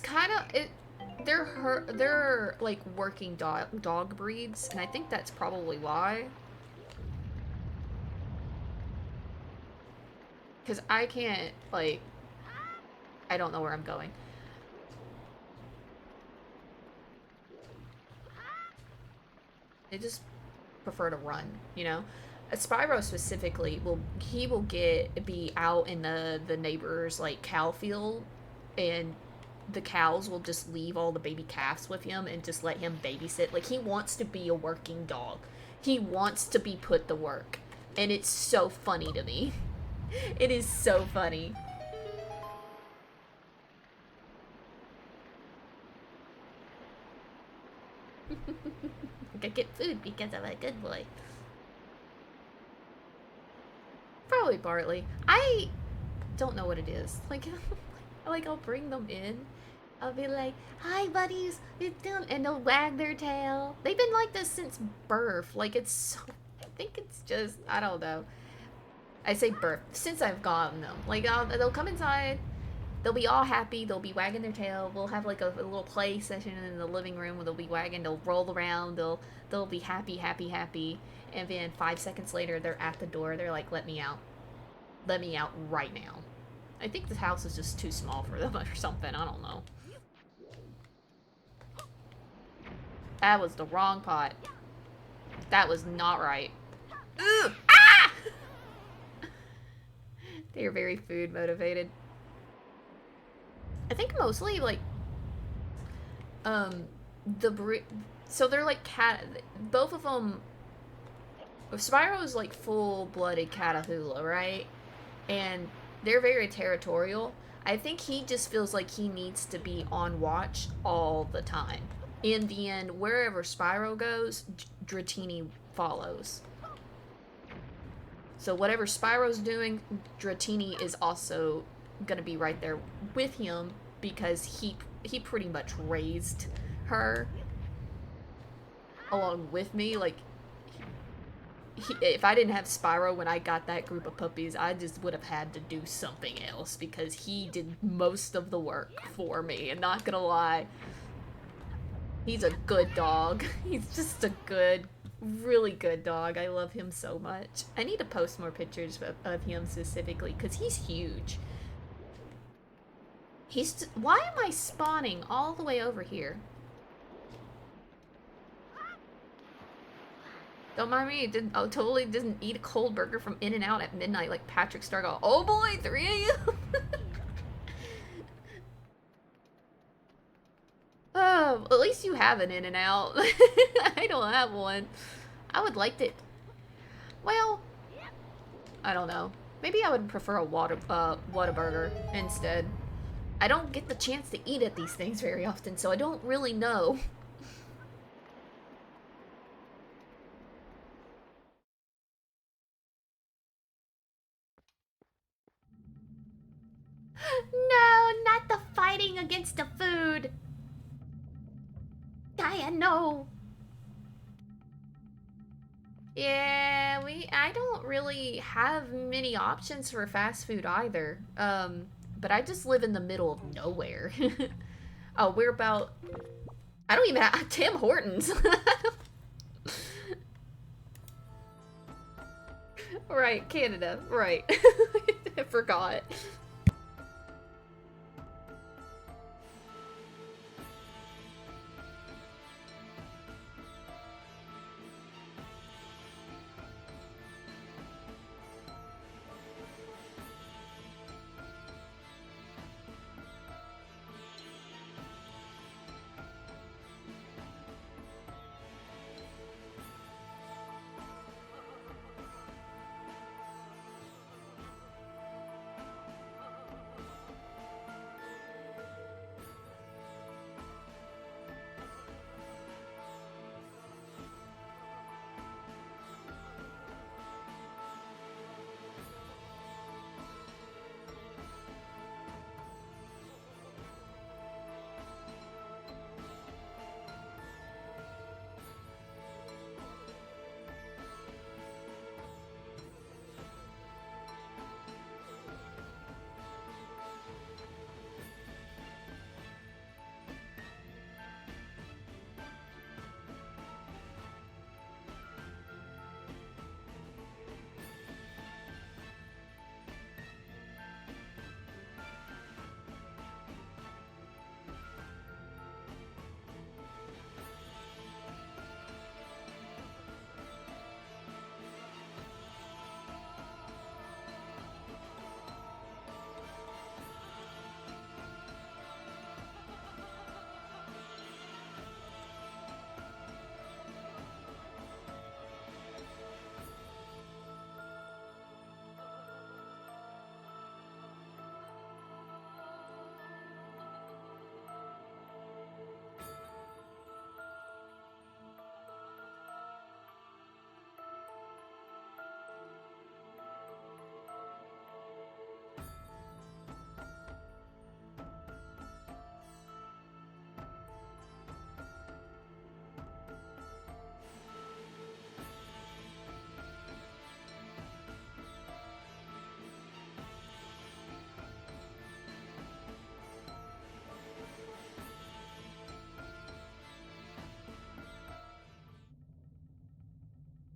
kind of, they're like working dog breeds, and I think that's probably why. Because I can't, like, I don't know where I'm going. They just prefer to run, you know? Spyro specifically, he will be out in the neighbor's, like, cow field, and the cows will just leave all the baby calves with him and just let him babysit. Like, he wants to be a working dog. He wants to be put to work. And it's so funny to me. It is so funny. I get food because I'm a good boy. Probably partly. I don't know what it is. Like, I'll bring them in. I'll be like, "Hi, buddies," and they'll wag their tail. They've been like this since birth. Like, it's so, I think it's just, I don't know. I say birth, since I've gotten them. Like, they'll come inside, they'll be all happy, they'll be wagging their tail. We'll have like a little play session in the living room where they'll be wagging, they'll roll around, they'll be happy, happy, happy. And then 5 seconds later, they're at the door. They're like, "Let me out. Let me out right now." I think the house is just too small for them or something. I don't know. That was the wrong pot. That was not right. Ugh! Ah! They are very food motivated. I think mostly like so they're like both of them. Spyro's like full-blooded Catahoula, right? And they're very territorial. I think he just feels like he needs to be on watch all the time. In the end, wherever Spyro goes, Dratini follows. So whatever Spyro's doing, Dratini is also gonna be right there with him because he pretty much raised her along with me. Like, if I didn't have Spyro when I got that group of puppies, I just would have had to do something else because he did most of the work for me. And not gonna lie, he's a good dog. He's just a good, really good dog. I love him so much. I need to post more pictures of him specifically because he's huge. Why am I spawning all the way over here? Don't mind me. Totally didn't eat a cold burger from In-N-Out at midnight like Patrick Star. Oh boy, 3 a.m. Oh, at least you have an In-N-Out. I don't have one. I would like it. Well, I don't know. Maybe I would prefer a Whataburger instead. I don't get the chance to eat at these things very often, so I don't really know. No, not the fighting against the food. Gaia, no. Yeah, I don't really have many options for fast food either. But I just live in the middle of nowhere. Oh, we're about... I don't even have... Tim Hortons. Right, Canada. Right. I forgot.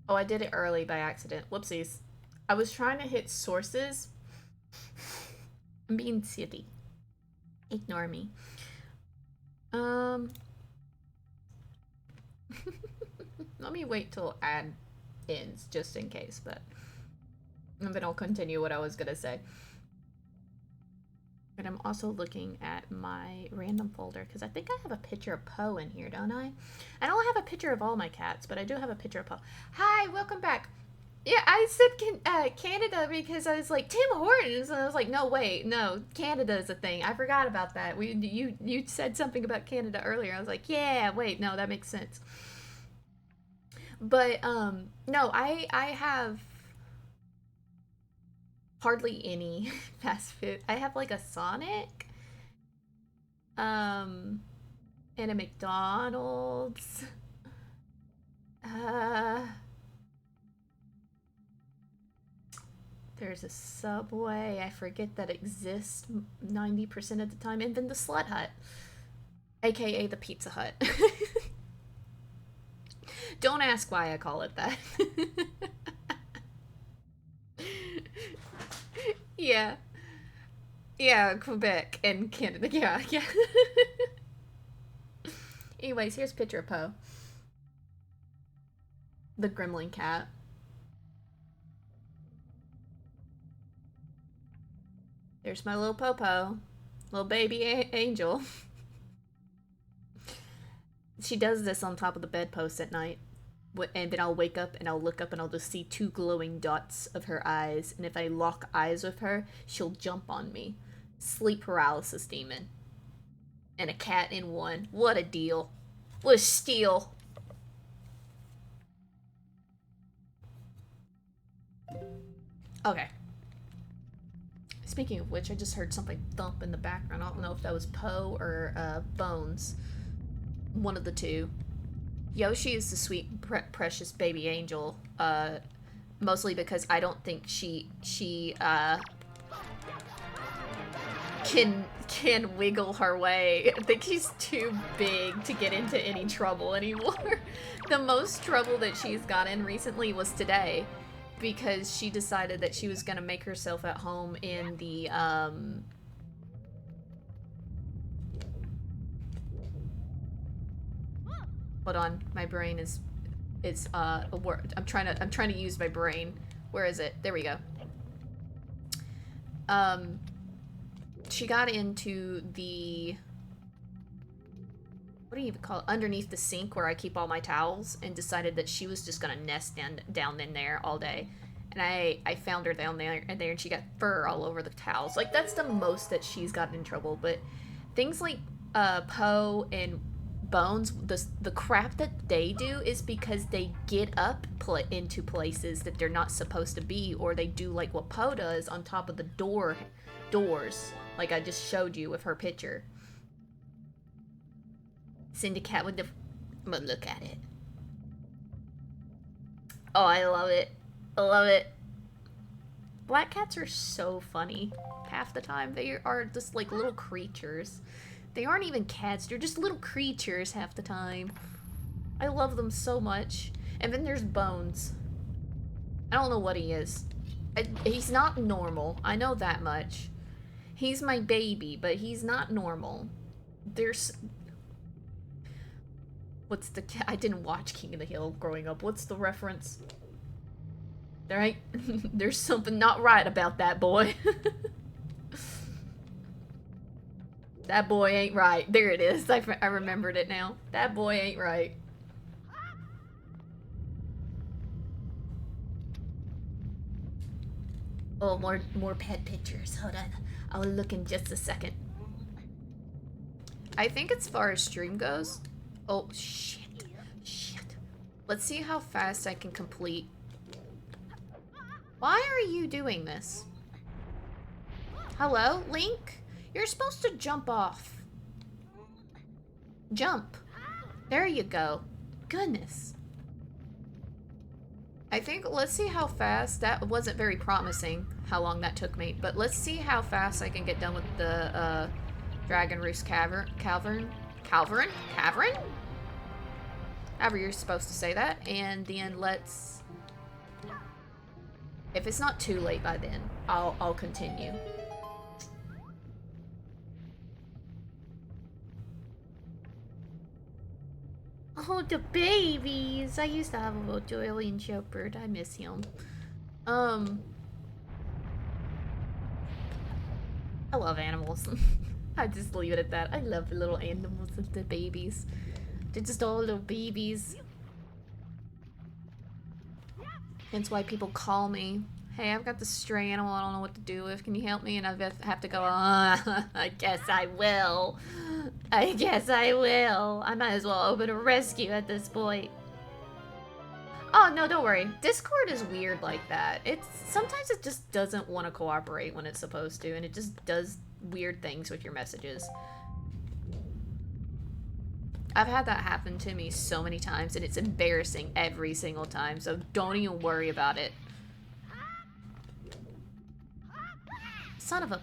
Oh, I did it early by accident. Whoopsies. I was trying to hit sources. I'm being silly. Ignore me. Let me wait till ad ends just in case, but and then I'll continue what I was gonna say. And I'm also looking at my random folder because I think I have a picture of Poe in here, don't I? I don't have a picture of all my cats, but I do have a picture of Poe. Hi, welcome back. Yeah, I said Canada because I was like, Tim Hortons, and I was like, no, wait, no, Canada is a thing. I forgot about that. You said something about Canada earlier. I was like, yeah, wait, no, that makes sense. But, no, I have hardly any fast food. I have like a Sonic, and a McDonald's, there's a Subway, I forget that exists 90% of the time, and then the Slut Hut, aka the Pizza Hut. Don't ask why I call it that. Yeah. Yeah, Quebec and Canada. Yeah, yeah. Anyways, here's a picture of Poe. The gremlin cat. There's my little Popo. Little baby angel. She does this on top of the bedpost at night. And then I'll wake up and I'll look up and I'll just see two glowing dots of her eyes. And if I lock eyes with her, she'll jump on me. Sleep paralysis demon. And a cat in one. What a deal. What a steal. Okay. Speaking of which, I just heard something thump in the background. I don't know if that was Poe or Bones. One of the two. Yoshi is the sweet, precious baby angel, mostly because I don't think she can wiggle her way. I think she's too big to get into any trouble anymore. The most trouble that she's gotten in recently was today, because she decided that she was gonna make herself at home in the, hold on, my brain is a word. I'm trying to use my brain. Where is it? There we go. She got into the, what do you even call it? Underneath the sink where I keep all my towels, and decided that she was just gonna nest down in there all day. And I found her down there, and she got fur all over the towels. Like, that's the most that she's gotten in trouble. But things like Poe and Bones, the crap that they do is because they get up into places that they're not supposed to be, or they do like what Poe does on top of the doors, like I just showed you with her picture. Syndicat with the, I'm gonna look at it. Oh, I love it. I love it. Black cats are so funny. Half the time they are just like little creatures. They aren't even cats, they're just little creatures half the time. I love them so much. And then there's Bones. I don't know what he is. He's not normal, I know that much. He's my baby, but he's not normal. There's... What's the... I didn't watch King of the Hill growing up. What's the reference? Right? There's something not right about that boy. That boy ain't right. There it is. I remembered it now. That boy ain't right. Oh, more pet pictures. Hold on. I'll look in just a second. I think as far as stream goes... Oh, shit. Shit. Let's see how fast I can complete. Why are you doing this? Hello, Link? You're supposed to jump off. Jump. There you go. Goodness. I think, let's see how fast, that wasn't very promising, how long that took me, but let's see how fast I can get done with the, Dragon Roost Cavern? However you're supposed to say that, and then let's If it's not too late by then, I'll continue. Oh, the babies! I used to have a Australian Shepherd. I miss him. I love animals. I just leave it at that. I love the little animals and the babies. They're just all little babies. That's why people call me. Hey, I've got this stray animal I don't know what to do with. Can you help me? And I have to go, I guess I will. I guess I will. I might as well open a rescue at this point. Oh, no, don't worry. Discord is weird like that. Sometimes it just doesn't want to cooperate when it's supposed to, and it just does weird things with your messages. I've had that happen to me so many times, and it's embarrassing every single time, so don't even worry about it. Son of a...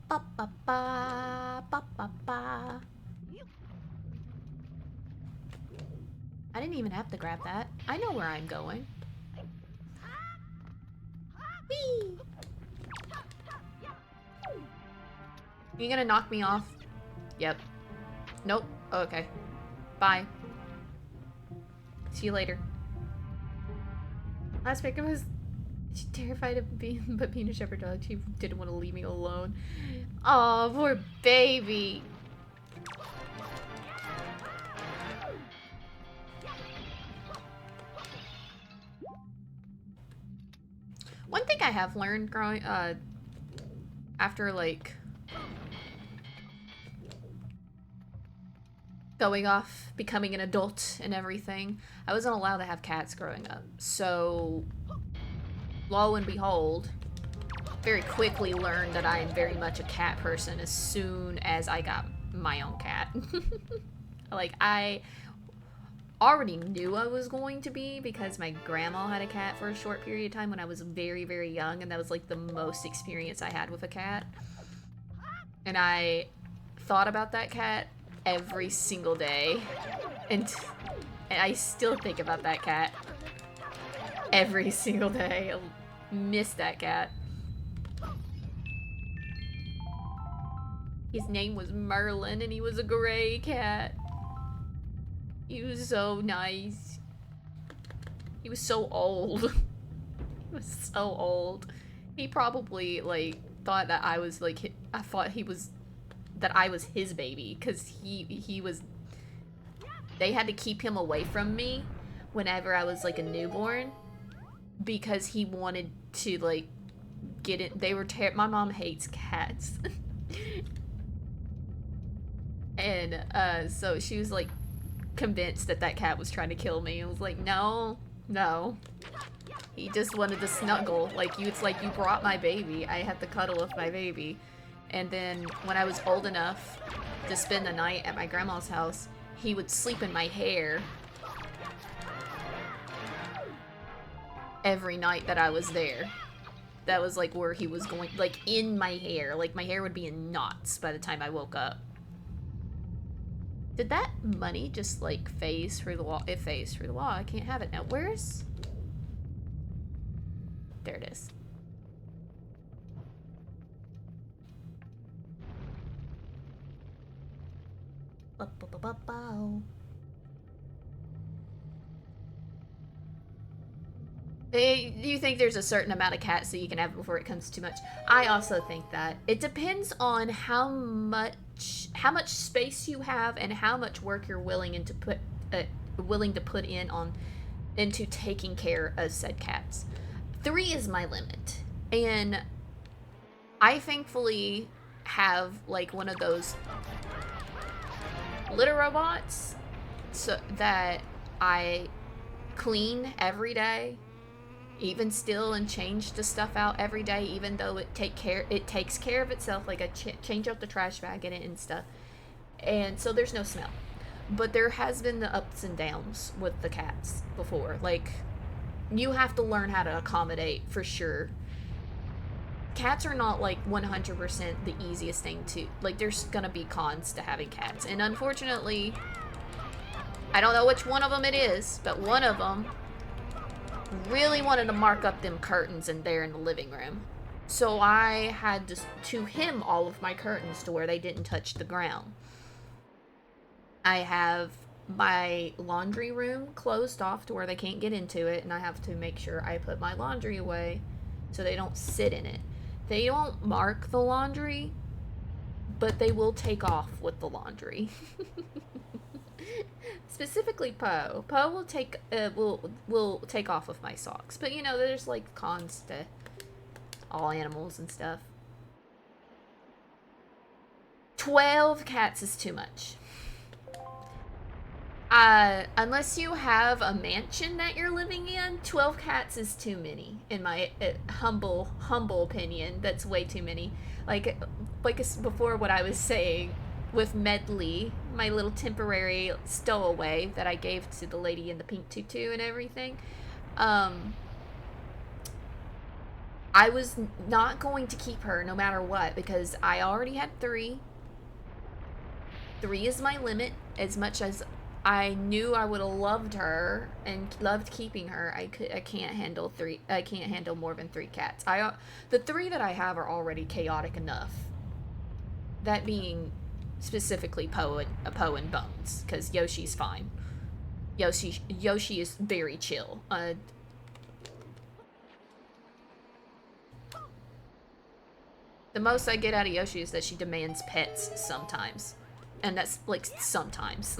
Ba ba ba ba ba ba. I didn't even have to grab that. I know where I'm going. Whee! You gonna knock me off? Yep. Nope. Oh, okay. Bye. See you later. Last victim was terrified of being a shepherd dog. She didn't want to leave me alone. Oh, poor baby. One thing I have learned growing after like going off, becoming an adult and everything, I wasn't allowed to have cats growing up. So, lo and behold, very quickly learned that I am very much a cat person as soon as I got my own cat. Like, I already knew I was going to be because my grandma had a cat for a short period of time when I was very, very young, and that was like the most experience I had with a cat. And I thought about that cat every single day, and I still think about that cat every single day. I miss that cat. His name was Merlin, and he was a gray cat. He was so nice. He was so old. He was so old. He probably like thought that I was like, I thought he was that I was his baby, because he was, they had to keep him away from me whenever I was like a newborn, because he wanted to like get it. They were my mom hates cats. And so she was like convinced that that cat was trying to kill me. I was like, no, he just wanted to snuggle. Like, it's like you brought my baby, I had to cuddle with my baby. And then when I was old enough to spend the night at my grandma's house, he would sleep in my hair every night that I was there. That was like where he was going, like in my hair. Like my hair would be in knots by the time I woke up. Did that money just like phase through the wall? It phased through the wall. I can't have it now. Where's... There it is. You think there's a certain amount of cats that you can have before it comes too much. I also think that. It depends on how much space you have and how much work you're willing to put into taking care of said cats. 3 is my limit. And I thankfully have like one of those litter robots so that I clean every day, even still, and change the stuff out every day, even though it takes care of itself. Like I change out the trash bag in it and stuff, and so there's no smell. But there has been the ups and downs with the cats before. Like, you have to learn how to accommodate for sure. Cats are not like 100% the easiest thing to, like, there's gonna be cons to having cats, and unfortunately I don't know which one of them it is, but one of them really wanted to mark up them curtains in there in the living room. So I had to hem all of my curtains to where they didn't touch the ground. I have my laundry room closed off to where they can't get into it, and I have to make sure I put my laundry away so they don't sit in it. They don't mark the laundry, but they will take off with the laundry. Specifically Poe. Poe will take off with my socks. But you know, there's like cons to all animals and stuff. 12 cats is too much. Unless you have a mansion that you're living in, 12 cats is too many, in my humble opinion. That's way too many. Like before, what I was saying with Medley, my little temporary stowaway that I gave to the lady in the pink tutu and everything, I was not going to keep her no matter what, because I already had 3. 3 is my limit. As much as I knew I would have loved her and loved keeping her, I can't handle 3. I can't handle more than 3 cats. The 3 that I have are already chaotic enough. That being specifically Poe and Bones, because Yoshi's fine. Yoshi is very chill. The most I get out of Yoshi is that she demands pets sometimes. And that's, like, sometimes.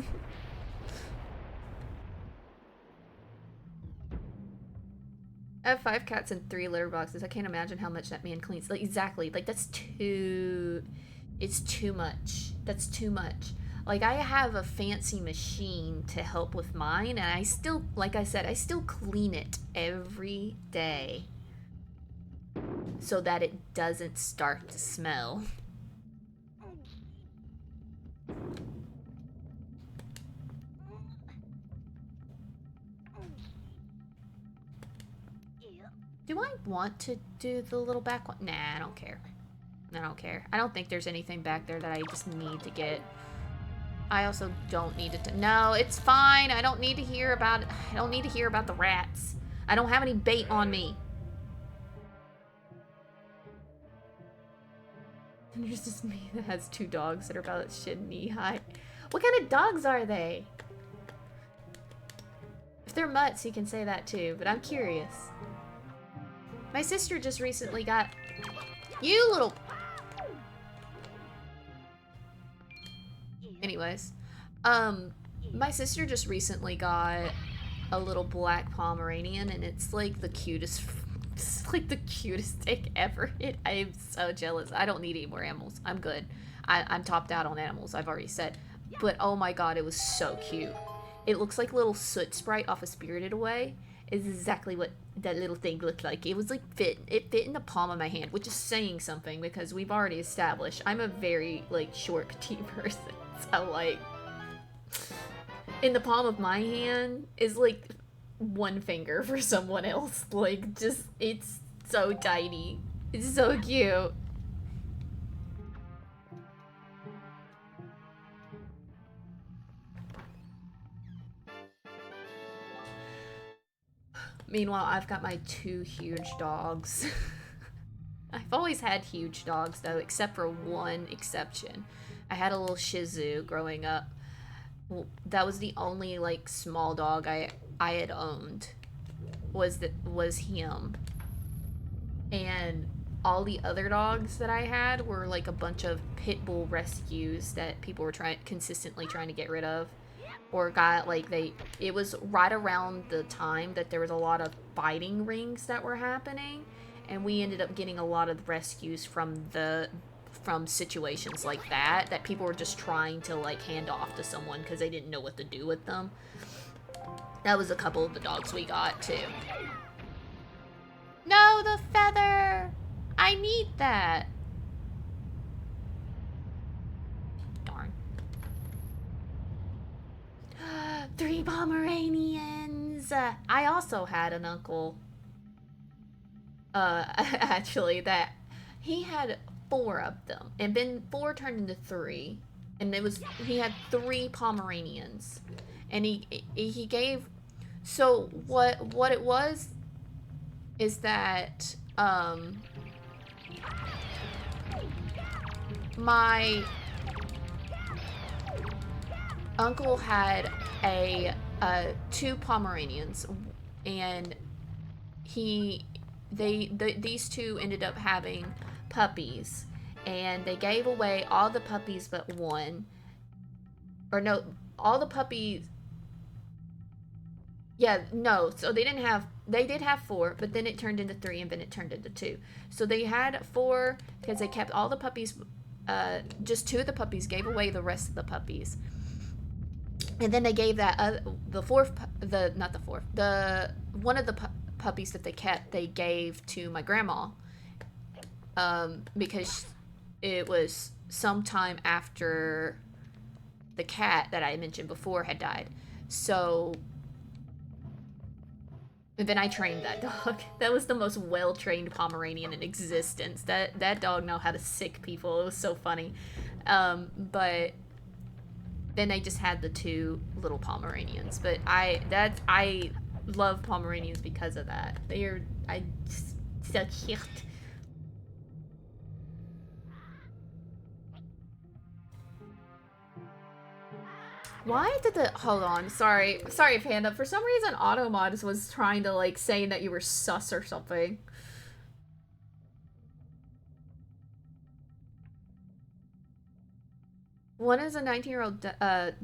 I have 5 cats and 3 litter boxes. I can't imagine how much that man cleans. Like, exactly. Like, that's too... It's too much. That's too much. Like, I have a fancy machine to help with mine, and I still, like I said, I still clean it every day so that it doesn't start to smell. Do I want to do the little back one? Nah, I don't care. I don't care. I don't think there's anything back there that I just need to get. I also don't need it to... No, it's fine. I don't need to hear about it. I don't need to hear about the rats. I don't have any bait on me. And there's just me that has 2 dogs that are about shit knee high. What kind of dogs are they? If they're mutts, you can say that too, but I'm curious. My sister just recently got... You little... Anyways. My sister just recently got a little black Pomeranian, and it's like the cutest... It's like the cutest thing ever. I'm so jealous. I don't need any more animals. I'm good. I'm topped out on animals, I've already said. But oh my god, it was so cute. It looks like a little soot sprite off of Spirited Away. Is exactly what that little thing looked like. It was like it fit in the palm of my hand, which is saying something because we've already established I'm a very like short petite person. So like in the palm of my hand is like 1 finger for someone else. Like just it's so tiny. It's so cute. Meanwhile, I've got my 2 huge dogs. I've always had huge dogs, though, except for one exception. I had a little Shih Tzu growing up. Well, that was the only, like, small dog I had owned. Was him. And all the other dogs that I had were, like, a bunch of pit bull rescues that people were consistently trying to get rid of. Or got, like, it was right around the time that there was a lot of fighting rings that were happening, and we ended up getting a lot of rescues from situations like that people were just trying to, like, hand off to someone because they didn't know what to do with them. That was a couple of the dogs we got, too. No, the feather! I need that! 3 Pomeranians! I also had an uncle, actually, that he had 4 of them, and then 4 turned into 3, and he had 3 Pomeranians, and he gave. So what it was is that my uncle had two Pomeranians, and these two ended up having puppies, and they gave away all the puppies but one, or no, all the puppies. Yeah, no. So they did have four, but then it turned into three, and then it turned into two. So they had four because they kept all the puppies. Just two of the puppies, gave away the rest of the puppies. And then they gave that one of the puppies that they kept, they gave to my grandma, because it was sometime after the cat that I mentioned before had died. So, and then I trained that dog. That was the most well-trained Pomeranian in existence. That dog knew how to sick people. It was so funny. But then they just had the two little Pomeranians. But I love Pomeranians because of that. So cute. Why did hold on, sorry Panda, for some reason Automods was trying to like saying that you were sus or something. One is a 19-year-old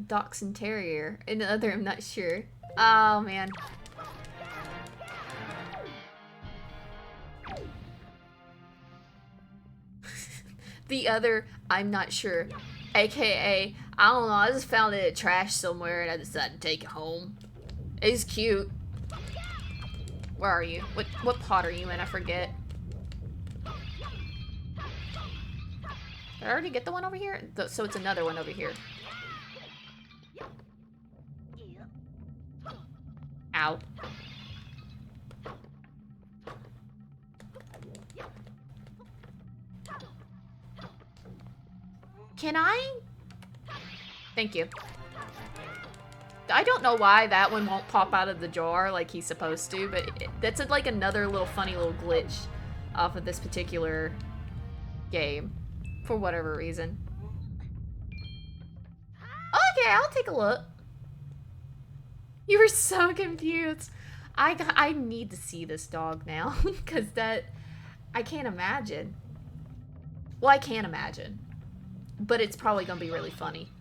dachshund terrier, and the other I'm not sure. Oh man. The other, I'm not sure. AKA, I don't know, I just found it in trash somewhere and I decided to take it home. It's cute. Where are you? What pot are you in? I forget. Did I already get the one over here? So it's another one over here. Ow. Can I? Thank you. I don't know why that one won't pop out of the jar like he's supposed to, but that's like another little funny little glitch off of this particular game for whatever reason. Okay, I'll take a look. You were so confused. I need to see this dog now because I can't imagine. Well, I can't imagine. But it's probably gonna be really funny.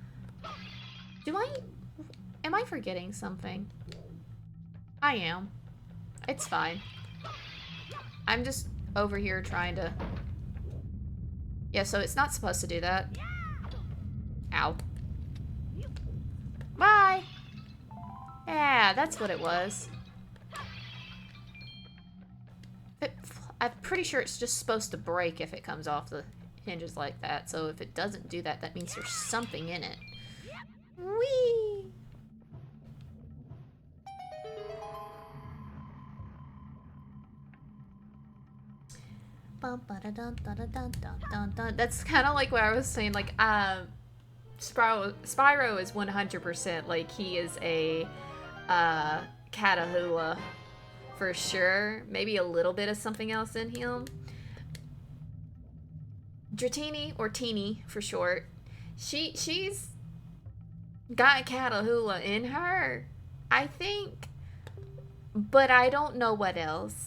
Am I forgetting something? I am. It's fine. I'm just over here trying to... Yeah, so it's not supposed to do that. Ow. Bye! Yeah, that's what it was. I'm pretty sure it's just supposed to break if it comes off the hinges like that, so if it doesn't do that, that means there's something in it. Whee! That's kind of like what I was saying, like, Spyro is 100%, like, he is a, Catahoula, for sure. Maybe a little bit of something else in him. Dratini, or Teeny for short, she's got Catahoula in her, I think, but I don't know what else.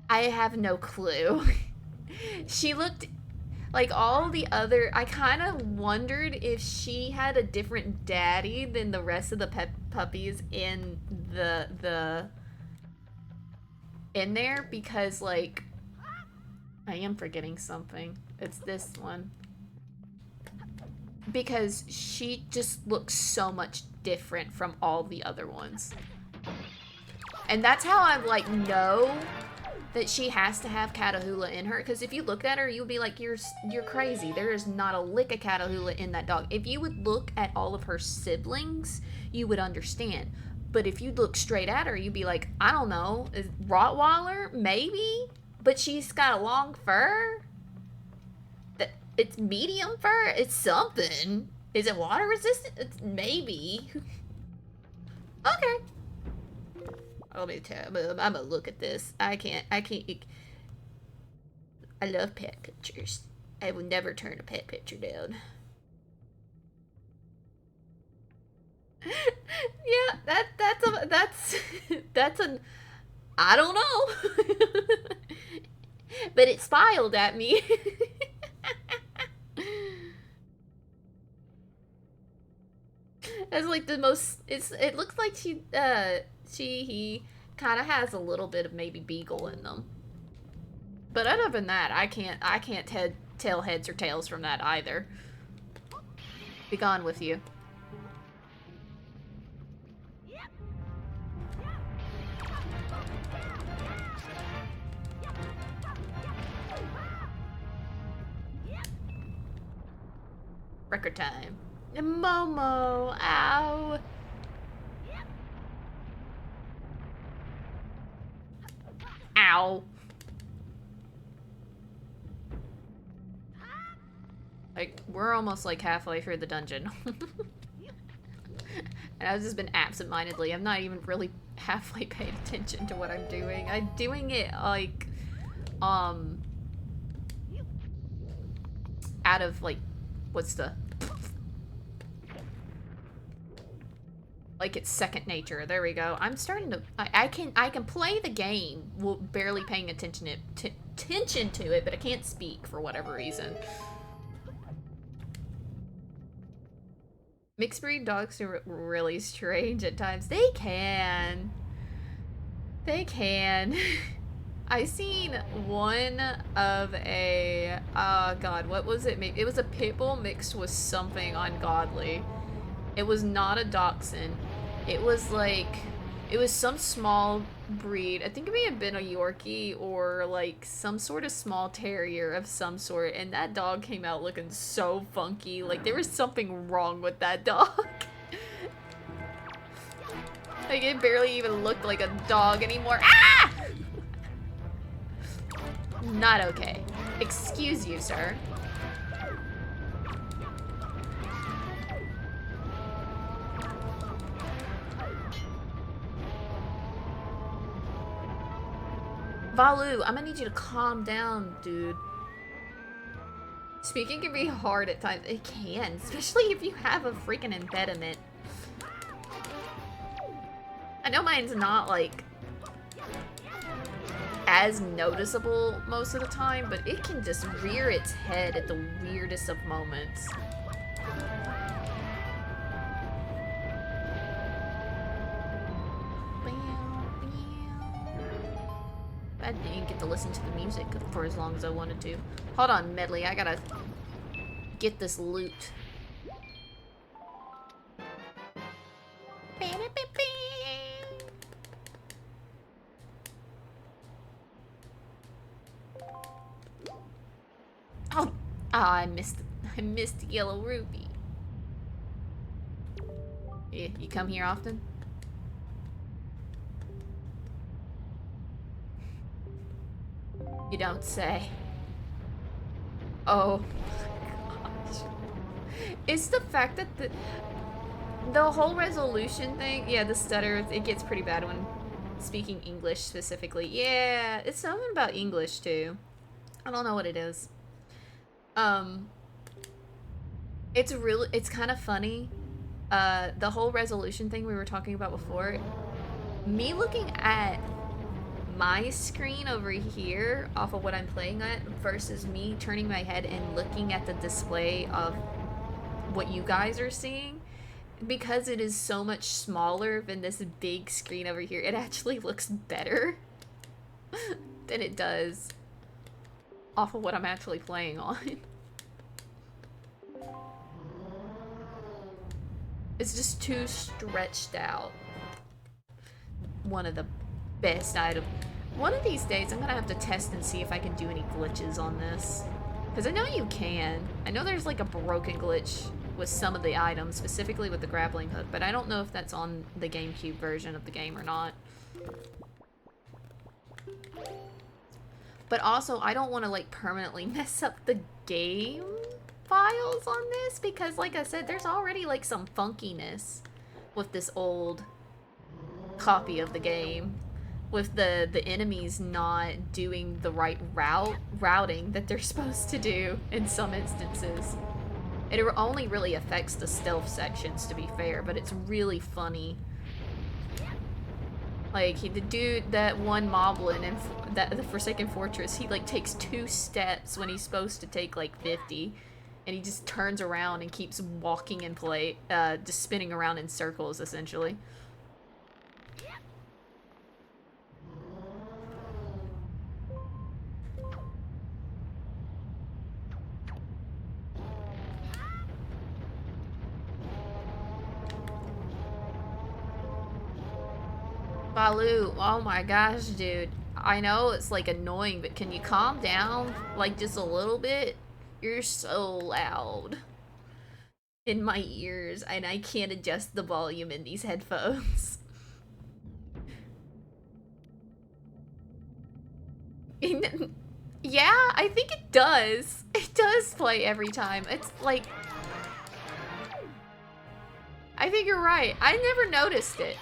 I have no clue. She looked like all the other... I kind of wondered if she had a different daddy than the rest of the puppies in in there, because like... I am forgetting something. It's this one. Because she just looks so much different from all the other ones. And that's how I, like, know that she has to have Catahoula in her. Because if you looked at her, you'd be like, you're crazy. There is not a lick of Catahoula in that dog. If you would look at all of her siblings, you would understand. But if you look straight at her, you'd be like, I don't know, is Rottweiler? Maybe? But she's got a long fur. It's medium fur. It's something. Is it water resistant? Maybe. Okay. Let me tell you, I'm gonna look at this. I can't. I love pet pictures. I will never turn a pet picture down. Yeah, that's an I don't know. But it smiled at me. That's like the most it looks like he kind of has a little bit of maybe beagle in them. But other than that, I can't tell heads or tails from that either. Be gone with you. Record time. Momo, ow. Ow. Like, we're almost like halfway through the dungeon. And I've just been absent-mindedly. I'm not even really halfway paying attention to what I'm doing. I'm doing it like, out of like, what's the, like it's second nature. There we go. I'm starting to, I can play the game while barely paying attention to it, but I can't speak for whatever reason. Mixed breed dogs are really strange at times. They can. They can. I seen one of a, God, what was it? It was a pit bull mixed with something ungodly. It was not a dachshund. It was like, it was some small breed. I think it may have been a Yorkie or like some sort of small terrier of some sort. And that dog came out looking so funky. Like there was something wrong with that dog. Like it barely even looked like a dog anymore. Ah! Not okay. Excuse you, sir. Valu, I'm gonna need you to calm down, dude. Speaking can be hard at times. It can, especially if you have a freaking impediment. I know mine's not, like, as noticeable most of the time, but it can just rear its head at the weirdest of moments. I didn't get to listen to the music for as long as I wanted to. Hold on, Medley. I gotta get this loot. Oh, I missed Yellow Ruby. Yeah, you come here often? You don't say. Oh gosh. It's the fact that the whole resolution thing, yeah, the stutter, it gets pretty bad when speaking English specifically. Yeah, it's something about English too. I don't know what it is. It's kind of funny. The whole resolution thing we were talking about before, me looking at my screen over here off of what I'm playing at versus me turning my head and looking at the display of what you guys are seeing, because it is so much smaller than this big screen over here, it actually looks better than it does off of what I'm actually playing on. It's just too stretched out. One of the best items. One of these days, I'm gonna have to test and see if I can do any glitches on this. Because I know you can. I know there's like a broken glitch with some of the items, specifically with the grappling hook, but I don't know if that's on the GameCube version of the game or not. But also, I don't want to like permanently mess up the game files on this because, like I said, there's already like some funkiness with this old copy of the game, with the enemies not doing the right routing that they're supposed to do in some instances. It only really affects the stealth sections, to be fair, but it's really funny. Like, the dude, that one moblin in the Forsaken Fortress, he, like, takes 2 steps when he's supposed to take, like, 50. And he just turns around and keeps walking in play, just spinning around in circles, essentially. Baloo, oh my gosh, dude. I know it's like annoying, but can you calm down like just a little bit? You're so loud in my ears, and I can't adjust the volume in these headphones. Yeah, I think it does. It does play every time. It's like... I think you're right. I never noticed it.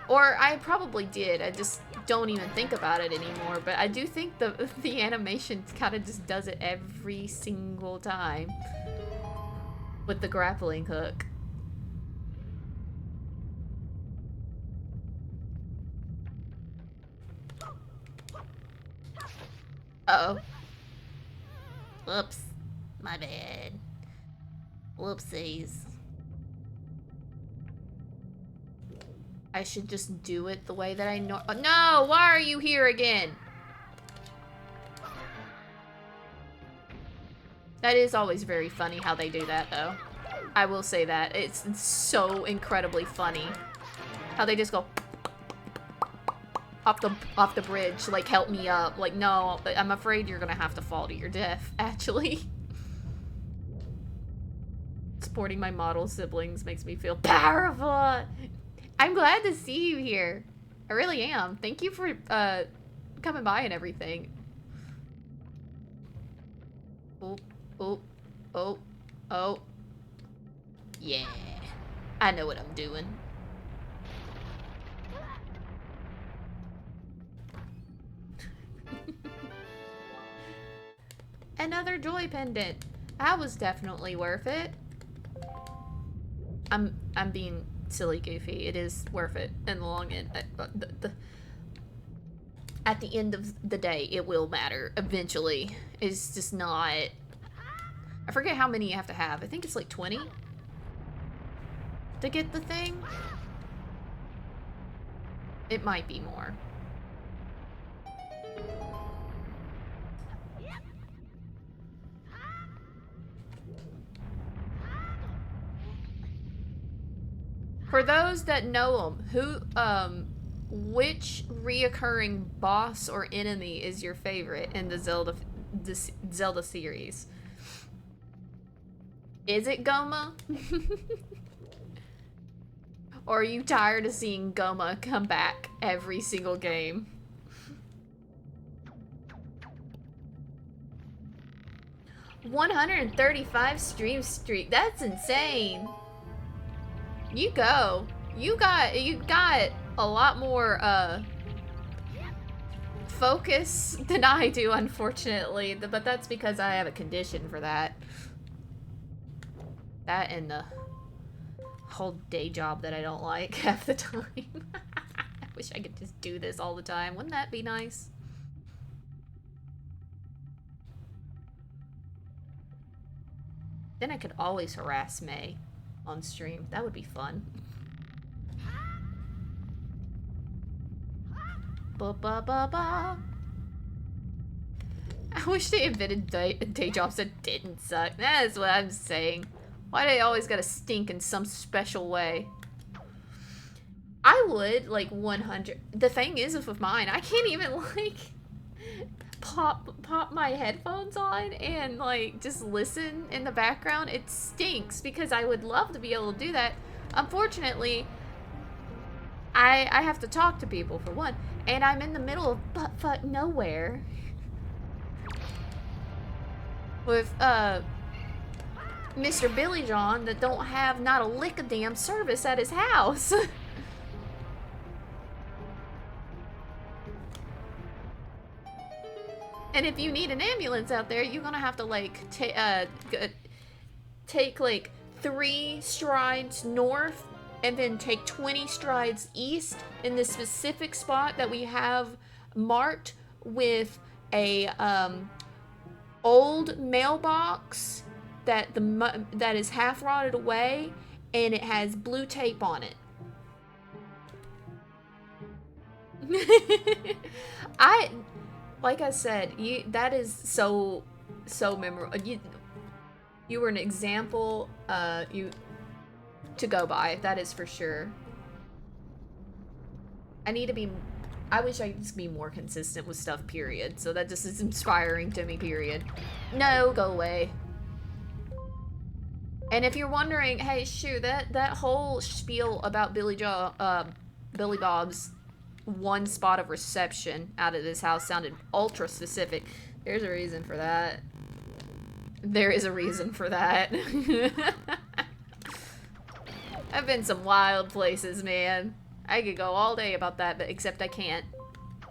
Or I probably did. I just don't even think about it anymore. But I do think the animation kind of just does it every single time with the grappling hook. Uh-oh. Whoops. My bad. Whoopsies. I should just do it the way that I know. No! Why are you here again? That is always very funny how they do that, though. I will say that. It's so incredibly funny. How they just go off the bridge, like, help me up. Like, no, I'm afraid you're gonna have to fall to your death, actually. Supporting my model siblings makes me feel powerful. I'm glad to see you here. I really am. Thank you for coming by and everything. Oh, oh, oh, oh. Yeah. I know what I'm doing. Another joy pendant. That was definitely worth it. I'm being silly goofy. It is worth it in the long end. At the end of the day, it will matter eventually. It's just not... I forget how many you have to have. I think it's like 20 to get the thing. It might be more. For those that know them, which reoccurring boss or enemy is your favorite in the Zelda series? Is it Goma? Or are you tired of seeing Goma come back every single game? $135 stream streak. That's insane. You go. You got a lot more focus than I do, unfortunately. But that's because I have a condition for that. That and the whole day job that I don't like half the time. I wish I could just do this all the time. Wouldn't that be nice? Then I could always harass May on stream. That would be fun. Ba ba ba ba. I wish they invented day jobs that didn't suck. That's what I'm saying. Why do they always gotta stink in some special way? I would, like, 100. The thing is with mine, I can't even, like, pop my headphones on and, like, just listen in the background. It stinks because I would love to be able to do that. Unfortunately, I have to talk to people, for one, and I'm in the middle of butt-fuck nowhere with Mr. Billy John that don't have not a lick of damn service at his house. And if you need an ambulance out there, you're gonna have to like take like 3 strides north and then take 20 strides east in the specific spot that we have marked with a old mailbox that that is half rotted away and it has blue tape on it. Like I said, that is so memorable. You were an example to go by, that is for sure. I wish I could just be more consistent with stuff, period. So that just is inspiring to me, period. No, go away. And if you're wondering, hey, shoot, that whole spiel about Billy Bob's one spot of reception out of this house sounded ultra specific. There's a reason for that. There is a reason for that. I've been some wild places, man. I could go all day about that, but except I can't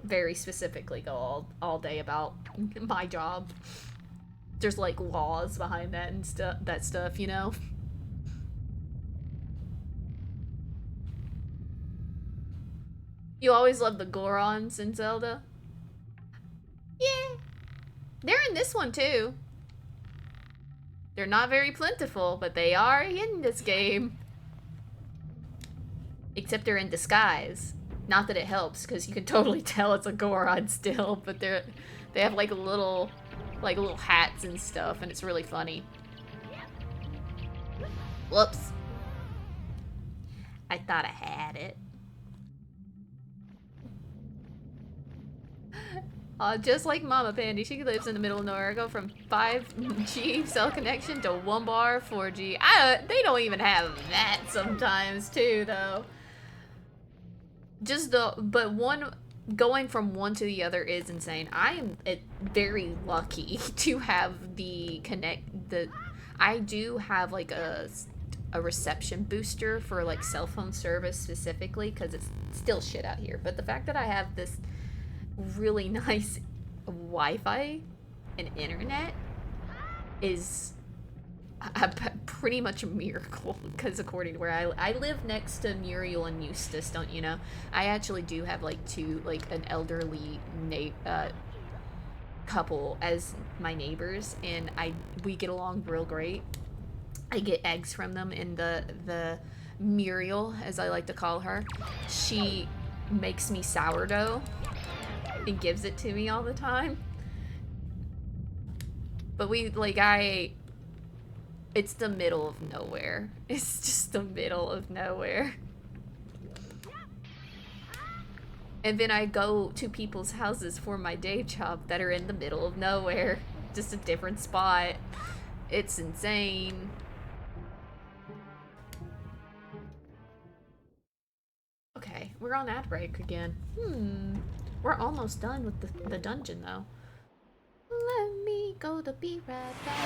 very specifically go all day about my job. There's like laws behind that and stuff, you know? You always love the Gorons in Zelda? Yeah. They're in this one too. They're not very plentiful, but they are in this game. Except they're in disguise. Not that it helps, because you can totally tell it's a Goron still, but they have like little hats and stuff, and it's really funny. Whoops. I thought I had it. Just like Mama Pandy, she lives in the middle of nowhere. Go from 5G cell connection to 1 bar 4G. They don't even have that sometimes too, though. Going from one to the other is insane. I am very lucky to have I do have like a reception booster for like cell phone service specifically, because it's still shit out here. But the fact that I have this really nice Wi-Fi and internet is pretty much a miracle, because according to where I live next to Muriel and Eustace, don't you know? I actually do have like an elderly couple as my neighbors, and we get along real great. I get eggs from them, and the Muriel, as I like to call her, she makes me sourdough and gives it to me all the time. But it's the middle of nowhere. It's just the middle of nowhere. And then I go to people's houses for my day job that are in the middle of nowhere. Just a different spot. It's insane. Okay, we're on ad break again. We're almost done with the dungeon, though. Let me go to be right back.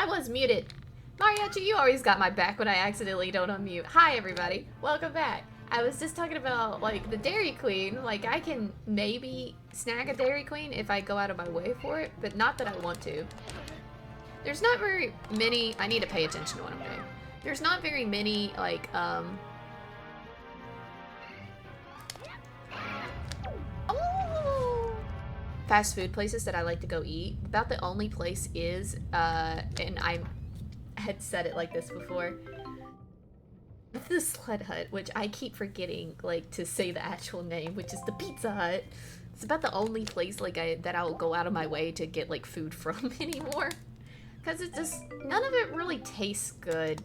I was muted. Mariachi, you always got my back when I accidentally don't unmute. Hi, everybody. Welcome back. I was just talking about, like, the Dairy Queen. Like, I can maybe snag a Dairy Queen if I go out of my way for it, but not that I want to. There's not very many... I need to pay attention to what I'm doing. There's not very many, like, Oh! fast food places that I like to go eat. About the only place is, and I had said it like this before, the Sled Hut, which I keep forgetting, like, to say the actual name, which is the Pizza Hut. It's about the only place, like, that I'll go out of my way to get, like, food from anymore. Because it just, none of it really tastes good.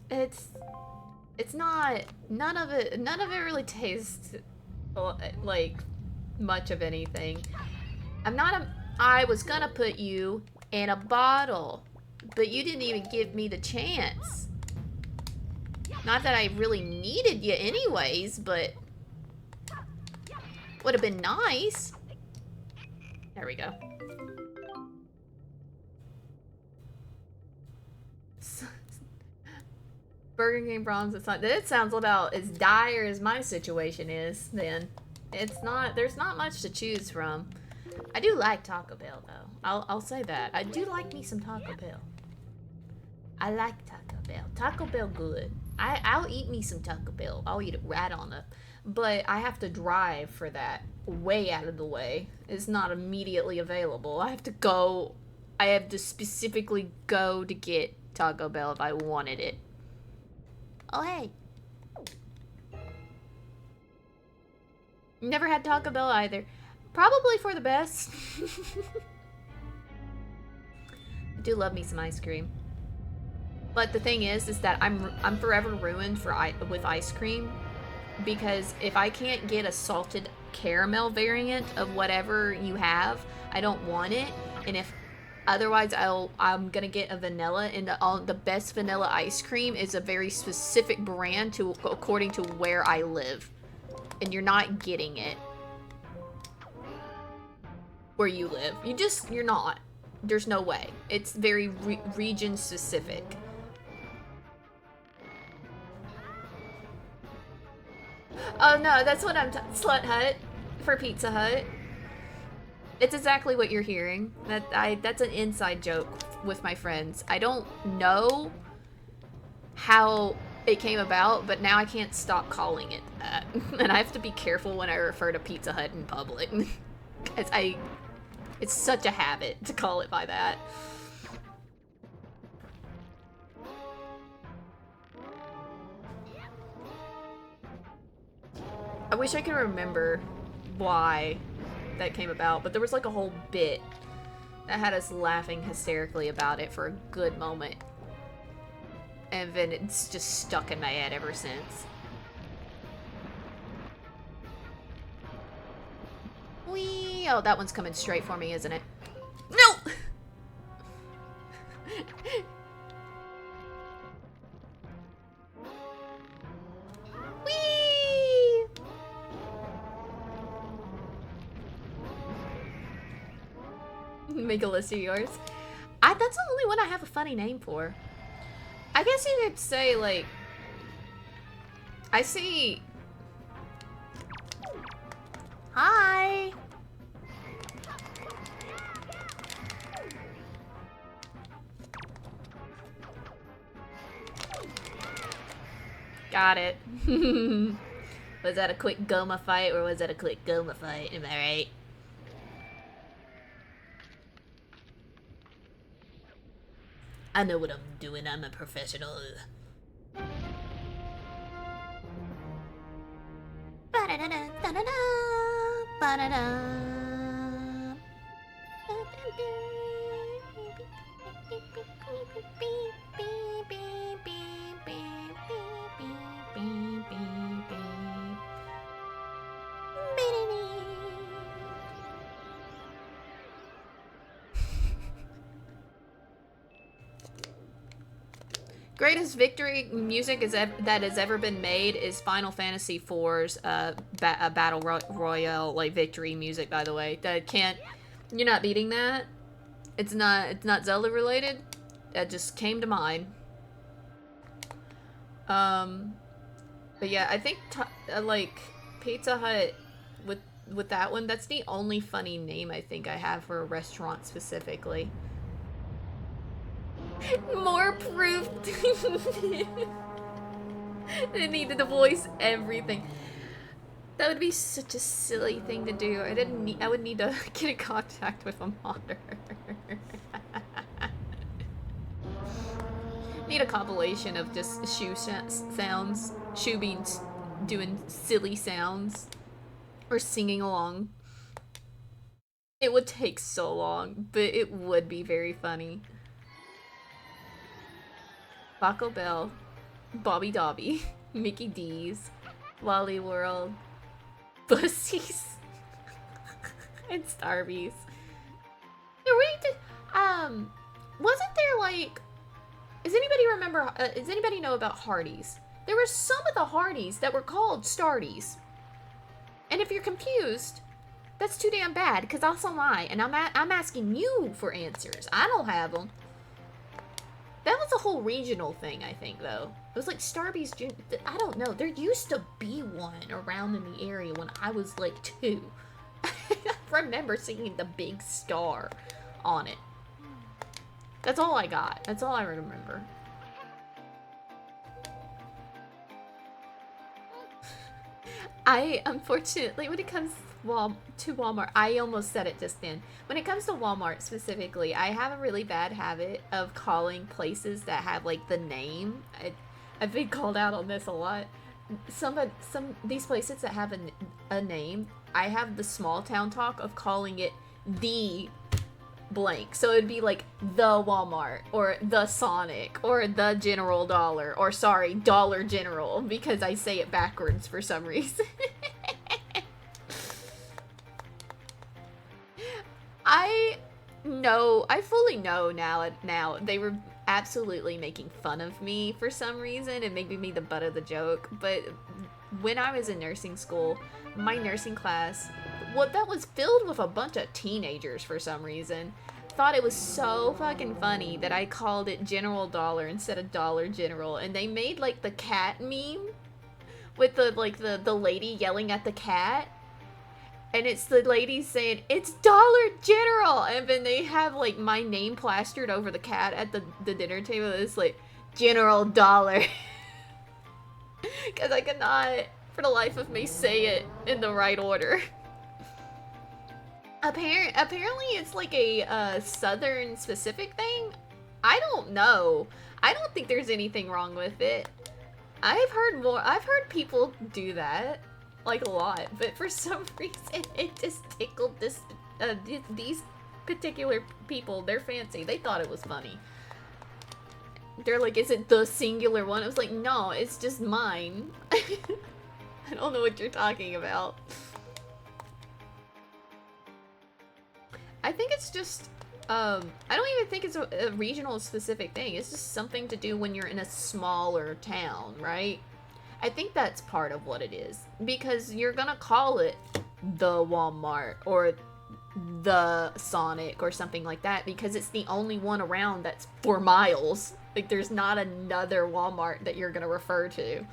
It's not, none of it really tastes, like, much of anything. I was gonna put you in a bottle, but you didn't even give me the chance. Not that I really needed you anyways, but would have been nice. There we go. Burger King problems, it's not, that sounds about as dire as my situation is, then. There's not much to choose from. I do like Taco Bell, though. I'll say that. I do like me some Taco Bell. I like Taco Bell. Taco Bell good. I'll eat me some Taco Bell. I'll eat it right on up. But I have to drive for that. Way out of the way. It's not immediately available. I have to specifically go to get Taco Bell if I wanted it. Oh, hey. Never had Taco Bell either. Probably for the best. I do love me some ice cream. But the thing is that I'm forever ruined with ice cream, because if I can't get a salted caramel variant of whatever you have, I don't want it. And if otherwise, I'm gonna get a vanilla, and the best vanilla ice cream is a very specific brand according to where I live, and you're not getting it where you live. You're not. There's no way. It's very region specific. Oh no, that's what Slut Hut for Pizza Hut. It's exactly what you're hearing. That's an inside joke with my friends. I don't know how it came about, but now I can't stop calling it that. And I have to be careful when I refer to Pizza Hut in public. Because it's such a habit to call it by that. I wish I could remember why that came about, but there was like a whole bit that had us laughing hysterically about it for a good moment. And then it's just stuck in my head ever since. Whee! Oh, that one's coming straight for me, isn't it? No! Whee! Make a list of yours. That's the only one I have a funny name for. I guess you could say, like, I see. Hi. Got it. Was that a quick Goma fight, or was that a quick Goma fight? Am I right? I know what I'm doing. I'm a professional. Greatest victory music that has ever been made is Final Fantasy IV's battle royale, like, victory music. By the way, you're not beating that. It's not Zelda related. That just came to mind. But yeah, I think like Pizza Hut with that one, that's the only funny name I think I have for a restaurant specifically. More proof. They needed to voice everything. That would be such a silly thing to do. I would need to get in contact with a modder. Need a compilation of just shoe sounds. Shoe beans doing silly sounds. Or singing along. It would take so long, but it would be very funny. Baco Bell. Bobby Dobby. Mickey D's. Lolly World. Bussies. And Starbies. Wasn't there like... Does anybody know about Hardee's? There were some of the Hardee's that were called Stardies. And if you're confused, that's too damn bad, because also am I, and I'm asking you for answers. I don't have them. That was a whole regional thing, I think, though. It was like Starbucks, I don't know. There used to be one around in the area when I was like 2. I remember seeing the big star on it. That's all I got. That's all I remember. Unfortunately, when it comes to Walmart, I almost said it just then. When it comes to Walmart specifically, I have a really bad habit of calling places that have like the name. I've been called out on this a lot. These places that have a name, I have the small town talk of calling it the blank. So it'd be like the Walmart or the Sonic or the General Dollar, or sorry, Dollar General, because I say it backwards for some reason. I fully know now they were absolutely making fun of me for some reason and making me the butt of the joke. But when I was in nursing school, my nursing class, that was filled with a bunch of teenagers for some reason, thought it was so fucking funny that I called it General Dollar instead of Dollar General, and they made like the cat meme with the lady yelling at the cat. And it's the lady saying, "It's Dollar General!" And then they have, like, my name plastered over the cat at the dinner table. It's like, General Dollar. Because I could not, for the life of me, say it in the right order. Apparently it's like a southern specific thing. I don't know. I don't think there's anything wrong with it. I've heard people do that. Like a lot, but for some reason it just tickled these particular people. They're fancy. They thought it was funny. They're like, "Is it the singular one?" I was like, "No, it's just mine." I don't know what you're talking about. I think it's just I don't even think it's a regional specific thing. It's just something to do when you're in a smaller town, right? I think that's part of what it is, because you're gonna call it the Walmart or the Sonic or something like that because it's the only one around that's 4 miles. Like, there's not another Walmart that you're gonna refer to.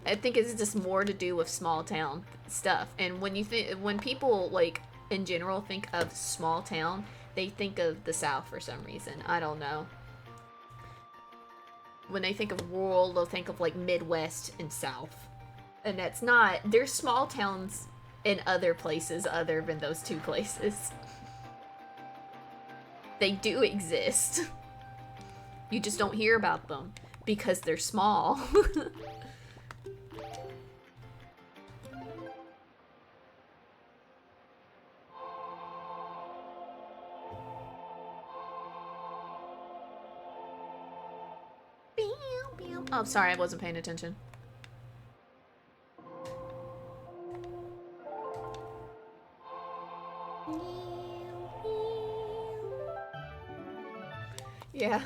I think it's just more to do with small town stuff. And when people, like, in general think of small town, they think of the South for some reason. I don't know. When they think of rural, they'll think of like Midwest and South. And that's not, there's small towns in other places other than those 2 places. They do exist. You just don't hear about them because they're small. Oh, sorry, I wasn't paying attention. Yeah.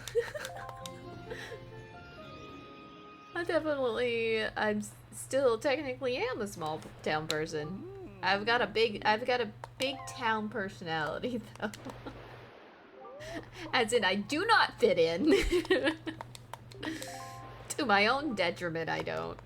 I'm still technically am a small town person. I've got a big big town personality, though. As in, I do not fit in. To my own detriment, I don't.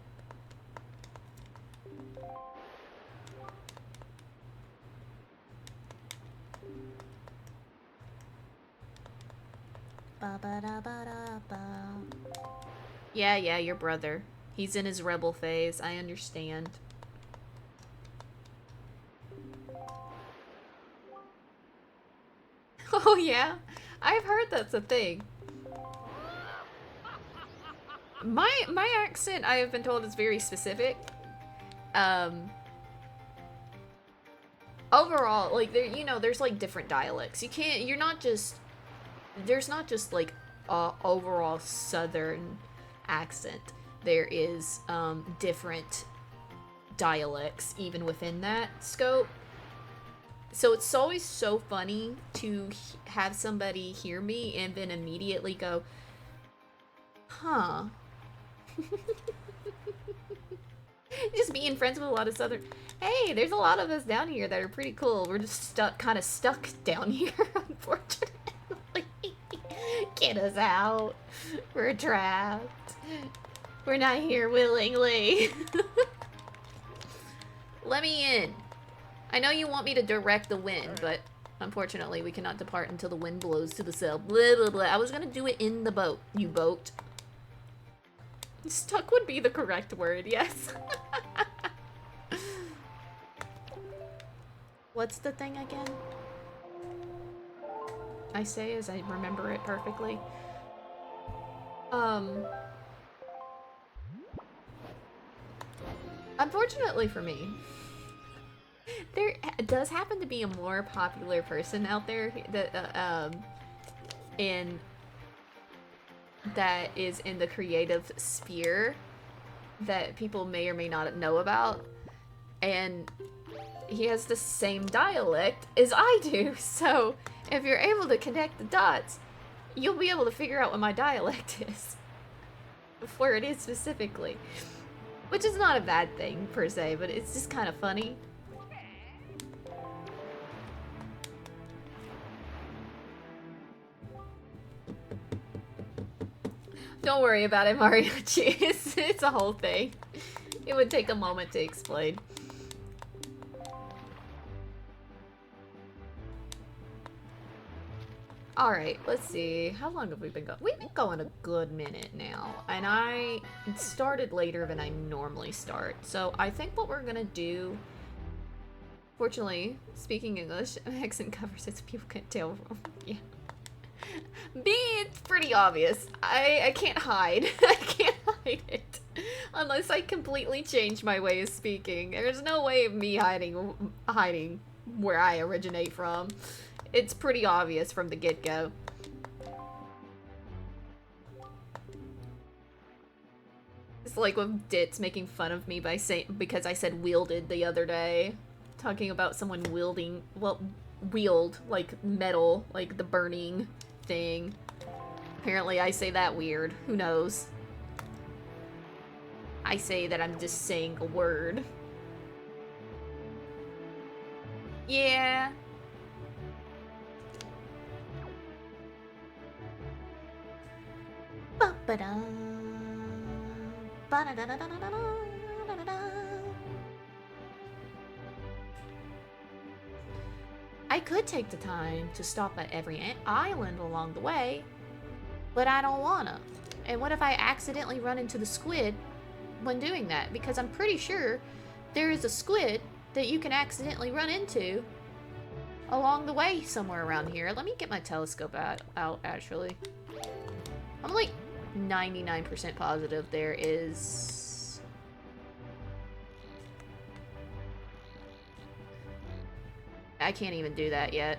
Yeah, your brother. He's in his rebel phase, I understand. Oh yeah? I've heard that's a thing. My accent, I have been told, is very specific. Overall, like, there, you know, there's like different dialects. You're not just, there's not just like a overall southern accent. There is different dialects even within that scope. So it's always so funny to have somebody hear me and then immediately go, huh. Just being friends with a lot of southern. Hey, there's a lot of us down here that are pretty cool. We're just kind of stuck down here, unfortunately. Get us out. We're trapped. We're not here willingly. Let me in. I know you want me to direct the wind, but unfortunately we cannot depart until the wind blows to the south. Blah, blah, blah. I was gonna do it in the boat, you boat. Stuck would be the correct word, yes. What's the thing again? I say as I remember it perfectly. Unfortunately for me, there does happen to be a more popular person out there that that is in the creative sphere that people may or may not know about, and he has the same dialect as I do, so if you're able to connect the dots, you'll be able to figure out what my dialect is, where it is specifically, which is not a bad thing per se, but it's just kind of funny. Don't worry about it, Mariachi. It's a whole thing. It would take a moment to explain. Alright, let's see. How long have we been going? We've been going a good minute now. And I started later than I normally start. So I think what we're gonna do... Fortunately, speaking English, accent covers it so people can't tell. Yeah. B, it's pretty obvious. I can't hide. I can't hide it. Unless I completely change my way of speaking. There's no way of me hiding where I originate from. It's pretty obvious from the get-go. It's like with Ditz making fun of me by because I said wielded the other day. Talking about someone wielding, well, wield, like metal, like the burning thing. Apparently I say that weird. Who knows? I say that I'm just saying a word. Yeah. I could take the time to stop at every island along the way, but I don't wanna. And what if I accidentally run into the squid when doing that? Because I'm pretty sure there is a squid that you can accidentally run into along the way somewhere around here. Let me get my telescope out actually. I'm like 99% positive there is... I can't even do that yet.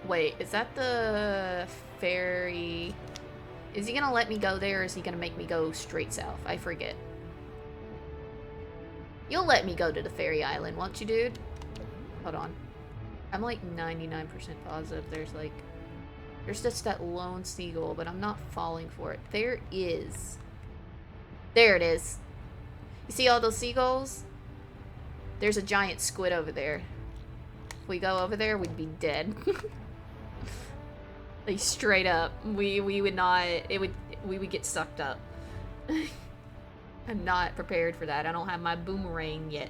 Wait, is that the ferry? Is he gonna let me go there, or is he gonna make me go straight south? I forget. You'll let me go to the ferry island, won't you, dude? Hold on. I'm like 99% positive there's just that lone seagull, but I'm not falling for it. There it is. You see all those seagulls? There's a giant squid over there. If we go over there, we'd be dead. Like, straight up. We would not... We would get sucked up. I'm not prepared for that. I don't have my boomerang yet.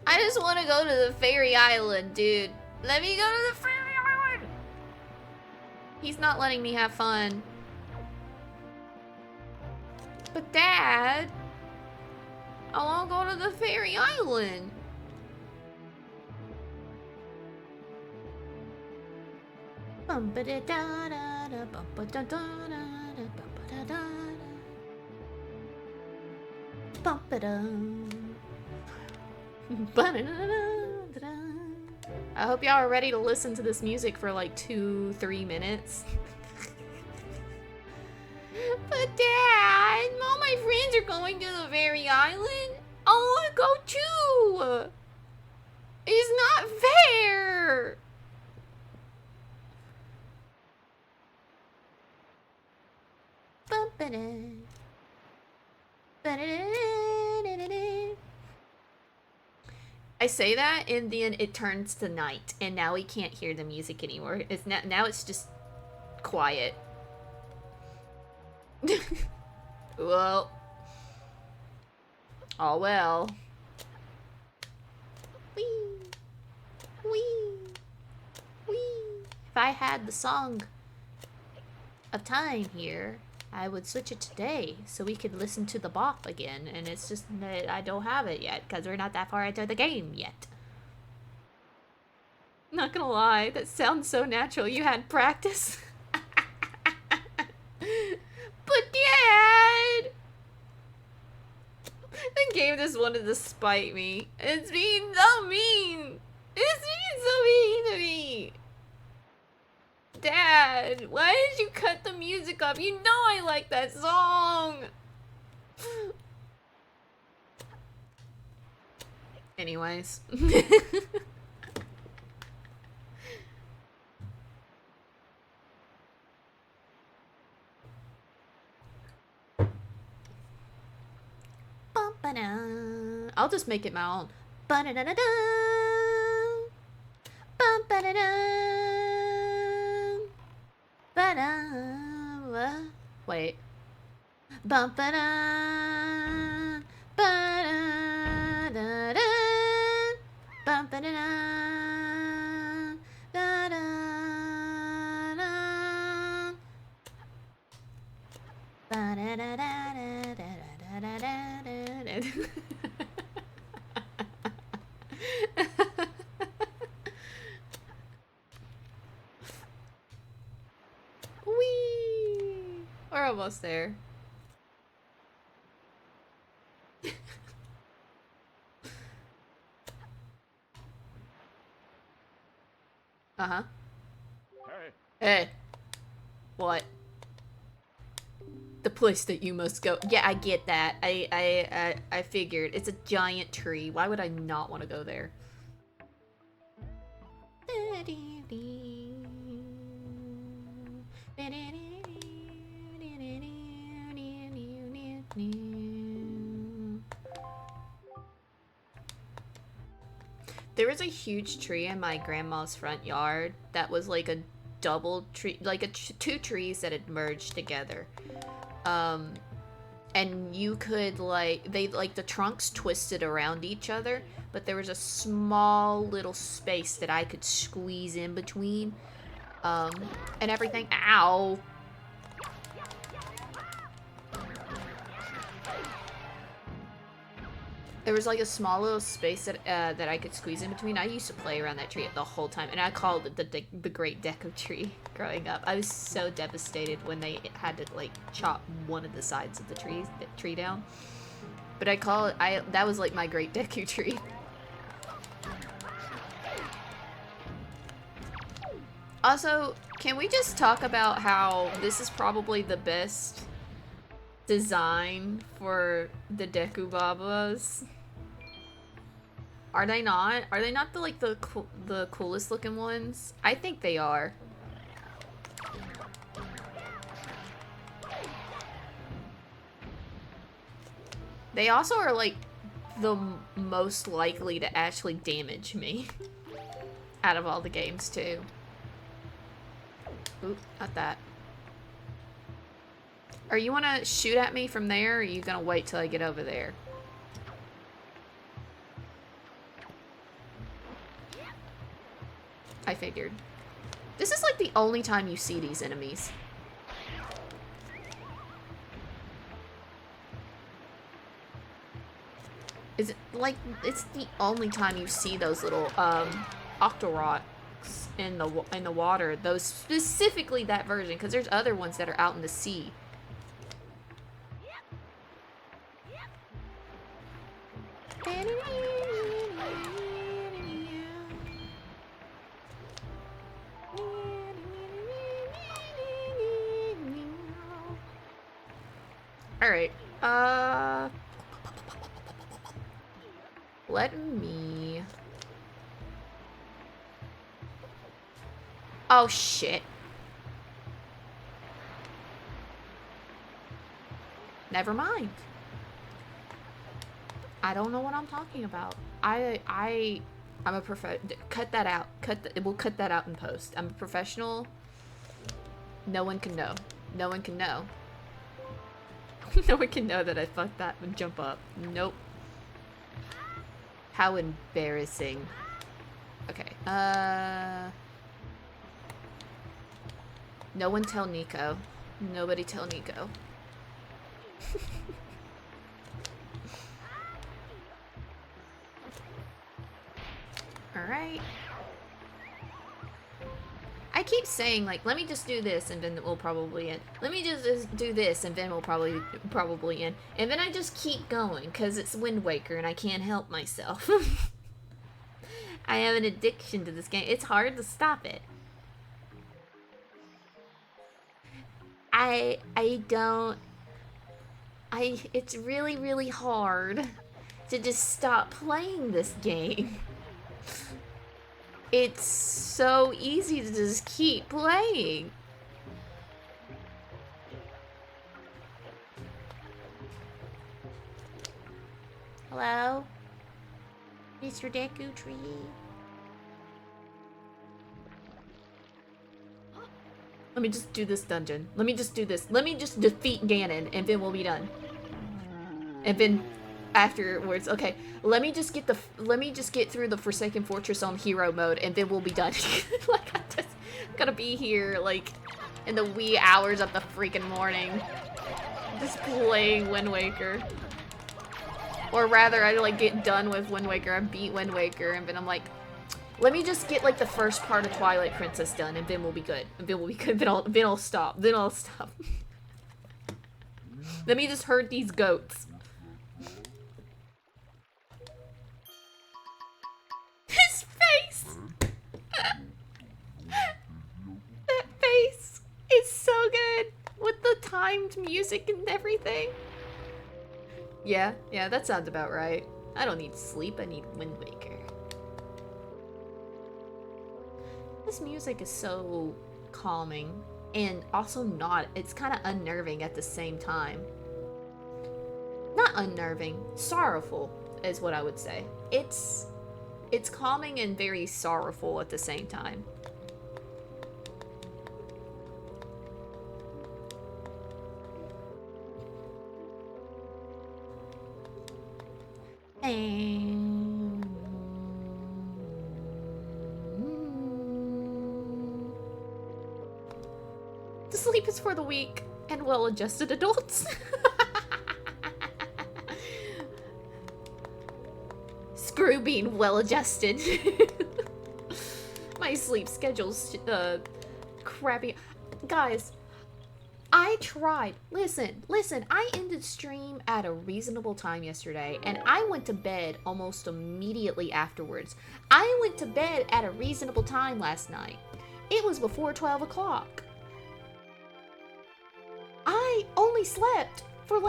I just want to go to the fairy island, dude. Let me go to the fairy island! He's not letting me have fun. But Dad, I want to go to the fairy island. I hope y'all are ready to listen to this music for like 2-3 minutes. But Dad, all my friends are going to the fairy island. I want to go too. It's not fair. I say that and then it turns to night and now we can't hear the music anymore. It's not, now it's just quiet. Well. Oh well. Wee. Wee. Wee. If I had the Song of Time here, I would switch it today so we could listen to the bop again, and it's just that I don't have it yet because we're not that far into the game yet. Not gonna lie, that sounds so natural. You had practice? But Dad! The game just wanted to spite me. It's being so mean! It's being so mean to me! Dad, why did you cut the music off? You know I like that song! Anyways. I'll just make it my own. Wait. Whee! We're almost there. Uh-huh. Hey. What? The place that you must go. Yeah, I get that. I figured. It's a giant tree. Why would I not want to go there? There was a huge tree in my grandma's front yard that was like a double tree, like two trees that had merged together. And you could the trunks twisted around each other, but there was a small little space that I could squeeze in between, and everything. Ow. There was like a small little space that that I could squeeze in between. I used to play around that tree the whole time, and I called it the Great Deku Tree growing up. I was so devastated when they had to like chop one of the sides of the tree down. But that was like my Great Deku Tree. Also, can we just talk about how this is probably the best design for the Deku Babas. Are they not? Are they not the coolest looking ones? I think they are. They also are like the most likely to actually damage me out of all the games too. Oop, not that. Are you wanna shoot at me from there, or are you gonna wait till I get over there? I figured. This is like the only time you see these enemies. Is it like it's the only time you see those little octoroks in the water? Those specifically that version, because there's other ones that are out in the sea. Alright, let me... Oh, shit. Never mind. I don't know what I'm talking about. I'm a cut that out. We'll cut that out in post. I'm a professional. No one can know. No one can know. No one can know that I fucked that and jump up. Nope. How embarrassing. Okay. No one tell Nico. Nobody tell Nico. Alright. I keep saying, like, let me just do this and then we'll probably end. Let me just do this and then we'll probably end. And then I just keep going because it's Wind Waker and I can't help myself. I have an addiction to this game. It's hard to stop it. It's really, really hard to just stop playing this game. It's so easy to just keep playing. Hello? Mr. Deku Tree? Let me just do this dungeon. Let me just do this. Let me just defeat Ganon and then we'll be done. And then afterwards, okay, let me just get through the Forsaken Fortress on hero mode and then we'll be done. Like, I'm just gonna be here like in the wee hours of the freaking morning just playing Wind Waker. Or rather, I like get done with Wind Waker, I beat Wind Waker, and then I'm like, let me just get like the first part of Twilight Princess done and then we'll be good. And then we'll be good, then I'll stop. Then I'll stop. Let me just herd these goats. His face! That face is so good with the timed music and everything. Yeah, that sounds about right. I don't need sleep, I need Wind Waker. This music is so calming and also it's kind of unnerving at the same time. Not unnerving, sorrowful is what I would say. It's calming and very sorrowful at the same time. The sleep is for the weak and well-adjusted adults. Screw being well-adjusted. My sleep schedule's crappy. Guys, I tried. Listen, I ended stream at a reasonable time yesterday, and I went to bed almost immediately afterwards. I went to bed at a reasonable time last night. It was before 12 o'clock. I only slept for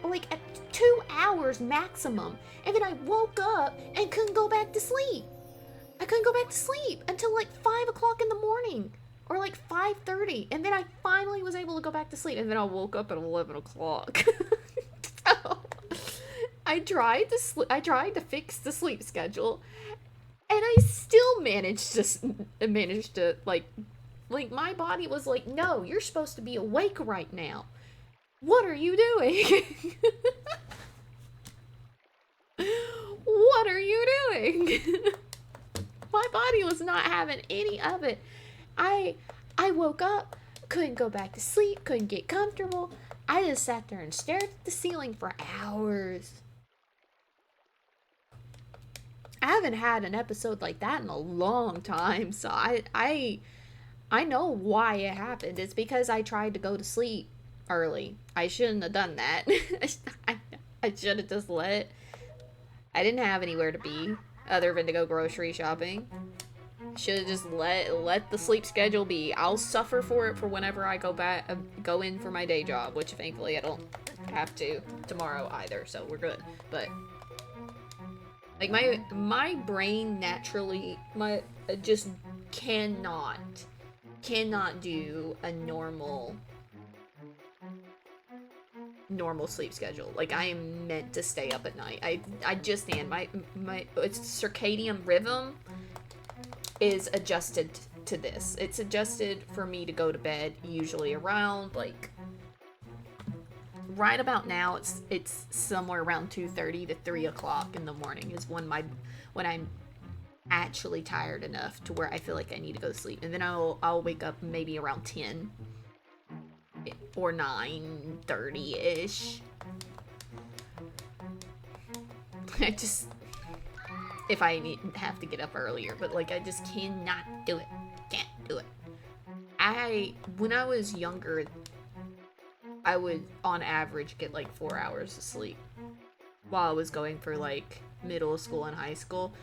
like 2 hours maximum. And then I woke up and couldn't go back to sleep. I couldn't go back to sleep until like 5 o'clock in the morning. Or like 5:30. And then I finally was able to go back to sleep. And then I woke up at 11 o'clock. So, I tried to fix the sleep schedule. And I still managed to like my body was like, no, you're supposed to be awake right now. What are you doing? What are you doing? My body was not having any of it. I woke up, couldn't go back to sleep, couldn't get comfortable. I just sat there and stared at the ceiling for hours. I haven't had an episode like that in a long time, so I know why it happened. It's because I tried to go to sleep early. I shouldn't have done that. I should have just let. I didn't have anywhere to be other than to go grocery shopping. Should have just let the sleep schedule be. I'll suffer for it for whenever I go in for my day job, which thankfully I don't have to tomorrow either, so we're good. But like my brain naturally just cannot do a normal sleep schedule. Like, I am meant to stay up at night. I just am. My it's circadian rhythm is adjusted to this. It's adjusted for me to go to bed usually around like right about now. It's somewhere around 2:30 to 3 o'clock in the morning is when I'm actually tired enough to where I feel like I need to go to sleep, and then I'll wake up maybe around 10 or 9:30-ish. I just, if I have to get up earlier, but like I just cannot do it. Can't do it. When I was younger, I would on average get like 4 hours of sleep. While I was going for like middle school and high school,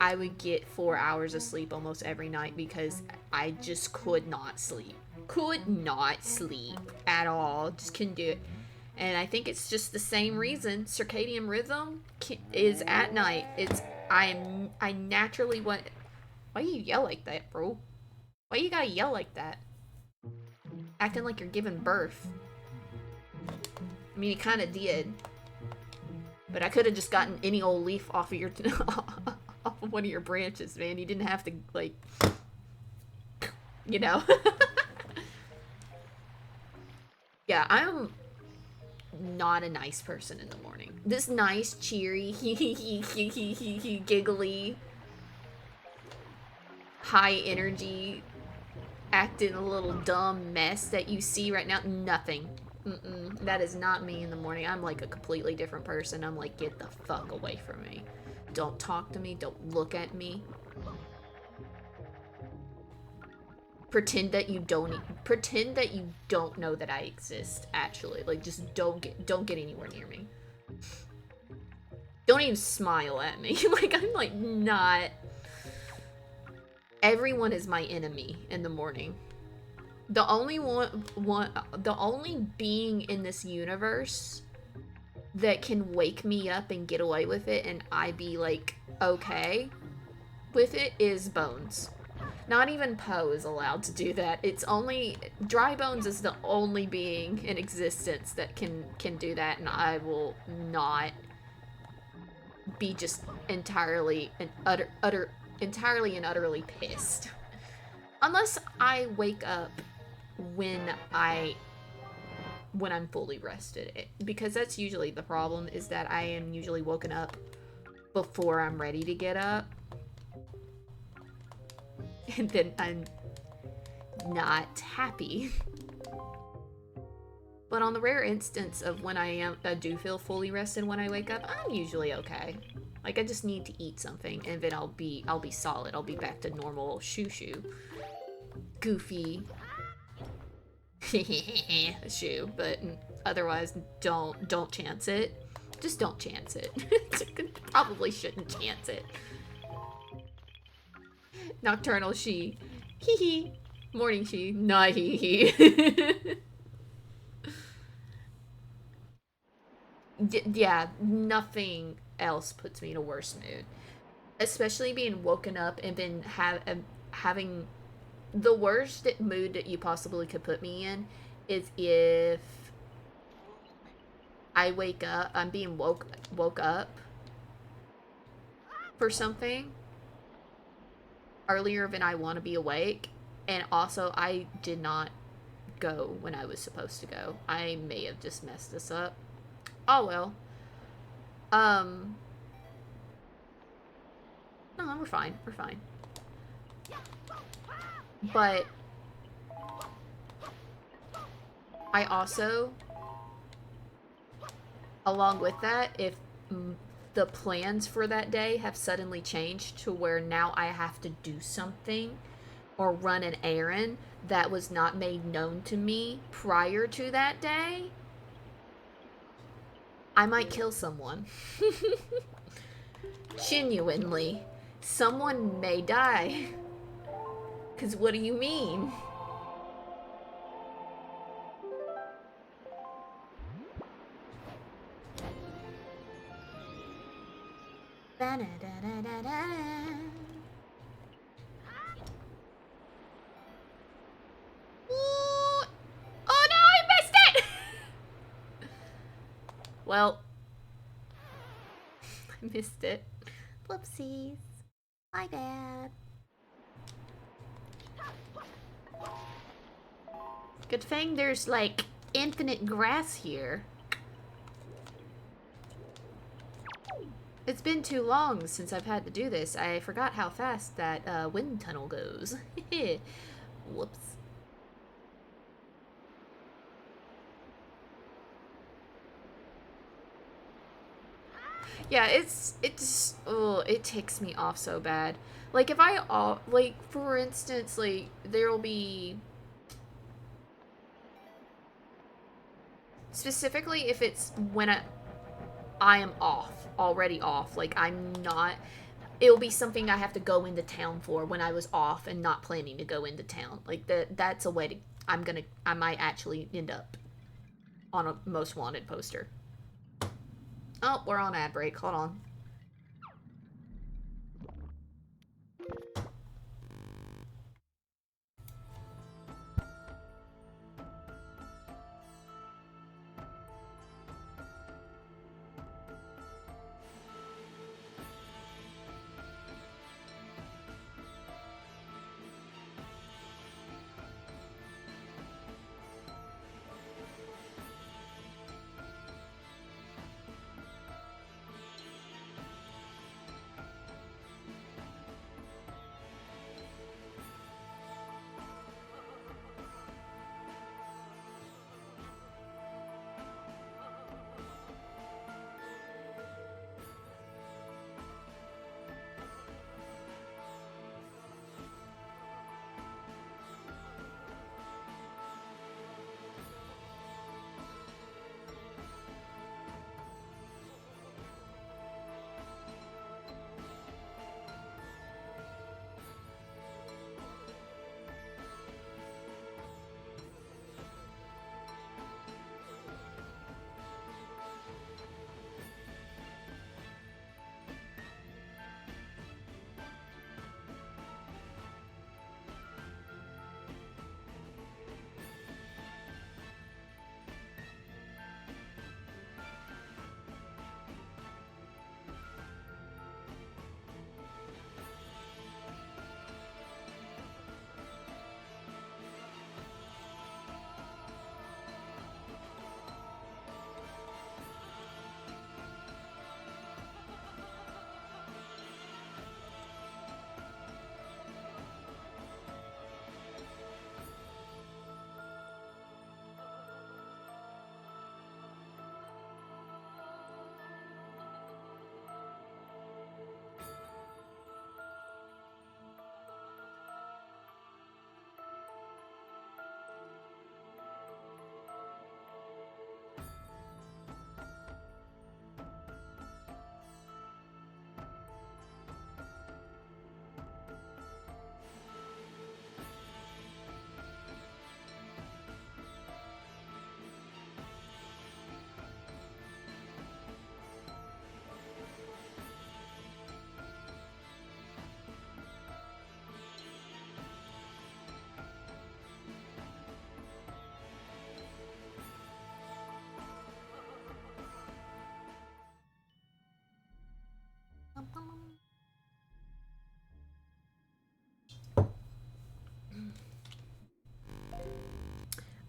I would get 4 hours of sleep almost every night because I just could not sleep. Could not sleep at all. Just couldn't do it. And I think it's just the same reason circadian rhythm is at night. I naturally want. Why you yell like that, bro? Why you gotta yell like that? Acting like you're giving birth. I mean, you kind of did. But I could have just gotten any old leaf off of off of one of your branches, man. You didn't have to, like, you know. Yeah, I'm not a nice person in the morning. This nice, cheery, giggly, high energy, acting a little dumb mess that you see right now, nothing. That is not me in the morning. I'm like a completely different person. I'm like, get the fuck away from me. Don't talk to me. Don't look at me. Pretend that you don't know that I exist, actually. Like, just don't get anywhere near me. Don't even smile at me. Like, I'm like not. Everyone is my enemy in the morning. The only the only being in this universe that can wake me up and get away with it and I be like okay with it is Bones. Not even Poe is allowed to do that. It's only Dry Bones is the only being in existence that can do that, and I will not be just entirely and utterly pissed. Unless I wake up when I'm fully rested. Because that's usually the problem, is that I am usually woken up before I'm ready to get up. And then I'm not happy. But on the rare instance of when I do feel fully rested when I wake up, I'm usually okay. Like, I just need to eat something, and then I'll be solid. I'll be back to normal shoo. Goofy shoe, but otherwise don't chance it. Just don't chance it. Probably shouldn't chance it. Nocturnal she. Hee hee. Morning she. Nah hee hee. Yeah, nothing else puts me in a worse mood. Especially being woken up and then having the worst mood that you possibly could put me in is if I wake up, I'm being woke up for something earlier than I want to be awake, and also I did not go when I was supposed to go. I may have just messed this up. Oh well. No, we're fine. We're fine. But I also, along with that, if the plans for that day have suddenly changed to where now I have to do something or run an errand that was not made known to me prior to that day, I might kill someone. Genuinely. Someone may die. Because what do you mean? Ooh. Oh no, I missed it! Well, I missed it. Whoopsies. My bad. Good thing there's, like, infinite grass here. It's been too long since I've had to do this. I forgot how fast that wind tunnel goes. Whoops. Yeah, oh, it ticks me off so bad. Like, if like, for instance, like, there'll be... Specifically, if it's when I am already off. Like, I'm not... It'll be something I have to go into town for when I was off and not planning to go into town. Like, that's a way to... I might actually end up on a most wanted poster. Oh, we're on ad break. Hold on.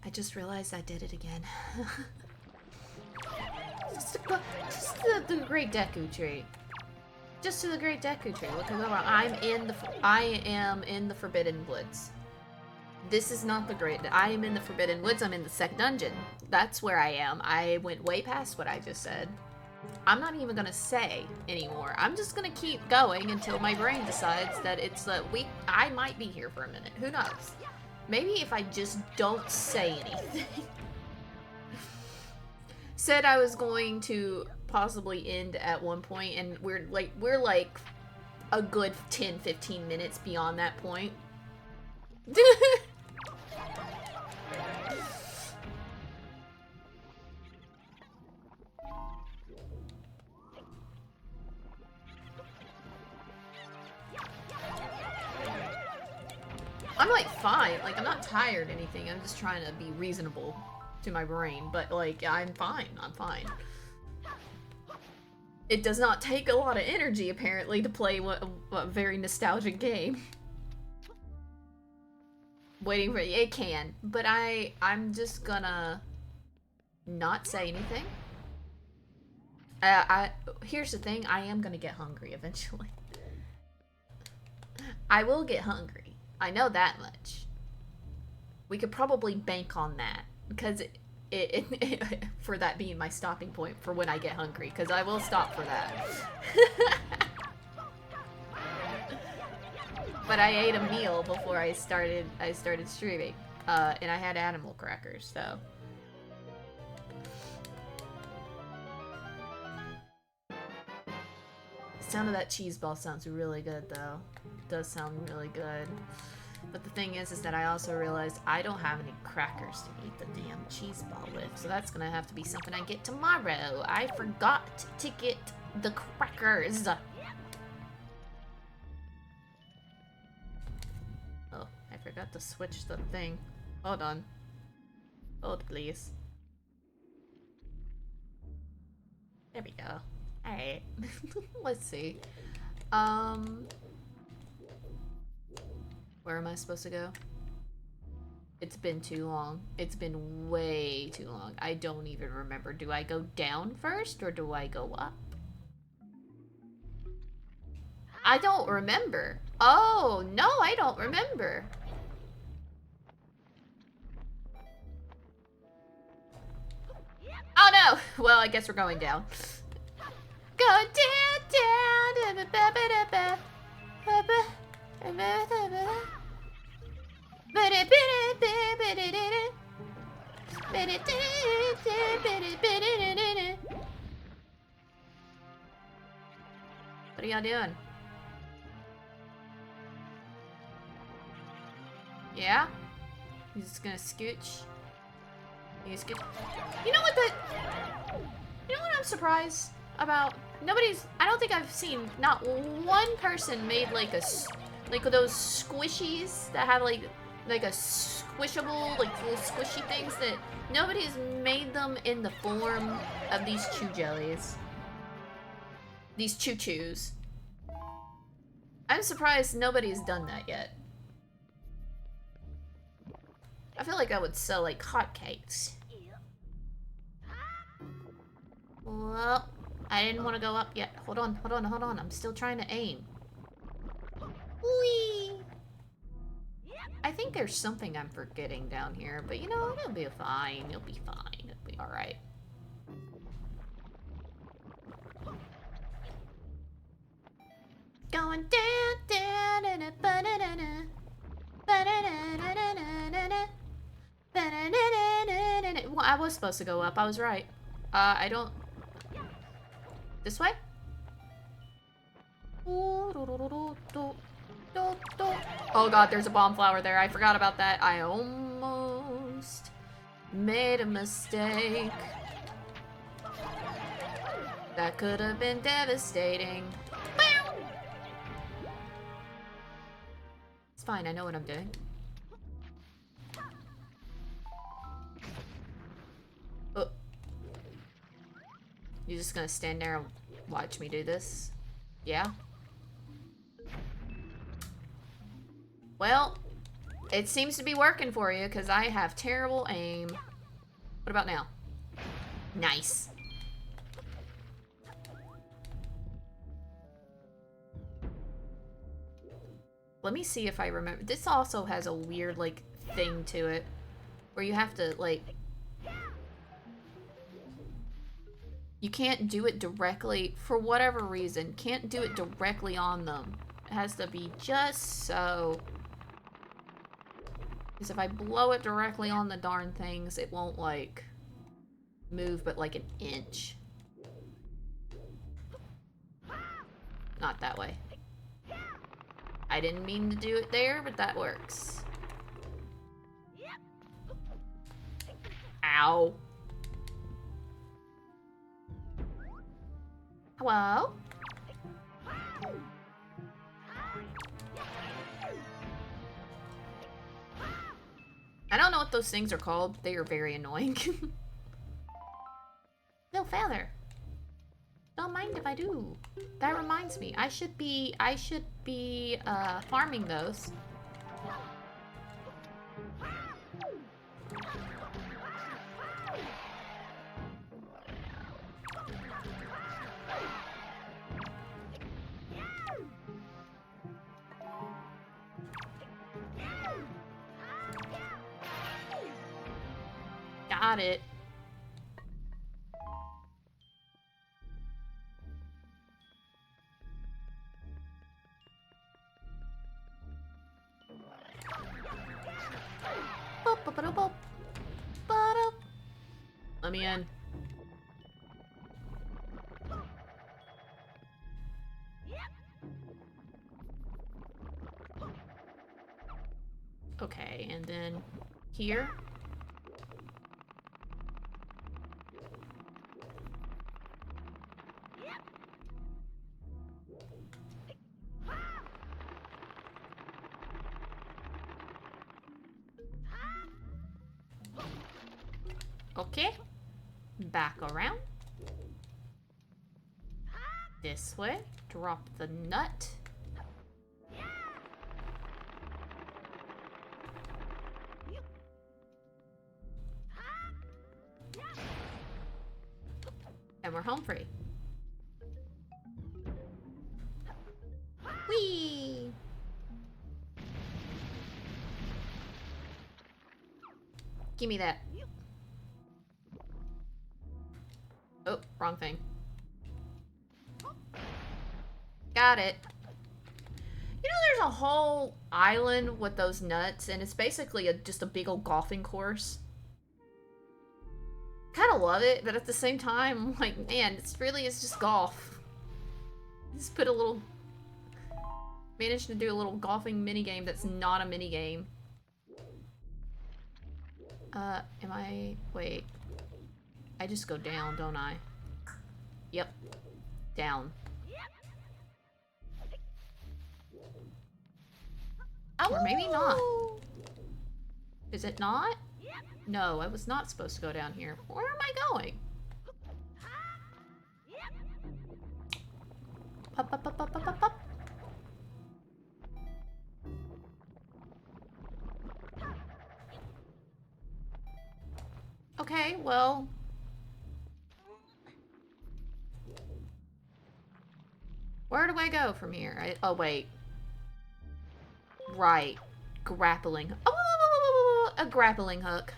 I just realized I did it again. just the Great Deku Tree. Just to the Great Deku Tree. Look at that. I am in the Forbidden Woods. This is not the Great. I am in the Forbidden Woods. I'm in the second dungeon. That's where I am. I went way past what I just said. I'm not even gonna say anymore. I'm just gonna keep going until my brain decides that it's I might be here for a minute. Who knows? Maybe if I just don't say anything. Said I was going to possibly end at one point, and we're like a good 10-15 minutes beyond that point. I'm like fine, like I'm not tired or anything, I'm just trying to be reasonable to my brain, but like I'm fine. It does not take a lot of energy apparently to play a very nostalgic game. Waiting for it can, but I'm just gonna not say anything. Here's the thing, I am gonna get hungry eventually. I will get hungry. I know that much. We could probably bank on that, because it for that being my stopping point for when I get hungry, because I will stop for that. But I ate a meal before I started streaming, and I had animal crackers, so. The sound of that cheese ball sounds really good, though. It does sound really good. But the thing is that I also realized I don't have any crackers to eat the damn cheese ball with, so that's gonna have to be something I get tomorrow. I forgot to get the crackers. Oh, I forgot to switch the thing. Hold on. Hold, please. There we go. Alright. Let's see. Where am I supposed to go? It's been too long. It's been way too long. I don't even remember. Do I go down first or do I go up? I don't remember. Oh, no, I don't remember. Oh no! Well, I guess we're going down. Go down, What are y'all doing? Yeah? He's just gonna scooch. He's good. You know what I'm surprised about? I don't think I've seen, not one person made like those squishies that have like a squishable, like little squishy things, that nobody's made them in the form of these chew jellies. These choo-choos. I'm surprised nobody's done that yet. I feel like I would sell like hotcakes. Well, I didn't want to go up yet. Hold on. I'm still trying to aim. Whee! I think there's something I'm forgetting down here, but you know, it'll be fine. It'll be fine. It'll be alright. Going down, and a ba-da-da-da. Ba-da-da-da-da-da-da. Ba-da-da-da-da-da. Well, I was supposed to go up. I was right. I don't... This way? Oh god, there's a bomb flower there. I forgot about that. I almost made a mistake. That could have been devastating. It's fine, I know what I'm doing. Oh. You're just gonna stand there and watch me do this? Yeah? Well, It seems to be working for you, because I have terrible aim. What about now? Nice. Let me see if I remember. This also has a weird, like, thing to it. Where you have to, like... You can't do it directly, for whatever reason. Can't do it directly on them. It has to be just so. Because if I blow it directly on the darn things, it won't, like, move but like an inch. Not that way. I didn't mean to do it there, but that works. Ow. Hello? I don't know what those things are called. They are very annoying. No feather. Don't mind if I do. That reminds me, I should be farming those. Got it. Let me in. Okay, and then here. Okay. Back around. This way. Drop the nut. And we're home free. Whee! Give me that. Oh, wrong thing. Got it. You know, there's a whole island with those nuts, and it's basically just a big old golfing course. Kind of love it, but at the same time, I'm like, man, it's just golf. Just put a little... Managed to do a little golfing minigame that's not a minigame. Am I... Wait. I just go down, don't I? Yep. Down. Or maybe not. Is it not? No, I was not supposed to go down here. Where am I going? Pop, pop, pop, pop, pop, pop, pop. Okay, well... Where do I go from here? Oh, wait. Right. Grappling. Oh, a grappling hook.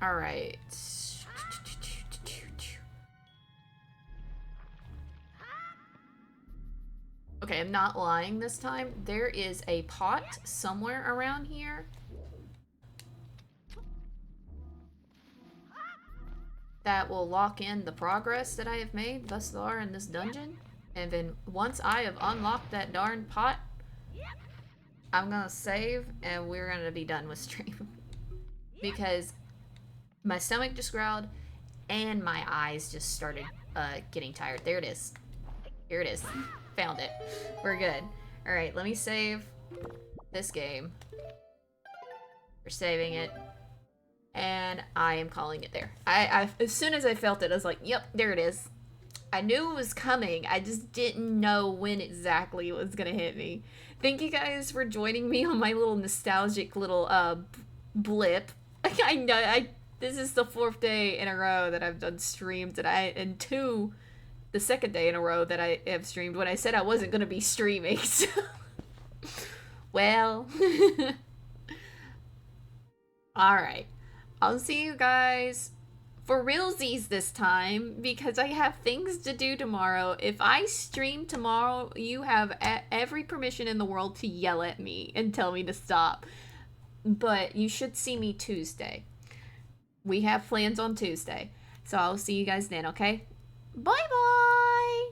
Alright. Okay, I'm not lying this time. There is a pot somewhere around here that will lock in the progress that I have made thus far in this dungeon. And then once I have unlocked that darn pot, I'm gonna save and we're gonna be done with stream. Because my stomach just growled and my eyes just started getting tired. There it is. Here it is. Found it. We're good. Alright, let me save this game. We're saving it. And I am calling it there. As soon as I felt it, I was like, yep, there it is. I knew it was coming. I just didn't know when exactly it was gonna hit me. Thank you guys for joining me on my little nostalgic little blip. I know this is the 4th day in a row that I've done streams, and the 2nd day in a row that I have streamed when I said I wasn't gonna be streaming. So. Well, all right. I'll see you guys for realsies this time because I have things to do tomorrow. If I stream tomorrow, you have every permission in the world to yell at me and tell me to stop. But you should see me Tuesday. We have plans on Tuesday. So I'll see you guys then, okay? Bye-bye!